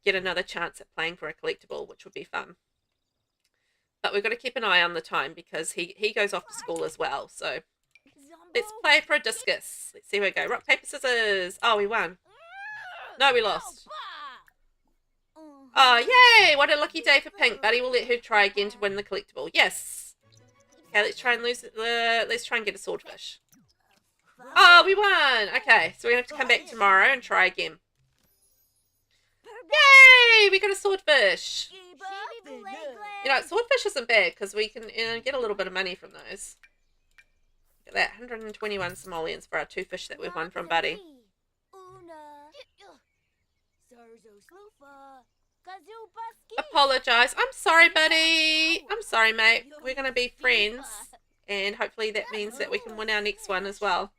A: get another chance at playing for a collectible, which would be fun. But we've got to keep an eye on the time because he goes off to school as well. So let's play for a discus. Let's see where we go. Rock, paper, scissors. Oh, we won. No, we lost. Oh, yay! What a lucky day for Pink. Buddy will let her try again to win the collectible. Yes. Okay, let's try and let's try and get a swordfish. Oh, we won. Okay, so we're gonna have to come back tomorrow and try again. Yay! We got a swordfish. You know, swordfish isn't bad because we can get a little bit of money from those. Look at that, 121 simoleons for our 2 fish that we've won from Buddy. Apologise. I'm sorry, Buddy. I'm sorry, mate. We're going to be friends. And hopefully that means that we can win our next one as well.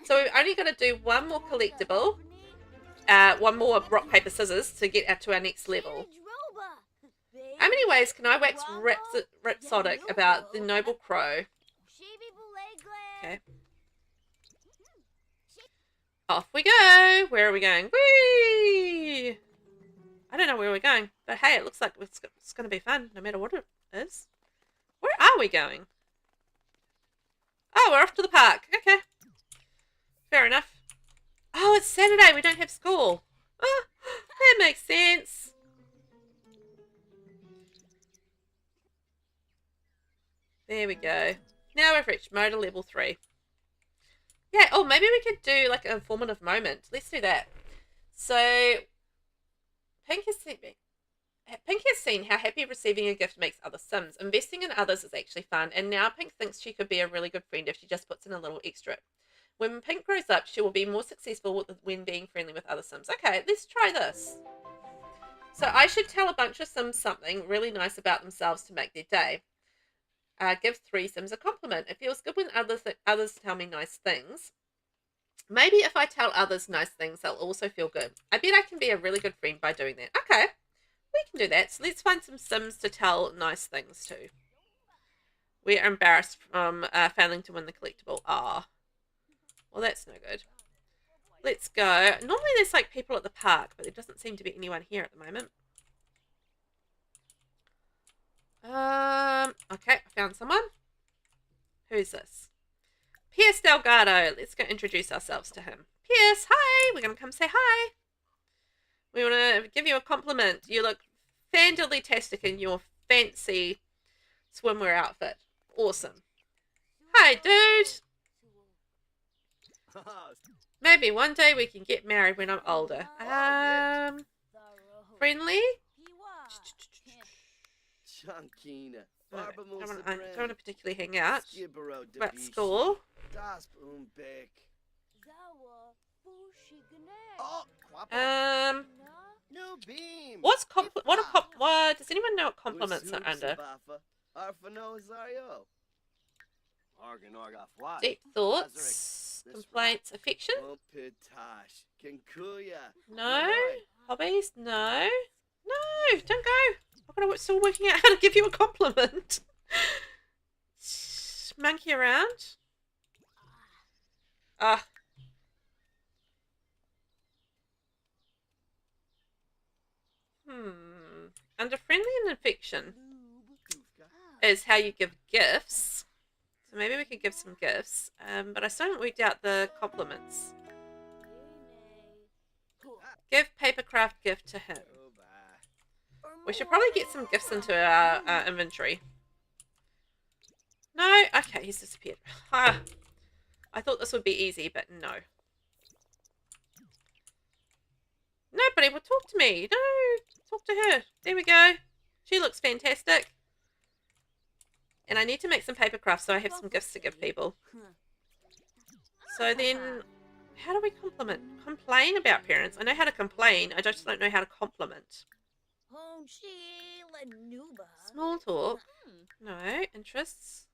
A: So we've only got to do one more collectible. One more rock, paper, scissors to get up to our next level. How many ways can I wax rhapsodic about the noble crow? Okay. Off we go. Where are we going? Whee! I don't know where we're going, but hey, it looks like it's going to be fun no matter what it is. Where are we going? Oh, we're off to the park. Okay. Fair enough. Oh, it's Saturday. We don't have school. Oh, that makes sense. There we go. Now we've reached motor level 3. Yeah, oh, maybe we could do like an informative moment. Let's do that. So, Pink has seen how happy receiving a gift makes other Sims. Investing in others is actually fun, and now Pink thinks she could be a really good friend if she just puts in a little extra. When Pink grows up, she will be more successful when being friendly with other Sims. Okay, let's try this. So I should tell a bunch of Sims something really nice about themselves to make their day. Give 3 Sims a compliment. It feels good when others tell me nice things. Maybe if I tell others nice things, they'll also feel good. I bet I can be a really good friend by doing that. Okay, we can do that. So let's find some Sims to tell nice things to. We're embarrassed from failing to win the collectible. Ah. Well, that's no good. Let's go. Normally there's like people at the park, but there doesn't seem to be anyone here at the moment. Okay, I found someone. Who's this? Pierce Delgado. Let's go introduce ourselves to him. Pierce, hi. We're going to come say hi. We want to give you a compliment. You look fantastic in your fancy swimwear outfit. Awesome. Hi, dude. Maybe one day we can get married when I'm older. Friendly? I don't want to particularly hang out. But school? What does anyone know what compliments are under? Deep thoughts, complaints, affection? No? Hobbies? No? No, don't go. I'm still working out how to give you a compliment. Monkey around. Under friendly and affection is how you give gifts. So maybe we could give some gifts. But I still haven't worked out the compliments. Give papercraft gift to him. We should probably get some gifts into our inventory. No? Okay, he's disappeared. I thought this would be easy, but no. Nobody will talk to me. No, talk to her. There we go. She looks fantastic. And I need to make some paper crafts so I have some gifts to give people. So then, How do we compliment? Complain about parents. I know how to complain. I just don't know how to compliment. Small talk. No. Interests.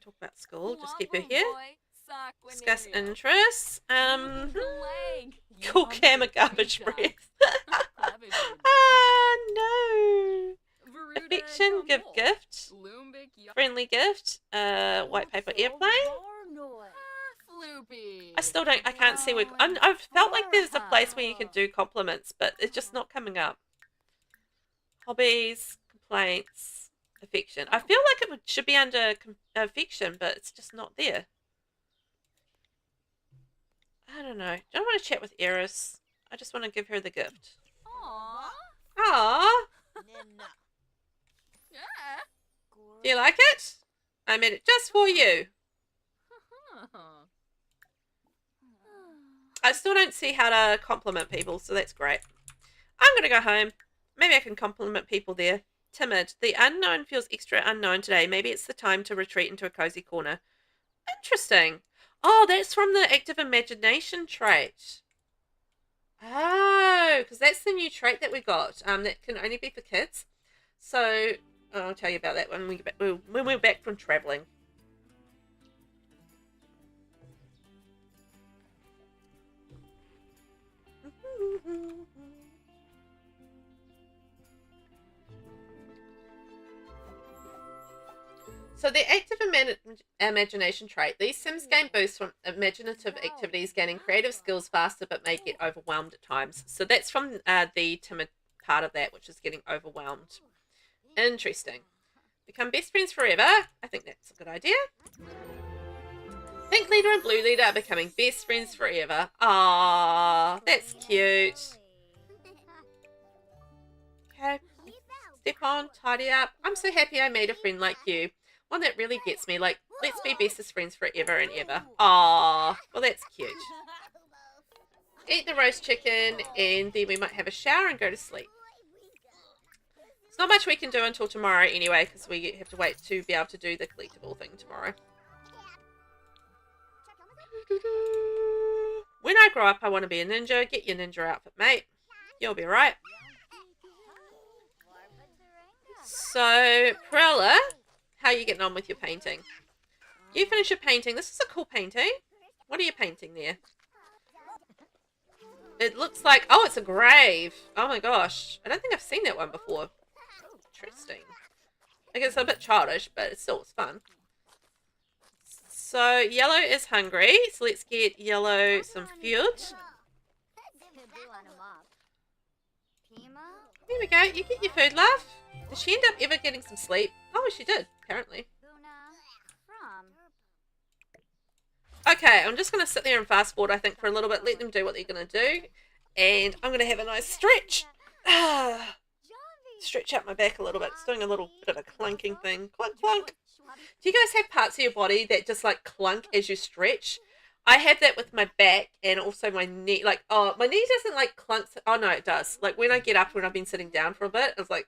A: Talk about school. Just keep her here. Discuss interests. Call Cam a garbage breath. Ah, no. Affection, give gift. Friendly gift. White paper airplane. I can't see where, I've felt like there's a place where you can do compliments, but it's just not coming up. Hobbies, complaints, affection. I feel like it should be under affection, but it's just not there. I don't know. I don't want to chat with Eris. I just want to give her the gift. Aww. Do you like it? I made it just for you. I still don't see how to compliment people, so that's great. I'm going to go home. Maybe I can compliment people there. Timid. The unknown feels extra unknown today. Maybe it's the time to retreat into a cozy corner. Interesting. Oh, that's from the active imagination trait. Oh, because that's the new trait that we got. That can only be for kids. So I'll tell you about that when we're back from traveling. So the active imagination trait. These Sims gain boosts from imaginative activities, gaining creative skills faster, but may get overwhelmed at times. So that's from the timid part of that, which is getting overwhelmed. Interesting. Become best friends forever. I think that's a good idea. Pink leader and blue leader are becoming best friends forever. Ah, that's cute. Okay. Step on, tidy up. I'm so happy I made a friend like you. One that really gets me. Like, let's be bestest friends forever and ever. Ah, well, that's cute. Eat the roast chicken, and then we might have a shower and go to sleep. There's not much we can do until tomorrow anyway, because we have to wait to be able to do the collectible thing tomorrow. When I grow up, I want to be a ninja. Get your ninja outfit, mate. You'll be right. So, Prella, how are you getting on with your painting? You finish your painting. This is a cool painting. What are you painting there? It looks like... Oh, it's a grave. Oh my gosh. I don't think I've seen that one before. Interesting. I guess it's a bit childish, but it's still fun. So, yellow is hungry. So, let's get yellow some food. There we go. You get your food, love. Did she end up ever getting some sleep? Oh, she did, apparently. Okay, I'm just going to sit there and fast forward, I think, for a little bit. Let them do what they're going to do. And I'm going to have a nice stretch. Stretch out my back a little bit. It's doing a little bit of a clunking thing. Clunk, clunk. Do you guys have parts of your body that just, like, clunk as you stretch? I have that with my back and also my knee. Like, oh, my knee doesn't, like, clunk. Oh, no, it does. Like, when I get up, when I've been sitting down for a bit, it's like...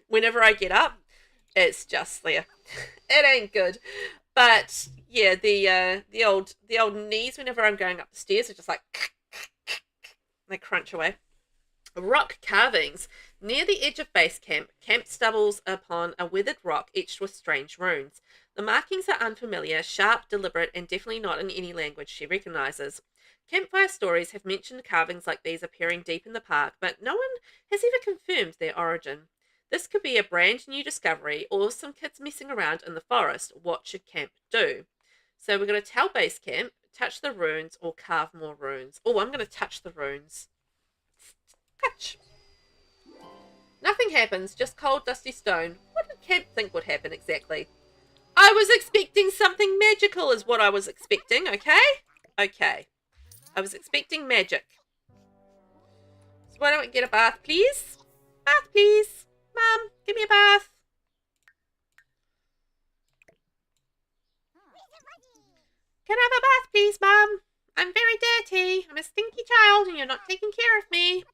A: Whenever I get up, it's just there. It ain't good. But yeah, the old knees whenever I'm going up the stairs are just like they crunch away. Rock carvings. Near the edge of base camp, camp stumbles upon a weathered rock etched with strange runes. The markings are unfamiliar, sharp, deliberate, and definitely not in any language she recognizes. Campfire stories have mentioned carvings like these appearing deep in the park, but no one has ever confirmed their origin. This could be a brand new discovery or some kids messing around in the forest. What should camp do? So we're going to tell base camp, touch the runes or carve more runes. Oh, I'm going to touch the runes. Touch. Nothing happens, just cold, dusty stone. What did camp think would happen exactly? I was expecting something magical is what I was expecting, okay? Okay. I was expecting magic. So why don't we get a bath, please? Bath, please. Mum, give me a bath. Can I have a bath, please, Mum? I'm very dirty. I'm a stinky child and you're not taking care of me.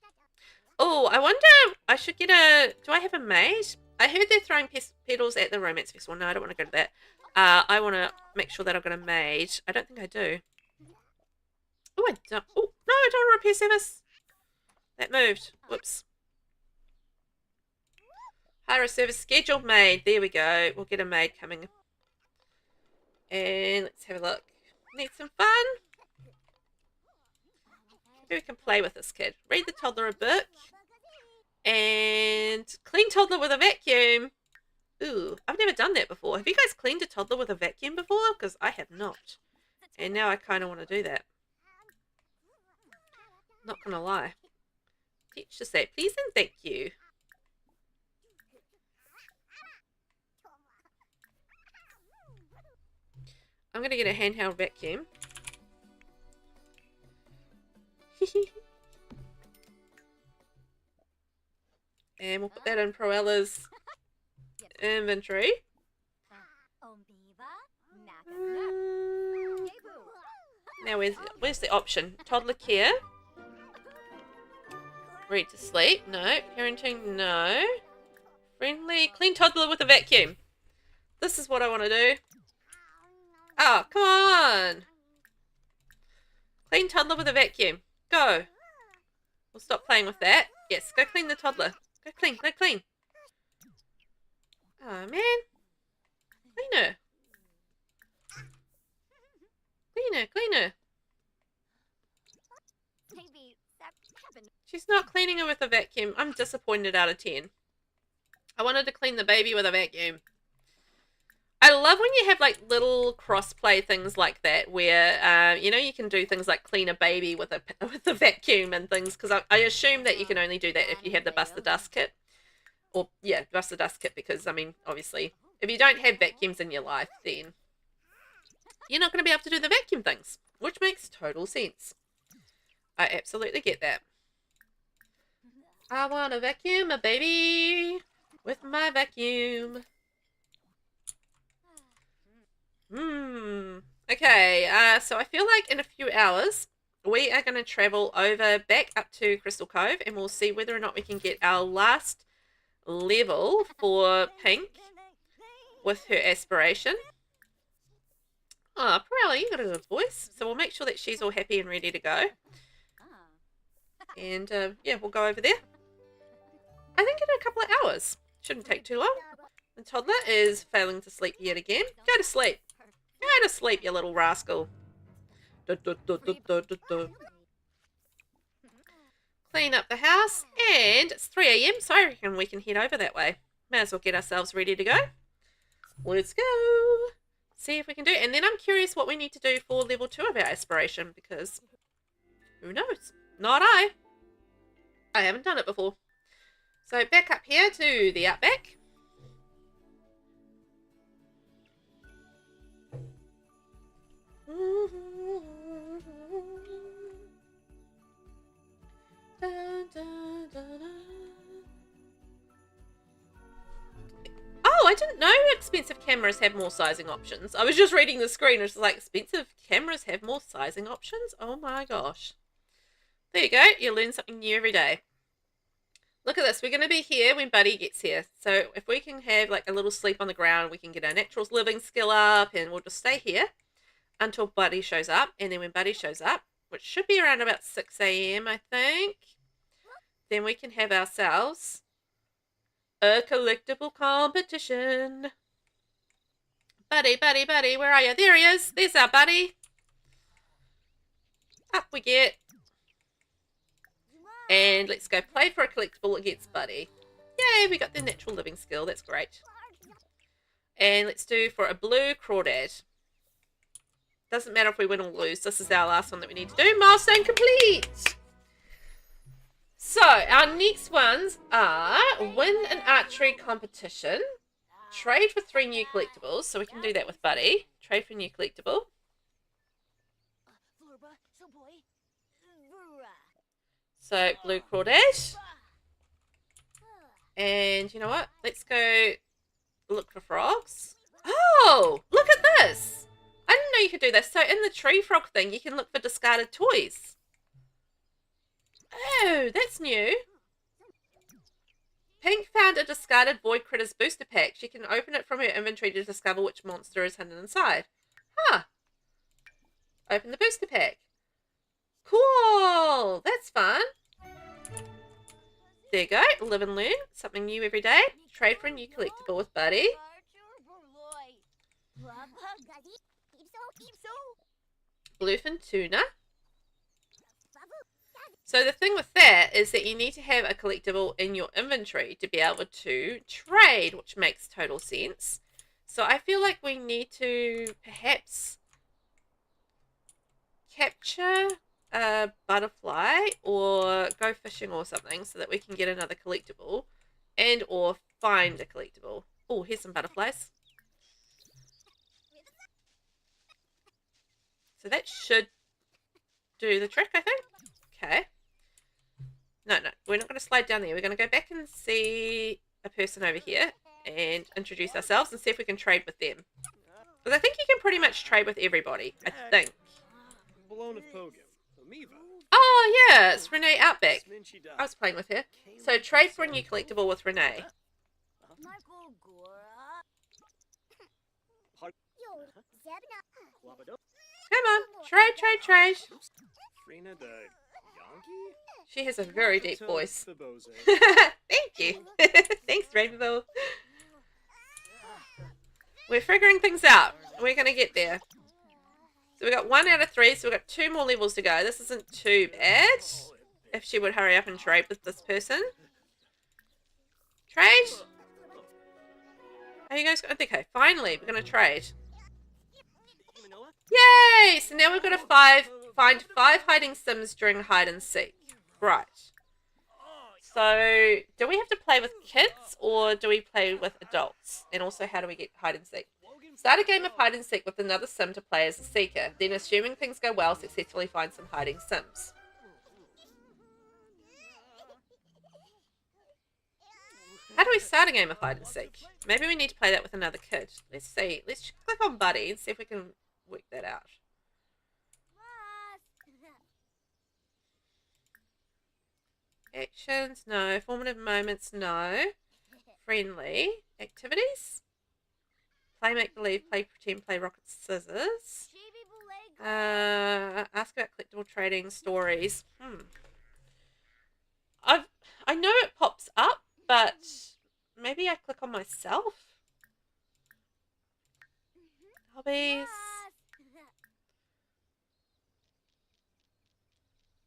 A: Oh, I wonder, I should get a... Do I have a maid? I heard they're throwing petals at the romance festival. No, I don't want to go to that. I want to make sure that I've got a maid. I don't think I do. Oh, I don't. Oh, no, I don't want repair service. That moved. Whoops. Hire a service scheduled maid. There we go. We'll get a maid coming. And let's have a look. Need some fun? Maybe we can play with this kid. Read the toddler a book. And clean toddler with a vacuum. Ooh, I've never done that before. Have you guys cleaned a toddler with a vacuum before? Because I have not. And now I kind of want to do that. Not going to lie. Teach to say please and thank you. I'm going to get a handheld vacuum. And we'll put that in Proella's inventory. Now where's the option? Toddler care. Read to sleep. No. Parenting. No. Friendly. Clean toddler with a vacuum. This is what I want to do. Oh, come on. Clean toddler with a vacuum. Go. We'll stop playing with that. Yes, go clean the toddler. Go clean. Go clean. Oh, man. Clean her. Clean her. Clean her. She's not cleaning her with a vacuum. I'm disappointed out of 10. I wanted to clean the baby with a vacuum. I love when you have like little cross-play things like that where, you know, you can do things like clean a baby with a vacuum and things, because I assume that you can only do that if you have the Bust the Dust kit. Or, yeah, Bust the Dust kit, because, I mean, obviously, if you don't have vacuums in your life, then you're not going to be able to do the vacuum things, which makes total sense. I absolutely get that. I want to vacuum a baby with my vacuum. Okay, so I feel like in a few hours we are going to travel back up to Crystal Cove, and we'll see whether or not we can get our last level for Pink with her aspiration. Oh, Pirelli, you got a good voice. So we'll make sure that she's all happy and ready to go. And yeah, we'll go over there. I think in a couple of hours. Shouldn't take too long. The toddler is failing to sleep yet again. Go to sleep. Go to sleep, you little rascal. Clean up the house. And it's 3 AM, so I reckon we can head over that way. May as well get ourselves ready to go. Let's go. See if we can do it. And then I'm curious what we need to do for level 2 of our aspiration, because who knows? Not I. I haven't done it before. So back up here to the outback. Oh, I didn't know expensive cameras have more sizing options. I was just reading the screen. It's like, expensive cameras have more sizing options? Oh my gosh. There you go. You learn something new every day. Look at this. We're going to be here when Buddy gets here. So if we can have like a little sleep on the ground, we can get our natural living skill up, and we'll just stay here until Buddy shows up. And then when Buddy shows up, which should be around about 6 AM, I think, then we can have ourselves a collectible competition. Buddy, Buddy, Buddy, where are you? There he is. There's our Buddy. Up we get. And let's go play for a collectible against Buddy. Yay, we got the natural living skill. That's great. And let's do for a blue crawdad. Doesn't matter if we win or lose. This is our last one that we need to do. Milestone complete. So, our next ones are win an archery competition. Trade for 3 new collectibles. So we can do that with Buddy. Trade for a new collectible. So, blue crawdad. And you know what? Let's go look for frogs. Oh, look at this. I didn't know you could do this. So, in the tree frog thing, you can look for discarded toys. Oh, that's new. Pink found a discarded Void Critters booster pack. She can open it from her inventory to discover which monster is hidden inside. Huh. Open the booster pack. Cool. That's fun. There you go. Live and learn. Something new every day. Trade for a new collectible with Buddy. Bluefin tuna. So the thing with that is that you need to have a collectible in your inventory to be able to trade, which makes total sense. So I feel like we need to perhaps capture a butterfly or go fishing or something so that we can get another collectible and or find a collectible. Oh, here's some butterflies. So that should do the trick, I think. Okay. No, we're not going to slide down there. We're going to go back and see a person over here and introduce ourselves and see if we can trade with them. Because I think you can pretty much trade with everybody, I think. Oh, yeah, it's Renee Outback. I was playing with her. So trade for a new collectible with Renee. Come on, trade. She has a very deep voice. Thank you. Thanks, Rainbow. We're figuring things out. We're going to get there. So we got 1 out of 3, so we've got 2 more levels to go. This isn't too bad. If she would hurry up and trade with this person. Trade? Are you guys... Okay, finally, we're going to trade. Yay! So now we've got to find 5 hiding sims during hide and seek. Right. So, do we have to play with kids or do we play with adults? And also, how do we get hide and seek? Start a game of hide and seek with another sim to play as a seeker. Then, assuming things go well, successfully find some hiding sims. How do we start a game of hide and seek? Maybe we need to play that with another kid. Let's see. Let's click on Buddy and see if we can work that out. Actions, no. Formative moments, no. Friendly. Activities? Play make-believe, play pretend, play rocket scissors. Ask about collectible trading, stories. I know it pops up, but maybe I click on myself. Hobbies.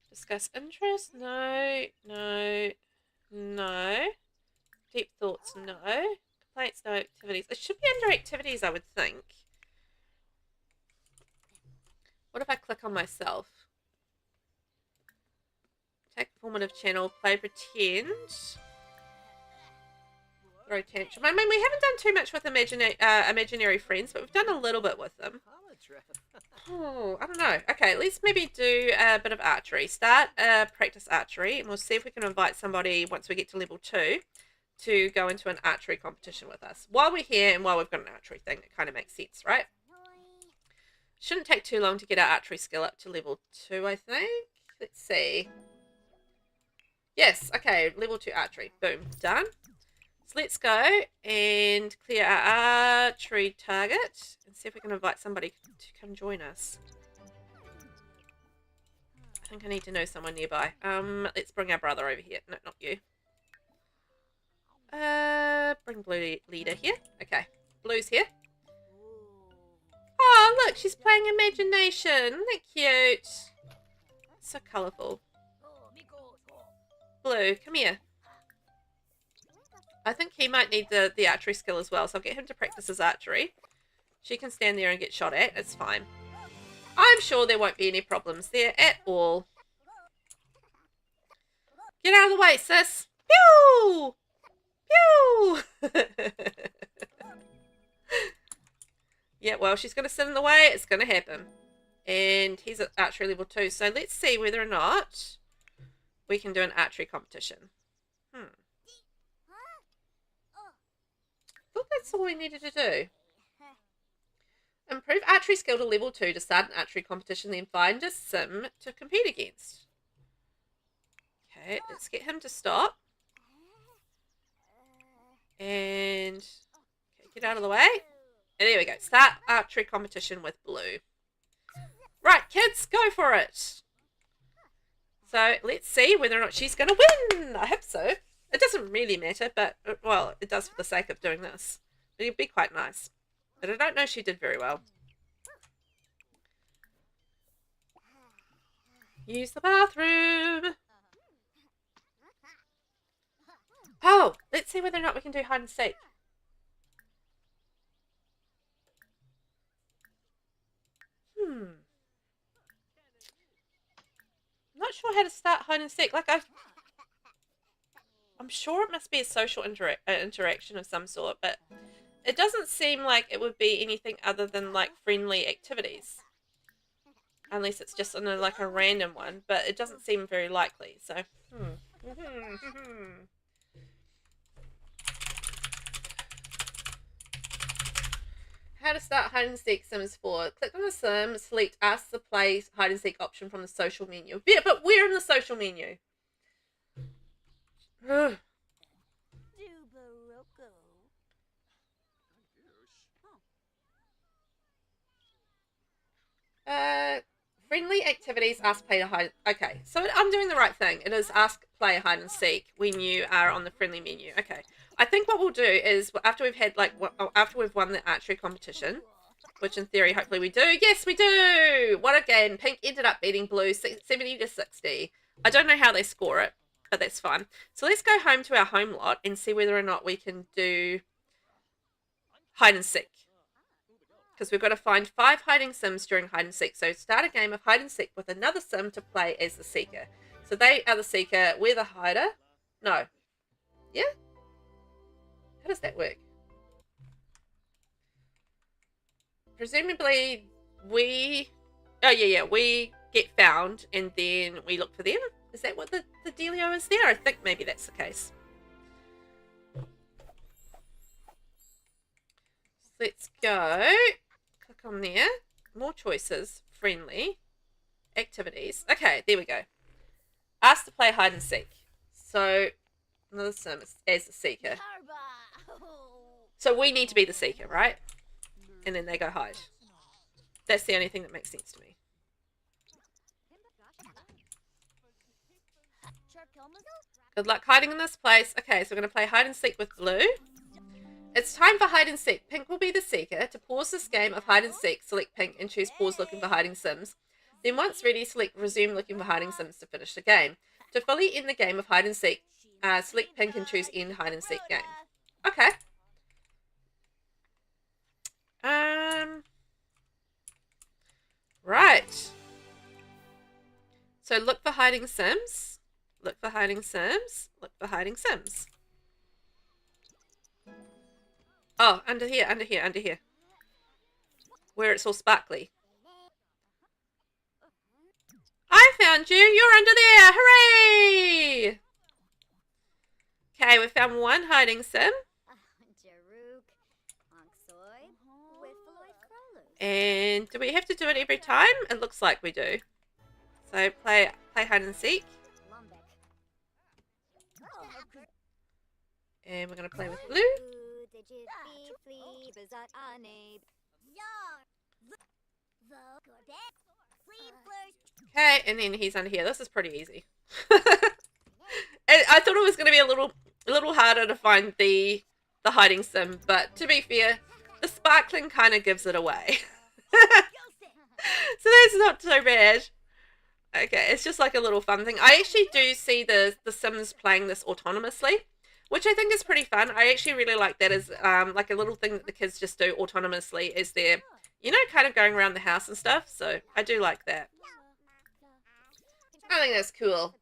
A: Discuss interest? No. Deep thoughts? No. Complaints? No. Activities? It should be under activities, I would think. What if I click on myself? Take formative channel, play pretend. Throw tantrum. I mean, we haven't done too much with imaginary friends, but we've done a little bit with them. Oh, I don't know. Okay, let's maybe do a bit of archery. Start practice archery, and we'll see if we can invite somebody once we get to level 2 to go into an archery competition with us. While we're here and while we've got an archery thing, it kind of makes sense, right? Shouldn't take too long to get our archery skill up to level 2, I think. Let's see. Yes, okay, level 2 archery. Boom, done. So let's go and clear our archery target and see if we can invite somebody to come join us. I think I need to know someone nearby. Let's bring our brother over here. No, not you. Bring Blue leader here. Okay, Blue's here. Oh, look, she's playing Imagination. Isn't that cute? So colourful. Blue, come here. I think he might need the archery skill as well, so I'll get him to practice his archery. She can stand there and get shot at. It's fine. I'm sure there won't be any problems there at all. Get out of the way, sis. Pew! Pew! Yeah, well, she's going to sit in the way. It's going to happen. And he's at archery level 2. So let's see whether or not we can do an archery competition. I thought that's all we needed to do. Improve archery skill to level 2 to start an archery competition, then find a sim to compete against. Okay, let's get him to stop. And okay, get out of the way. And there we go. Start archery competition with blue. Right, kids, go for it. So let's see whether or not she's going to win. I hope so. It doesn't really matter, but, well, it does for the sake of doing this. But it'd be quite nice. But I don't know she did very well. Use the bathroom. Oh, let's see whether or not we can do hide and seek. I'm not sure how to start hide and seek. Like I'm sure it must be a social interaction of some sort, but it doesn't seem like it would be anything other than like friendly activities. Unless it's just like a random one, but it doesn't seem very likely. So, How to start hide and seek Sims 4. Click on the sim, select ask the play hide and seek option from the social menu. Yeah, but we're in the social menu. Friendly activities, ask player hide. Okay, so I'm doing the right thing. It is ask player hide and seek when you are on the friendly menu. Okay, I think what we'll do is after we've had after we've won the archery competition, which in theory hopefully we do. Yes, we do. What again? Pink ended up beating blue 70 to 60. I don't know how they score it, but that's fine. So let's go home to our home lot and see whether or not we can do hide and seek. Because we've got to find 5 hiding sims during hide and seek. So start a game of hide and seek with another sim to play as the seeker. So they are the seeker, we're the hider. No. Yeah? How does that work? Presumably we... Oh, yeah, we get found and then we look for them. Is that what the dealio is there? I think maybe that's the case. Let's go. Click on there. More choices. Friendly. Activities. Okay, there we go. Ask to play hide and seek. So, another sim as the seeker. So we need to be the seeker, right? And then they go hide. That's the only thing that makes sense to me. Good luck hiding in this place. Okay, so we're going to play hide and seek with blue. It's time for hide and seek. Pink will be the seeker. To pause this game of hide and seek, select pink and choose pause looking for hiding sims. Then once ready, select resume looking for hiding sims to finish the game. To fully end the game of hide and seek, select pink and choose end hide and seek game. Okay. Right. So look for hiding sims. Look for hiding sims. Look for hiding sims. Oh, under here, under here, under here. Where it's all sparkly. I found you! You're under there! Hooray! Okay, we found one hiding sim. And do we have to do it every time? It looks like we do. So play hide and seek. And we're going to play with blue. Okay, and then he's under here. This is pretty easy. I thought it was going to be a little harder to find the hiding sim, but to be fair, the sparkling kind of gives it away. So that's not so bad. Okay, it's just like a little fun thing. I actually do see the Sims playing this autonomously, which I think is pretty fun. I actually really like that as like a little thing that the kids just do autonomously as they're, you know, kind of going around the house and stuff. So I do like that. I think that's cool.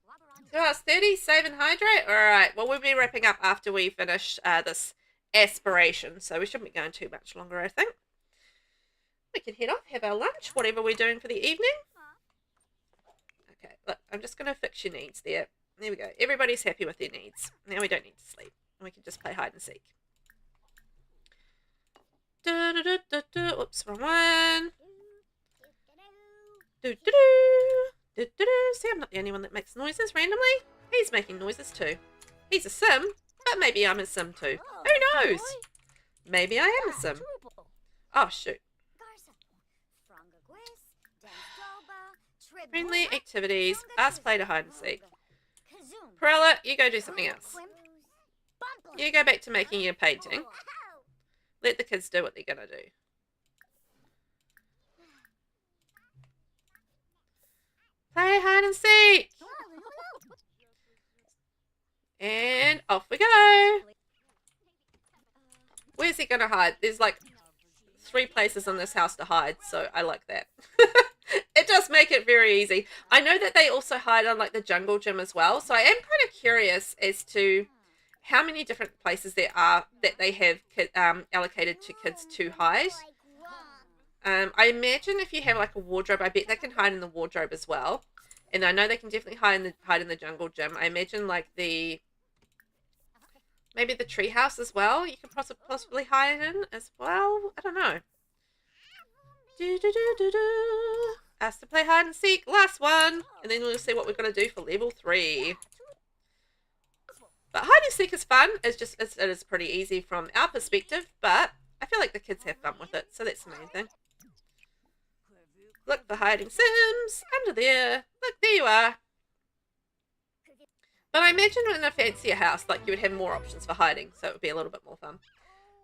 A: 2 hours 30, save and hydrate. Alright, well, we'll be wrapping up after we finish this aspiration. So we shouldn't be going too much longer, I think. We can head off, have our lunch, whatever we're doing for the evening. Okay, look, I'm just going to fix your needs there. There we go. Everybody's happy with their needs. Now we don't need to sleep. We can just play hide and seek. Oops, wrong one. See, I'm not the only one that makes noises randomly. He's making noises too. He's a sim. but maybe I'm a sim too. Who knows? Maybe I am a sim. Oh, shoot. Friendly activities. Ask play to hide and seek. Perella, you go do something else. You go back to making your painting. Let the kids do what they're going to do. Play hide and seek. And off we go. Where's he going to hide? There's like 3 places in this house to hide, so I like that. It does make it very easy. I know that they also hide on like the jungle gym as well, so I am kind of curious as to how many different places there are that they have allocated to kids to hide. I imagine if you have like a wardrobe, I bet they can hide in the wardrobe as well. And I know they can definitely hide in the jungle gym. I imagine like maybe the treehouse as well. You could possibly hide in as well. I don't know. Ask to play hide and seek. Last one. And then we'll see what we're going to do for level 3. But hide and seek is fun. It is pretty easy from our perspective. But I feel like the kids have fun with it. So that's the main thing. Look for hiding sims. Under there. Look, there you are. But I imagine in a fancier house, like you would have more options for hiding. So it would be a little bit more fun.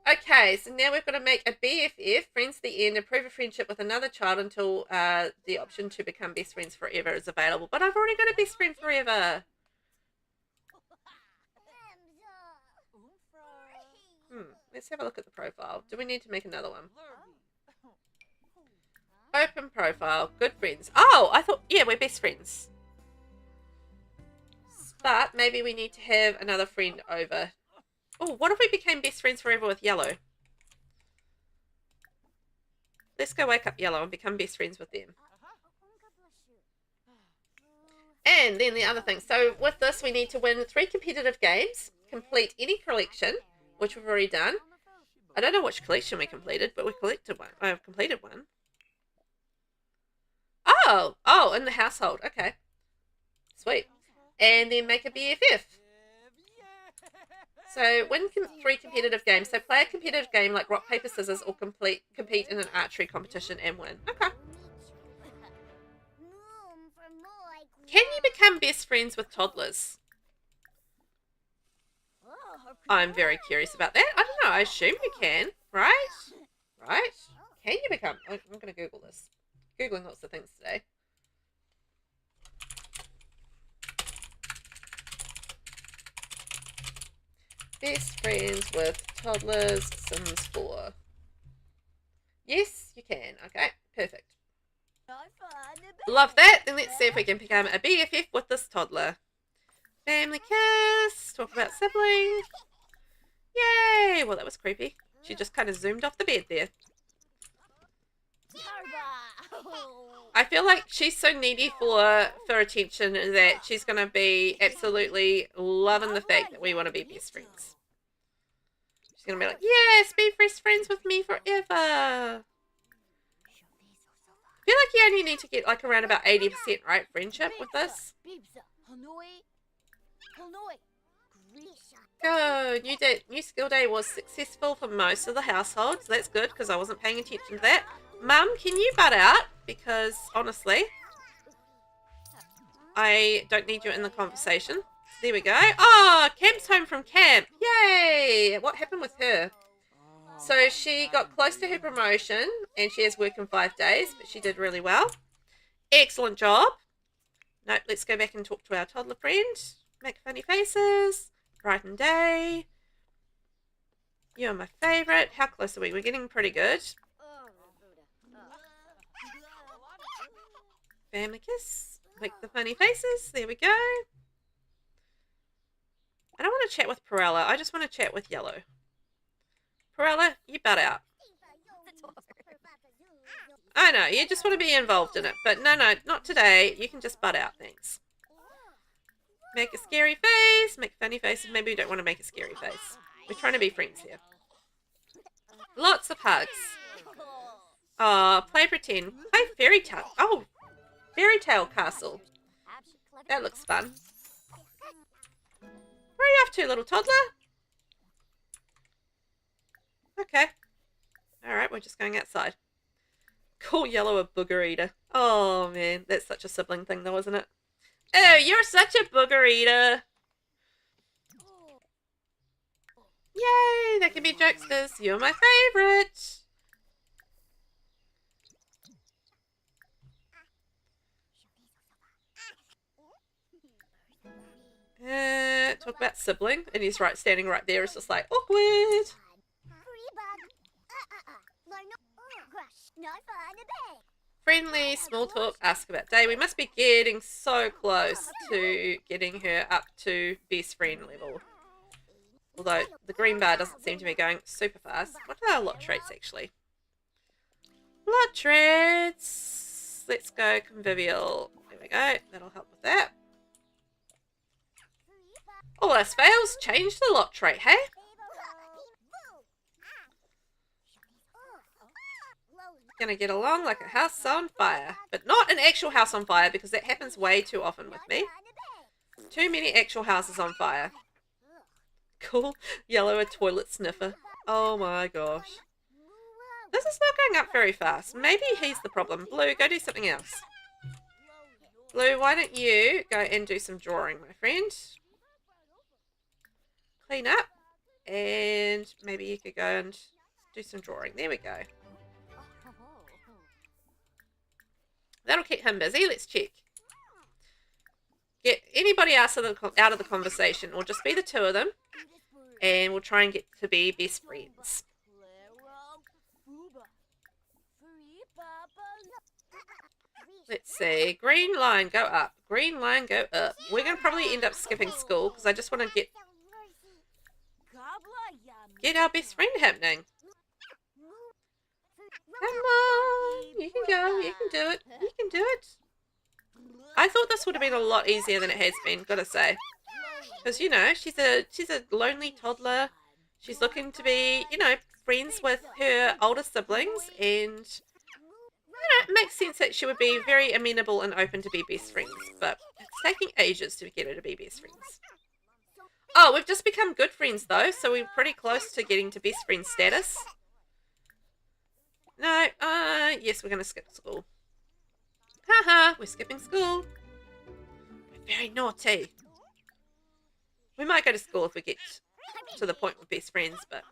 A: Okay, so now we've got to make a BFF, friends to the end, approve a friendship with another child until the option to become best friends forever is available. But I've already got a best friend forever. Let's have a look at the profile. Do we need to make another one? Open profile. Good friends. Oh, I thought, yeah, we're best friends. But maybe we need to have another friend over. Oh, what if we became best friends forever with Yellow? Let's go wake up Yellow and become best friends with them. And then the other thing. So with this, we need to win 3 competitive games, complete any collection, which we've already done. I don't know which collection we completed, but we collected one. I've completed one. Oh, in the household. Okay. Sweet. And then make a BFF. So win 3 competitive games. So play a competitive game like rock, paper, scissors, or compete in an archery competition and win. Okay. Can you become best friends with toddlers? I'm very curious about that. I don't know. I assume you can, right? Right? Can you become? I'm going to Google this. Googling lots of things today. Best friends with toddlers, Sims 4. Yes, you can. Okay, perfect. Love that. Then let's see if we can become a BFF with this toddler. Family kiss. Talk about siblings. Yay! Well, that was creepy. She just kind of zoomed off the bed there. I feel like she's so needy for attention that she's going to be absolutely loving the fact that we want to be best friends. She's going to be like, yes, be best friends with me forever. I feel like you only need to get like around about 80%, right? Friendship with this. Go. New skill day was successful for most of the households. That's good because I wasn't paying attention to that. Mum, can you butt out? Because honestly, I don't need you in the conversation. There we go. Oh, Camp's home from camp. Yay! What happened with her? So she got close to her promotion and she has work in 5 days, but she did really well. Excellent job. Nope, let's go back and talk to our toddler friend. Make funny faces. Brighten day. You are my favourite. How close are we? We're getting pretty good. Family kiss. Make the funny faces. There we go. I don't want to chat with Perella. I just want to chat with Yellow. Perella, you butt out. I know, you just want to be involved in it. But no, not today. You can just butt out, thanks. Make a scary face. Make funny faces. Maybe we don't want to make a scary face. We're trying to be friends here. Lots of hugs. Oh, play pretend. Play fairy tale. Oh, fairy tale castle. That looks fun. Where are you off to, little toddler? Okay. Alright, we're just going outside. Call Yellow a booger eater. Oh, man. That's such a sibling thing, though, isn't it? Oh, you're such a booger eater. Yay! They can be jokesters. You're my favourite. Talk about sibling, and he's standing right there. It's just like awkward. Friendly, small talk, ask about day. We must be getting so close to getting her up to best friend level. Although the green bar doesn't seem to be going super fast. What are our lot traits actually? Lot traits. Let's go convivial. There we go. That'll help with that. All else fails. Change the lot trait, hey? Gonna get along like a house on fire. But not an actual house on fire, because that happens way too often with me. Too many actual houses on fire. Cool. Yellow, a toilet sniffer. Oh my gosh. This is not going up very fast. Maybe he's the problem. Blue, go do something else. Blue, why don't you go and do some drawing, my friend? Clean up. And maybe you could go and do some drawing. There we go. That'll keep him busy. Let's check. Get anybody else out of the conversation, or just be the two of them. And we'll try and get to be best friends. Let's see. Green line, go up. Green line, go up. We're going to probably end up skipping school, because I just want to get our best friend happening. Come on. You can go. You can do it. You can do it. I thought this would have been a lot easier than it has been, gotta say. Because, you know, she's a lonely toddler. She's looking to be, you know, friends with her older siblings. And, you know, it makes sense that she would be very amenable and open to be best friends. But it's taking ages to get her to be best friends. Oh, we've just become good friends, though. So we're pretty close to getting to best friend status. No, yes, we're going to skip school. Haha, we're skipping school. We're very naughty. We might go to school if we get to the point with best friends, but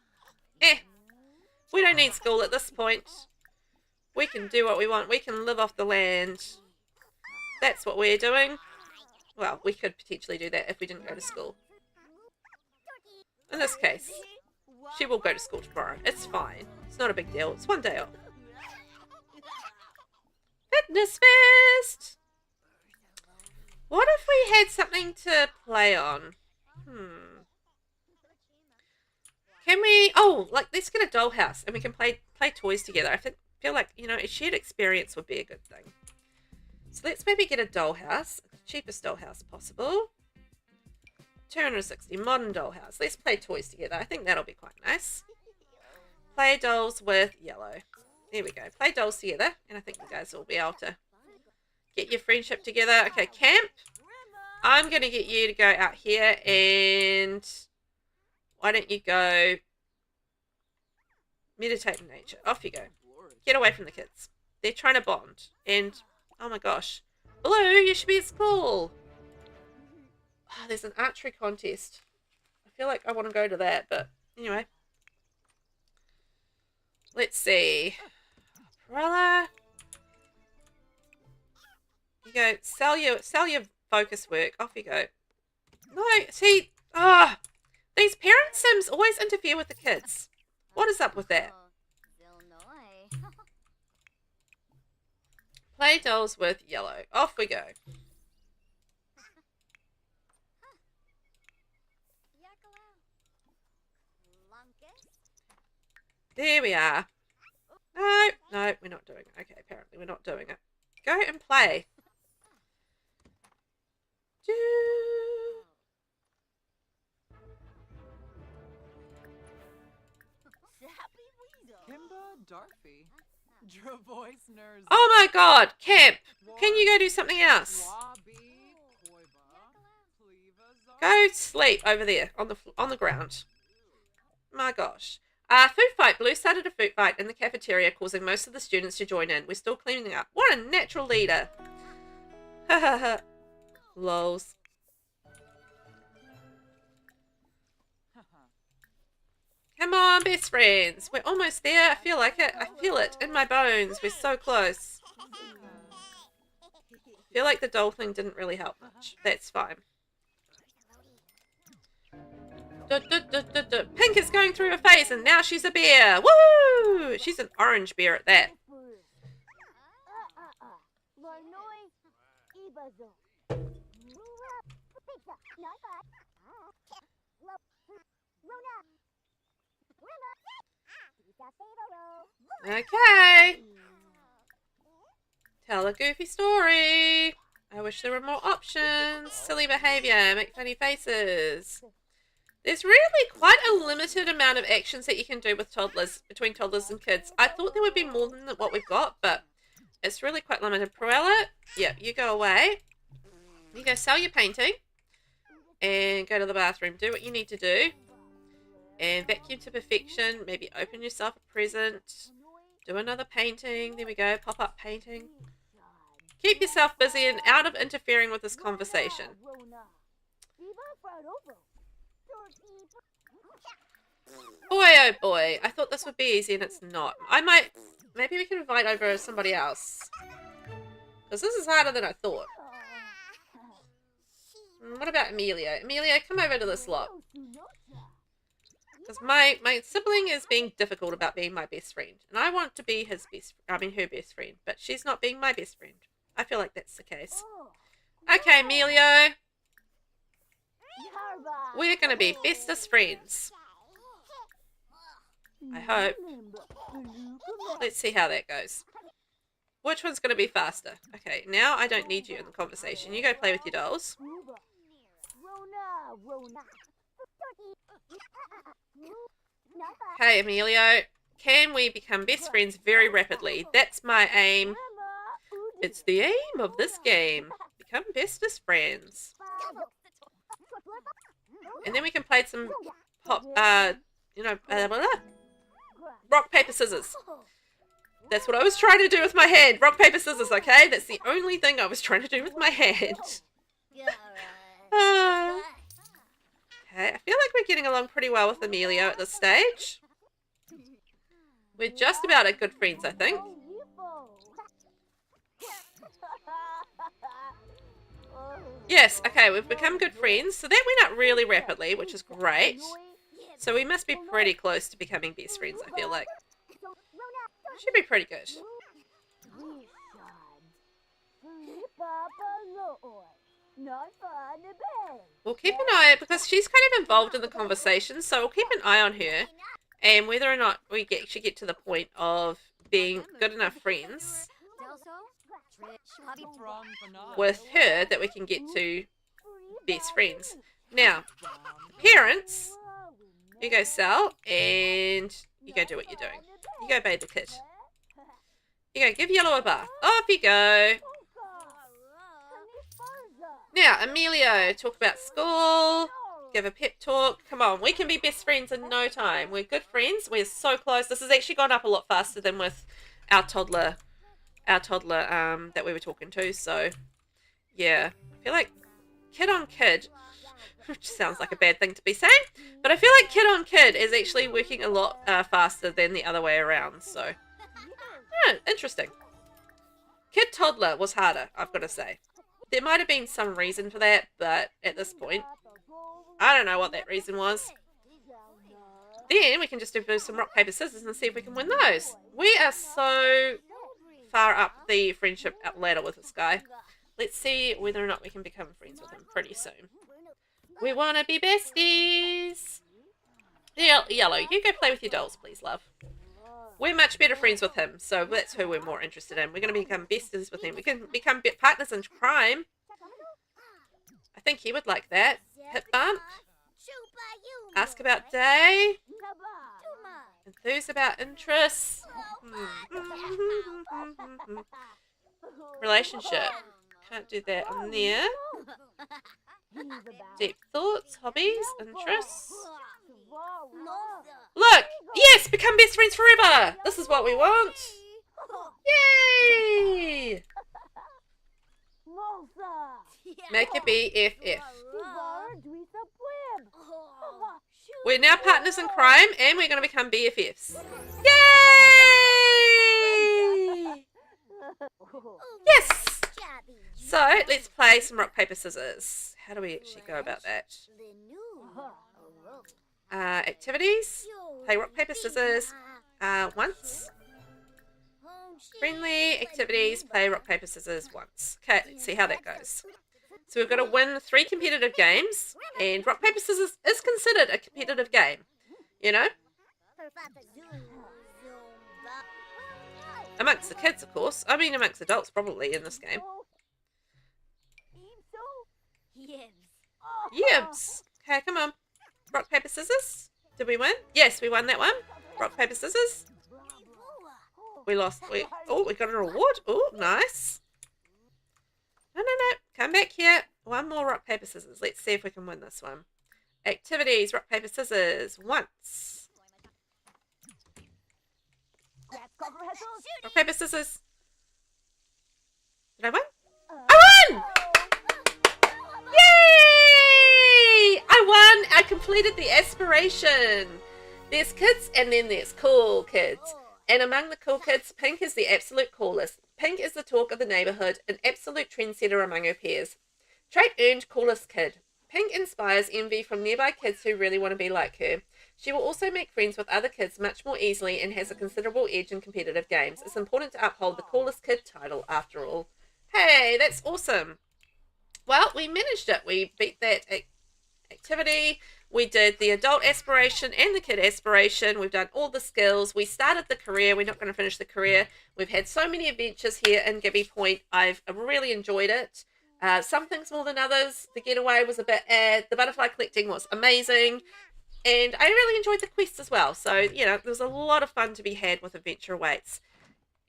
A: we don't need school at this point. We can do what we want. We can live off the land. That's what we're doing. Well, we could potentially do that if we didn't go to school. In this case, she will go to school tomorrow. It's fine. It's not a big deal. It's one day off. Fitness Fest! What if we had something to play on? Can we... Oh, like, let's get a dollhouse and we can play toys together. I feel like, you know, a shared experience would be a good thing. So let's maybe get a dollhouse. The cheapest dollhouse possible. 260, modern dollhouse. Let's play toys together. I think that'll be quite nice. Play dolls with yellow. There we go. Play dolls together. And I think you guys will be able to get your friendship together. Okay, camp. I'm going to get you to go out here and why don't you go meditate in nature. Off you go. Get away from the kids. They're trying to bond. And, oh my gosh. Blue, you should be at school. Oh, there's an archery contest. I feel like I want to go to that, but anyway. Let's see. Umbrella. You go. Sell your focus work. Off you go. No, see. These parent sims always interfere with the kids. What is up with that? Play dolls with yellow. Off we go. There we are. No, we're not doing it. Okay, apparently we're not doing it. Go and play. Oh my god, Camp! Can you go do something else? Go sleep over there on the ground. My gosh. Food fight. Blue started a food fight in the cafeteria, causing most of the students to join in. We're still cleaning up. What a natural leader. Ha ha ha. Lols. Come on, best friends. We're almost there. I feel like it. I feel it in my bones. We're so close. I feel like the doll thing didn't really help much. That's fine. Pink is going through her face and now she's a bear. Woo! She's an orange bear at that. Okay. Tell a goofy story. I wish there were more options. Silly behavior. Make funny faces. There's really quite a limited amount of actions that you can do with toddlers, between toddlers and kids. I thought there would be more than what we've got, but it's really quite limited. Proella, yeah, you go away. You go sell your painting and go to the bathroom. Do what you need to do. And vacuum to perfection. Maybe open yourself a present. Do another painting. There we go. Pop-up painting. Keep yourself busy and out of interfering with this conversation. Boy, oh boy. I thought this would be easy and it's not. Maybe we can invite over somebody else. Because this is harder than I thought. What about Emilio? Emilio, come over to this lot. Because my sibling is being difficult about being my best friend. And I want to be her best friend. But she's not being my best friend. I feel like that's the case. Okay, Emilio. We're going to be bestest friends. I hope. Let's see how that goes. Which one's going to be faster? Okay, now I don't need you in the conversation. You go play with your dolls. Okay, Emilio. Can we become best friends very rapidly? That's my aim. It's the aim of this game. Become bestest friends. And then we can play some rock, paper, scissors. That's what I was trying to do with my hand. Rock, paper, scissors, okay? That's the only thing I was trying to do with my hand. Okay, I feel like we're getting along pretty well with Emilio at this stage. We're just about at good friends, I think. Yes, okay, we've become good friends. So that went up really rapidly, which is great. So we must be pretty close to becoming best friends, I feel like. Should be pretty good. We'll keep an eye, because she's kind of involved in the conversation, so we'll keep an eye on her. And whether or not we should get to the point of being good enough friends with her that we can get to best friends. Now, parents, you go sell and you go do what you're doing. You go bathe the kid. You go give Yellow a bath. Off you go. Now, Emilio, talk about school. Give a pep talk. Come on, we can be best friends in no time. We're good friends. We're so close. This has actually gone up a lot faster than with our toddler that we were talking to. So, yeah. I feel like kid on kid, which sounds like a bad thing to be saying, but I feel like kid on kid is actually working a lot faster than the other way around. So, yeah, interesting. Kid toddler was harder, I've got to say. There might have been some reason for that, but at this point, I don't know what that reason was. Then we can just do some rock, paper, scissors and see if we can win those. We are so far up the friendship ladder with this guy. Let's see whether or not we can become friends with him pretty soon. We want to be besties. Yellow, you go play with your dolls, please, love. We're much better friends with him, so that's who we're more interested in. We're going to become besties with him. We can become partners in crime. I think he would like that. Hip bump. Ask about day. Enthuse about interests. Relationship. Can't do that on there. Deep thoughts, hobbies, interests. Look! Yes! Become best friends forever! This is what we want! Yay! Make a BFF. We're now partners in crime and we're going to become BFFs. Yay! Yes! So, let's play some rock, paper, scissors. How do we actually go about that? Activities. Play rock, paper, scissors once. Friendly activities. Play rock, paper, scissors once. Okay, let's see how that goes. So we've got to win 3 competitive games, and rock, paper, scissors is considered a competitive game, you know? Amongst the kids, of course. I mean, amongst adults, probably, in this game. Yibs! Okay, come on. Rock, paper, scissors. Did we win? Yes, we won that one. Rock, paper, scissors. We lost. We got an award. Oh, nice. No. Come back here. One more rock, paper, scissors. Let's see if we can win this one. Activities, rock, paper, scissors. Once. Rock, paper, scissors. Did I win? I won! Yay! I won! I completed the aspiration. There's kids and then there's cool kids. And among the cool kids, Pink is the absolute coolest. Pink is the talk of the neighborhood, an absolute trendsetter among her peers. Trait earned coolest kid. Pink inspires envy from nearby kids who really want to be like her. She will also make friends with other kids much more easily and has a considerable edge in competitive games. It's important to uphold the coolest kid title after all. Hey, that's awesome. Well, we managed it. We beat that activity. We did the adult aspiration and the kid aspiration. We've done all the skills. We started the career. We're not going to finish the career. We've had so many adventures here in Gibby Point. I've really enjoyed it. Some things more than others. The getaway was a bit the butterfly collecting was amazing. And I really enjoyed the quests as well. So, you know, there was a lot of fun to be had with Adventure Awaits.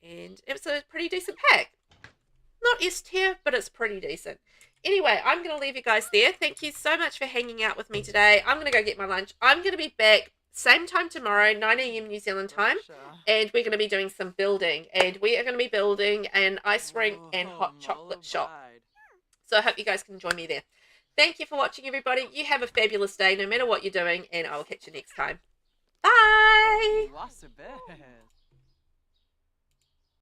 A: And it was a pretty decent pack. Not S tier, but it's pretty decent. Anyway, I'm going to leave you guys there. Thank you so much for hanging out with me today. I'm going to go get my lunch. I'm going to be back same time tomorrow, 9 a.m. New Zealand time. And we're going to be doing some building. And we are going to be building an ice rink and hot chocolate shop. So I hope you guys can join me there. Thank you for watching, everybody. You have a fabulous day, no matter what you're doing. And I will catch you next time. Bye!